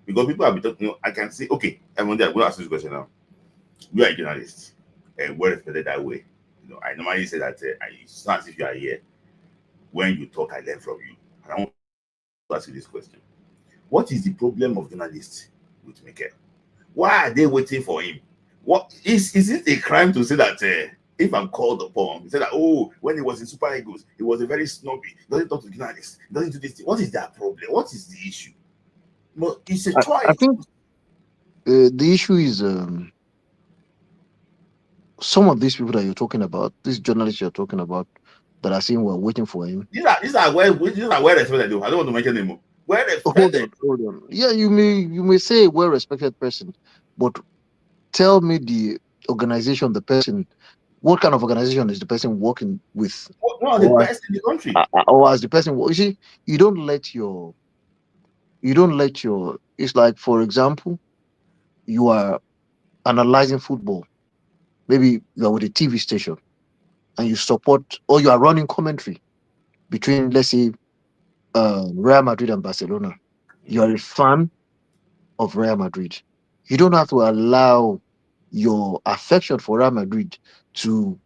because people have been talking. I can say okay, everybody, I'm going to ask this question now. You are a journalist, and we're respected that way. I normally say that it's not as if you are here. When you talk, I learn from you. And I want to ask you this question: what is the problem of journalists with Mikel? Why are they waiting for him? What is it a crime to say that if I'm called upon, say that when he was in Super Eagles, he was a very snobby, he doesn't talk to journalists, he doesn't do this thing. What is that problem? What is the issue? But it's a I choice. think the issue is some of these people that you're talking about, these journalists you're talking about, that are saying we're waiting for him. These are well respected. Though. I don't want to mention them. Well respected. Hold on. Yeah, you may say a well-respected person, but tell me the organization, the person, what kind of organization is the person working with, One of the or best in the country. or as the person. You see, you don't let your, you don't let your. It's like, for example, you are analyzing football. Maybe you are with a TV station and you support, or you are running commentary between, let's say, Real Madrid and Barcelona. You are a fan of Real Madrid. You don't have to allow your affection for Real Madrid to,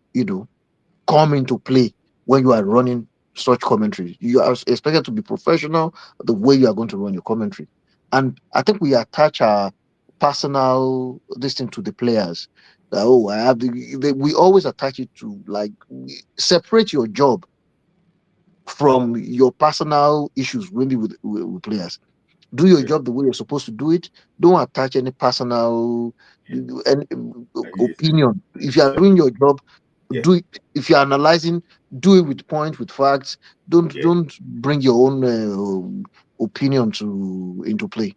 come into play when you are running such commentary. You are expected to be professional the way you are going to run your commentary. And I think we attach our personal this thing to the players. I have we always attach it to, like, separate your job from your personal issues, maybe with players. Do your job the way you're supposed to do it. Don't attach any personal Yeah. any Yes. opinion. If you are doing your job, Yeah. do it. If you're analyzing, do it with points, with facts. Don't Yeah. don't bring your own opinion into play.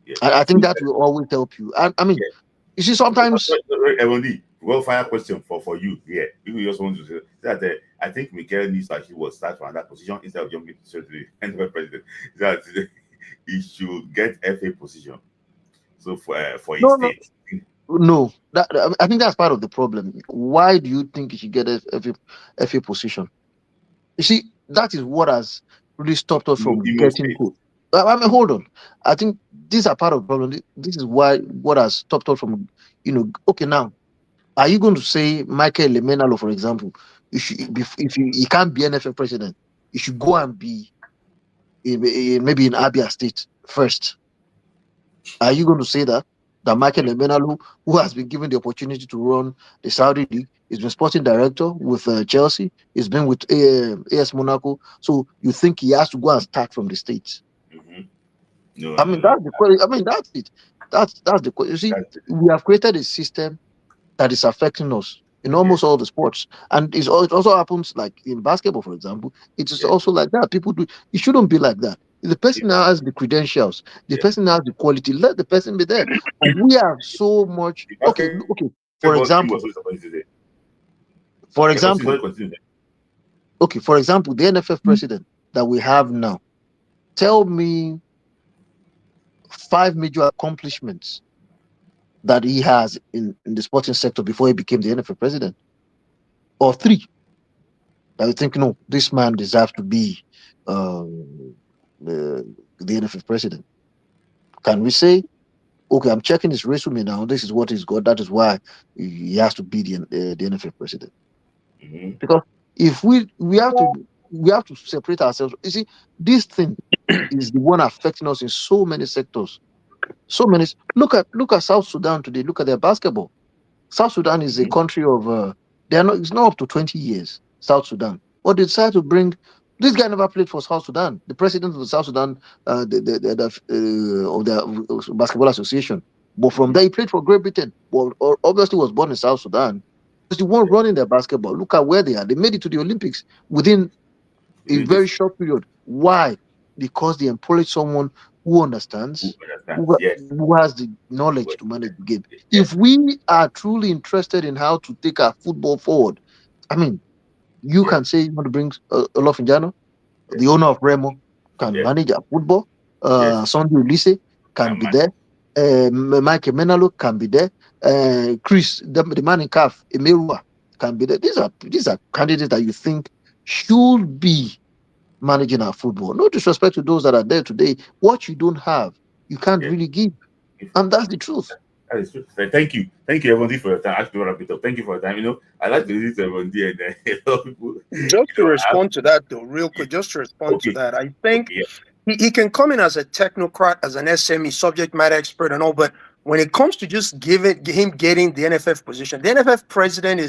Yeah. I think that will always help you. And I mean, Yeah. you see, sometimes Evondi, well, fire question for you here. People just want to say that I think Mikel needs to actually was start from that position instead of jumping to the NFL president. That he should get FA position. So for his no, no, state. no. I think that's part of the problem. Why do you think you should get a position? You see, that is what has really stopped us from Imo getting State. good. I mean, hold on. I think these are part of the problem. This is why what has stopped us from, okay, now, are you going to say Michael Lemenalo, for example, if he can't be NFL president, he should go and be maybe in Abia State first? Are you going to say that Michael Lemenalo, who has been given the opportunity to run the Saudi league, has been sporting director with Chelsea, he's been with AS Monaco, so you think he has to go and start from the States? Mm-hmm. No, I no, mean, no. that's the question. I mean, that's it. That's the question. You see, That's we have created a system that is affecting us in yeah, almost all the sports, and it also happens, like in basketball, for example. It is yeah, also like that. People do. It shouldn't be like that. If the yeah, person now has the credentials, the yeah. person has the quality, let the person be there. But we have so much. The Okay. For basketball team example, was so supposed to say. for Yeah, continue, example, sorry, continue. for example, the NFF president that we have now. Tell me 5 major accomplishments that he has in the sporting sector before he became the NFL president, or three that you think, no, this man deserves to be the NFL president. Can we say, okay, I'm checking his resume now, this is what he's got, that is why he has to be the NFL president? Mm-hmm. Because if we have to separate ourselves. You see, this thing is the one affecting us in so many sectors. So many. Look at South Sudan today. Look at their basketball. South Sudan is a Mm-hmm. country of they are not. It's not up to 20 years. South Sudan, but they decided to bring. This guy never played for South Sudan. The president of the South Sudan, of the basketball association. But from Mm-hmm. there, he played for Great Britain. Well, obviously, was born in South Sudan. Was the one Yeah. running their basketball. Look at where they are. They made it to the Olympics within a Within very this short period. Why? Because they employed someone who who understands, understands? Yes. who has the Well, knowledge to manage the game. yeah. If we are truly interested in how to take our football forward, I mean, you Yeah. can say you want to bring Olofinjano, Yeah. the owner of Remo, can Yeah. manage our football. Yes. Sunday Ulisse can Can be man. there. Mike Menalo can be there. Chris, the man in CAF, Emerua, can be there. These are candidates that you think should be managing our football. No disrespect to those that are there today. What you don't have, you can't Yeah. really give. If And that's the truth. That is true. Thank you, everybody, for your time. Actually, wrap it up. Thank you for your time. I like to listen to everybody, and a lot of people. Just to respond to that, though, real quick, just to respond to Okay, that, I think yeah, he can come in as a technocrat, as an SME, subject matter expert, and all, but when it comes to just him getting the NFF position, the NFF president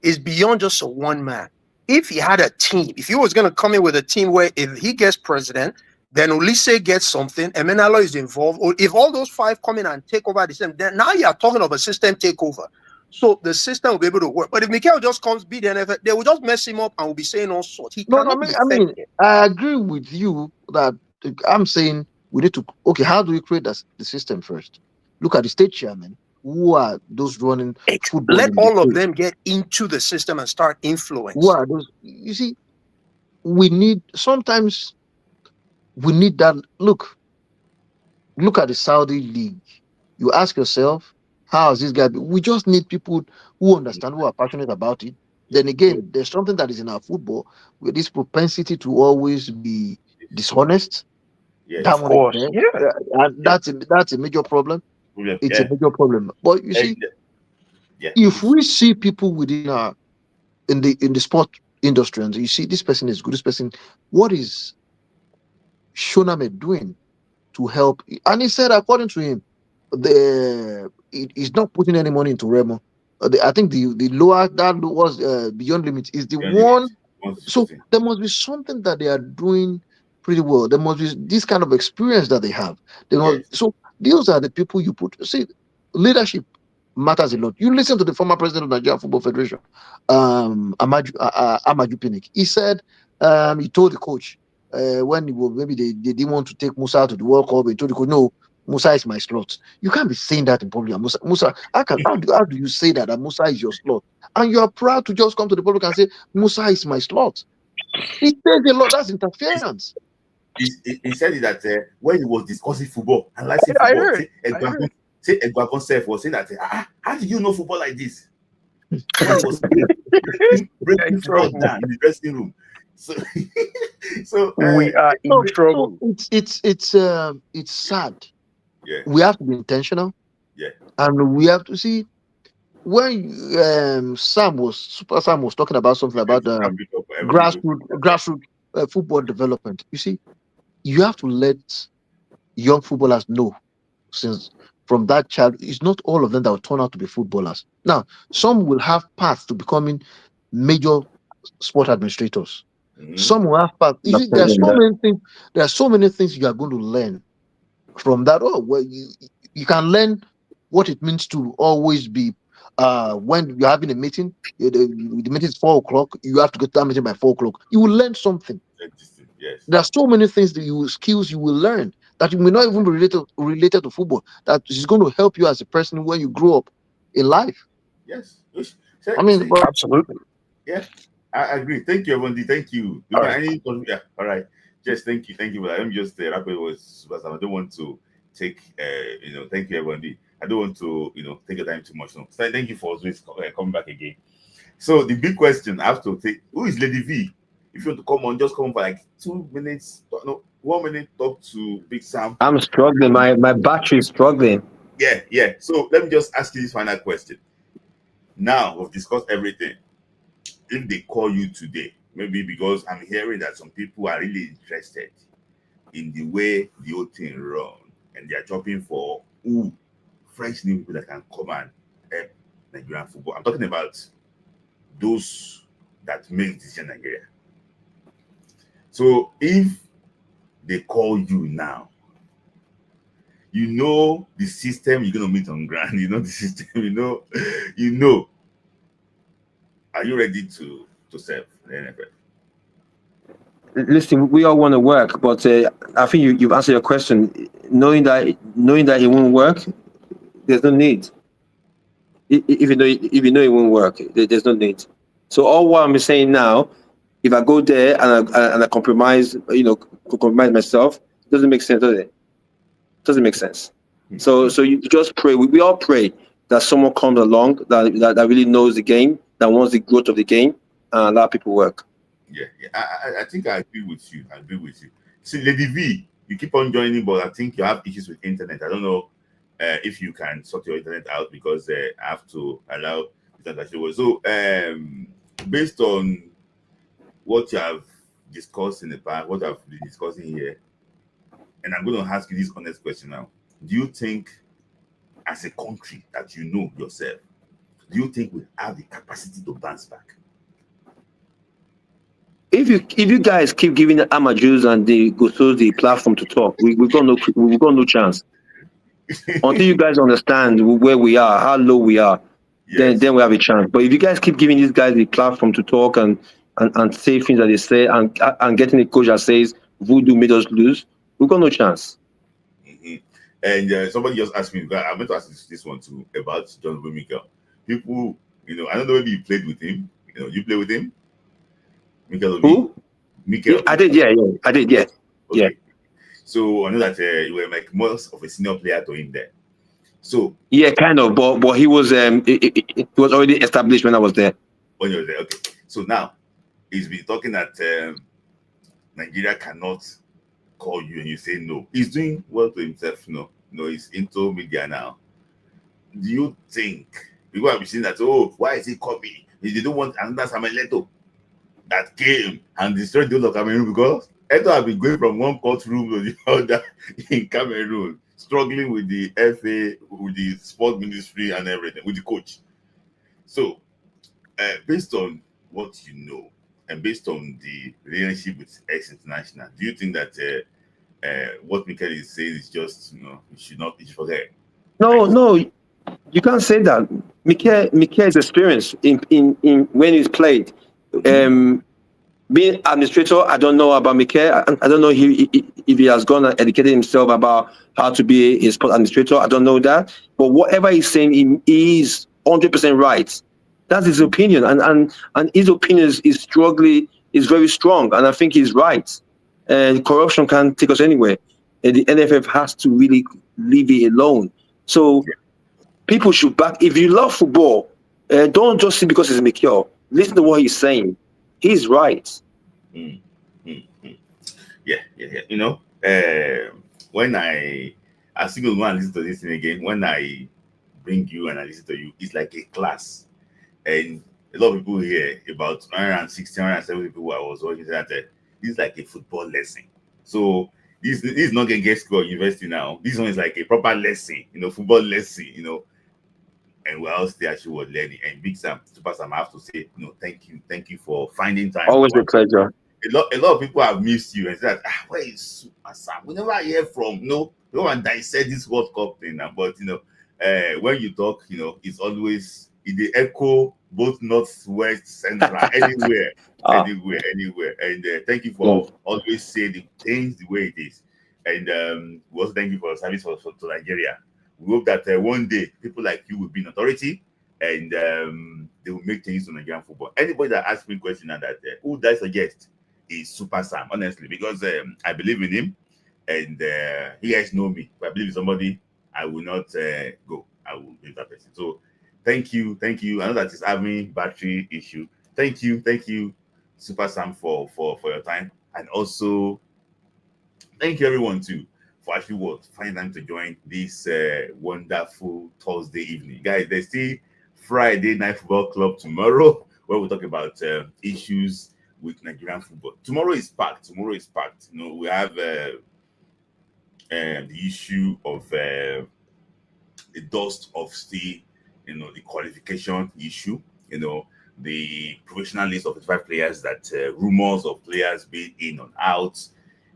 is beyond just a one man. If he had a team, if he was going to come in with a team where if he gets president, then Olise gets something, Emenalo is involved, or if all those five come in and take over the system, then now you are talking of a system takeover. So the system will be able to work. But if Mikel just comes be the NFF, they will just mess him up and will be saying all sorts. He No, cannot be I mean, effective. I agree with you that I'm saying we need to. Okay, how do we create the system first? Look at the state chairman. Who are those running football Let in the all of state? them get into the system and start Who influence. are those? You see, sometimes we need that. Look at the Saudi league. You ask yourself, how is this guy? We just need people who understand, who are passionate about it. Then again, there's something that is in our football with this propensity to always be dishonest. yes, That Of one is course, there. yeah. And that's a major problem. It's a yeah, major problem. But you see, yeah. if we see people within our in the sport industry and you see this person is good, this person, what is Shoname doing to help? And he said, according to him, he's not putting any money into Remo. I think the lower that was beyond limit is the Beyond limit. one. Once So it's there must be something that they are doing pretty well. There must be this kind of experience that they have. yes, So those are the people you put. See, leadership matters a lot. You listen to the former president of Nigeria Football Federation, Amaju Pinnick. He said he told the coach when he was, maybe they didn't want to take Musa to the World Cup. He told the coach, no, Musa is my slot. You can't be saying that in public. Musa, how do you say that Musa is your slot? And you are proud to just come to the public and say Musa is my slot. It says a lot. That's interference. he said it that when he was discussing football and licensing I football, heard. Egbagon self was saying that how do you know football like this? When he was breaking football down in the dressing room. So, We are in So trouble. it's sad. yeah, We have to be intentional. Yeah. And we have to see when Super Sam was talking about something about grassroots football development. You see, you have to let young footballers know since from that child, it's not all of them that will turn out to be footballers. Now, some will have paths to becoming major sport administrators. Mhm. Some will have paths. You see, there are so many things. There are so many things you are going to learn from that. Oh, well, you can learn what it means to always be. When you're having a meeting, the meeting is 4 o'clock. You have to get to that meeting by 4 o'clock. You will learn something. Yes. There are so many things skills you will learn that you may not even be related to football. That is going to help you as a person when you grow up in life. Yes. I mean, but Absolutely. Yeah, I agree. Thank you, everybody. Thank you. All right. Yeah, all right. Just thank you. Let me just wrap it with Super Sam. I don't want to take, thank you, everybody. I don't want to, take your time too much. No. So thank you for always coming back again. So the big question I have to take: who is Lady V? If you want to come on, just come on for like 2 minutes. No, 1 minute. Talk to Big Sam. I'm struggling. My battery is struggling. Yeah. So let me just ask you this final question. Now we've discussed everything. If they call you today, maybe because I'm hearing that some people are really interested in the way the whole thing run, and they are chopping for fresh new people that can come and help Nigerian football. I'm talking about those that make decision in Nigeria. So if they call you now, you know the system you're gonna meet on ground. You know the system. You know. Are you ready to serve the NFL? Listen, we all want to work, but I think you've answered your question. Knowing that it won't work, there's no need. If you know it won't work, there's no need. So all what I'm saying now, if I go there and I compromise, compromise myself, it doesn't make sense, does it? Doesn't make sense. So you just pray. We all pray that someone comes along that really knows the game, that wants the growth of the game, and allow people work. Yeah. I think I agree with you. See, Lady V, you keep on joining, but I think you have issues with internet. I don't know. if you can sort your internet out, because I have to allow that. So, based on what you have discussed in the past, what I've been discussing here, and I'm going to ask you this honest question now: do you think, as a country that you know yourself, do you think we have the capacity to bounce back? If you guys keep giving the amateurs and the Gusos the platform to talk, we've got no chance. Until you guys understand where we are, how low we are, Yes. then we have a chance. But if you guys keep giving these guys the platform to talk and say things that they say, and getting a coach that says voodoo made us lose, we've got no chance. And somebody just asked me, I'm going to ask this one too, about John Mikel. People, I don't know, maybe you played with him. You play with him? Mikel Obi? Who? Mikel. I did, yeah. I did, yeah. Okay. Yeah. So I know that you were like most of a senior player to him there. So yeah, kind of, but he was it was already established when I was there. When you were there, okay. So now he's been talking that Nigeria cannot call you and you say no. He's doing well to himself, he's into media now. Do you think people have been saying that, oh, why is he coming? They don't want another Samuel Eto'o that came and destroyed the whole of Cameroon, because Eto'o have been going from one courtroom to the other in Cameroon, struggling with the FA, with the sport ministry and everything, with the coach. So, based on what you know, and based on the relationship with ex-international, do you think that what Mikel is saying is just, you should forget? No, you can't say that. Mikel is experienced in when he's played. Being administrator, I don't know about Mikel. I don't know if he has gone and educated himself about how to be a sport administrator. I don't know that. But whatever he's saying, he is 100% right. That's his opinion, and his opinion is very strong, and I think he's right. And corruption can't take us anywhere. And the NFF has to really leave it alone. So people should back. If you love football, don't just see because it's Mikel. Listen to what he's saying. He's right. Yeah. When I still go and listen to this thing again, when I bring you and I listen to you, it's like a class. And a lot of people here, about 160, 170 people I was watching, that this is like a football lesson. So this is not going to get score university now. This one is like a proper lesson, football lesson, and we're all still actually was learning. And Big Sam, Super Sam, I have to say, thank you for finding time. Always a pleasure. A lot of people have missed you and said, where is Super Sam? We never hear from, no one dissect this World Cup thing now. But when you talk, it's always in the echo, both north, west, central, anywhere. Anywhere. And thank you for always saying the things the way it is. And we also thank you for your service to Nigeria. We hope that one day people like you will be in authority, and they will make things to Nigerian football. Anybody that asks me a question and that who does suggest is Super Sam, honestly, because I believe in him, and you guys know me. If I believe in somebody, I will not go. I will leave that person. So thank you. I know that he's having battery issue. Thank you, Super Sam, for your time, and also thank you everyone too for actually finding time to join this wonderful Thursday evening. Guys, there's still Friday Night Football Club tomorrow, where we'll talk about issues with Nigerian football. Tomorrow is packed. We have the issue of the dust of steel, the qualification issue, the professional list of 5 players that rumors of players being in and out.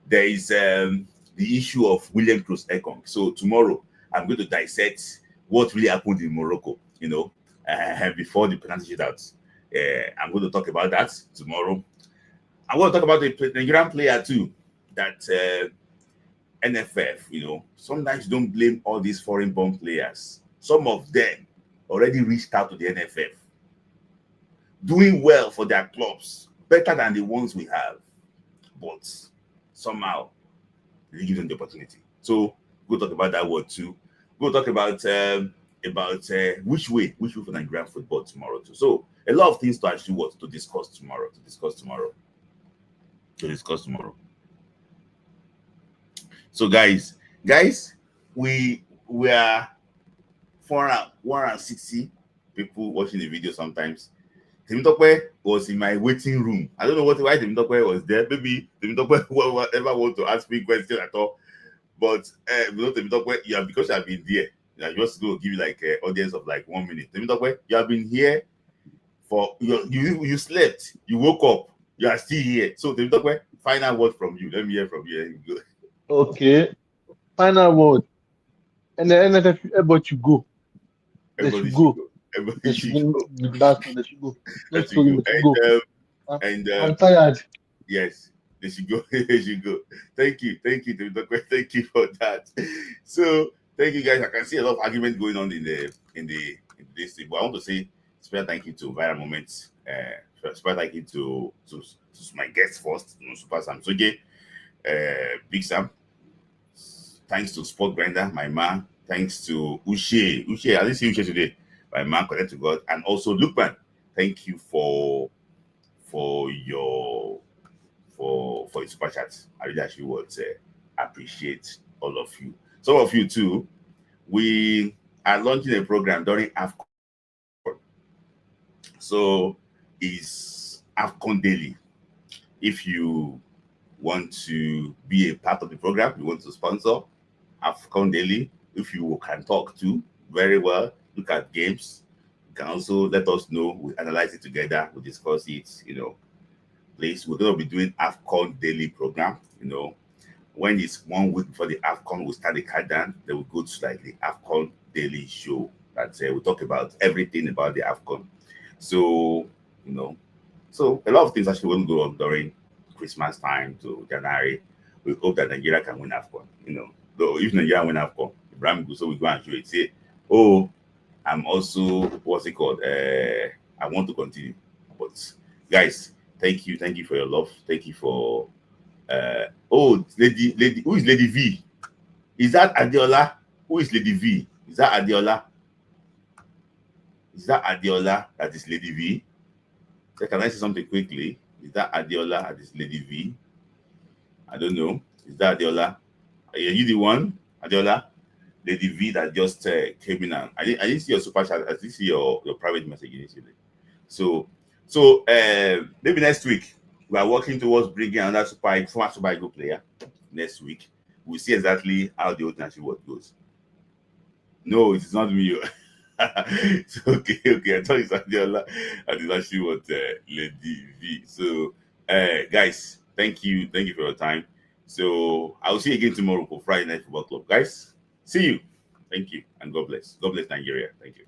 There is the issue of William Cruz Ekong. So tomorrow, I'm going to dissect what really happened in Morocco, before the penalty shootout. I'm going to talk about that tomorrow. I'm going to talk about the Nigerian player too, that NFF, sometimes don't blame all these foreign-born players. Some of them already reached out to the NFF, doing well for their clubs, better than the ones we have, but somehow they give them the opportunity. So we'll talk about that word too. We'll talk about which way for Nigerian football tomorrow too. So a lot of things to actually to discuss tomorrow. So guys, we are 460 people watching the video sometimes. Temitope was in my waiting room. I don't know why Temitope was there. Maybe Temitope whatever want to ask me questions at all. But Temitope, yeah, because I've been there. I just going to give you like an audience of like 1 minute. Temitope, you have been here for you slept, you woke up, you are still here. So Temitope, final word from you. Let me hear from you. Okay. Final word. And then everybody should go. They Everybody should should go. go. Everybody They should should go. go. That's what they should go. They Let's should go. go. They should go. And I'm tired. yes, they should go. They should go. Thank you, Temitope. Thank you for that. So thank you guys. I can see a lot of argument going on in this thing, but I want to say special thank you to Viral Moments. Special thank you to my guests first, Super Sam Sodje, Big Sam. Thanks to Sport Grinder, my man. Thanks to Ushe. I didn't see Ushe today. My man, connect to God, and also Lukman. Thank you for your super chats. I really actually would appreciate all of you. Some of you too. We are launching a program during AFCON. So it's AFCON Daily. If you want to be a part of the program, you want to sponsor AFCON Daily, if you can talk to very well, look at games, you can also let us know. We analyze it together, we discuss it, please. We're going to be doing AFCON Daily program, when it's 1 week before the AFCON, we'll start the countdown. Then we'll go to like the AFCON Daily show. That's we'll talk about everything about the AFCON. So, so a lot of things actually won't go on during Christmas time to January. We hope that Nigeria can win AFCON. Though if Nigeria win AFCON, Ibrahim goes, so we go and show it. Say, oh, I'm also what's it called? I want to continue. But guys, thank you for your love. Thank you for lady, who is Lady V? Is that Adiola? Who is Lady V? Is that Adiola? Is that Adiola that is Lady V? So can I say something quickly? Is that Adiola that is Lady V? I don't know. Is that Adiola? Are you the one, Adiola? Lady V that just came in. And I didn't see your super chat. I didn't see your private message initially. So maybe next week we are working towards bringing another former Super Eagle player. Next week we'll see exactly how the old national world goes. No, it is not me. So, okay. I thought it's Adiola. I did not see what Lady V. So, guys, thank you for your time. So, I'll see you again tomorrow for Friday Night Football Club. Guys, see you. Thank you, and God bless. God bless Nigeria. Thank you.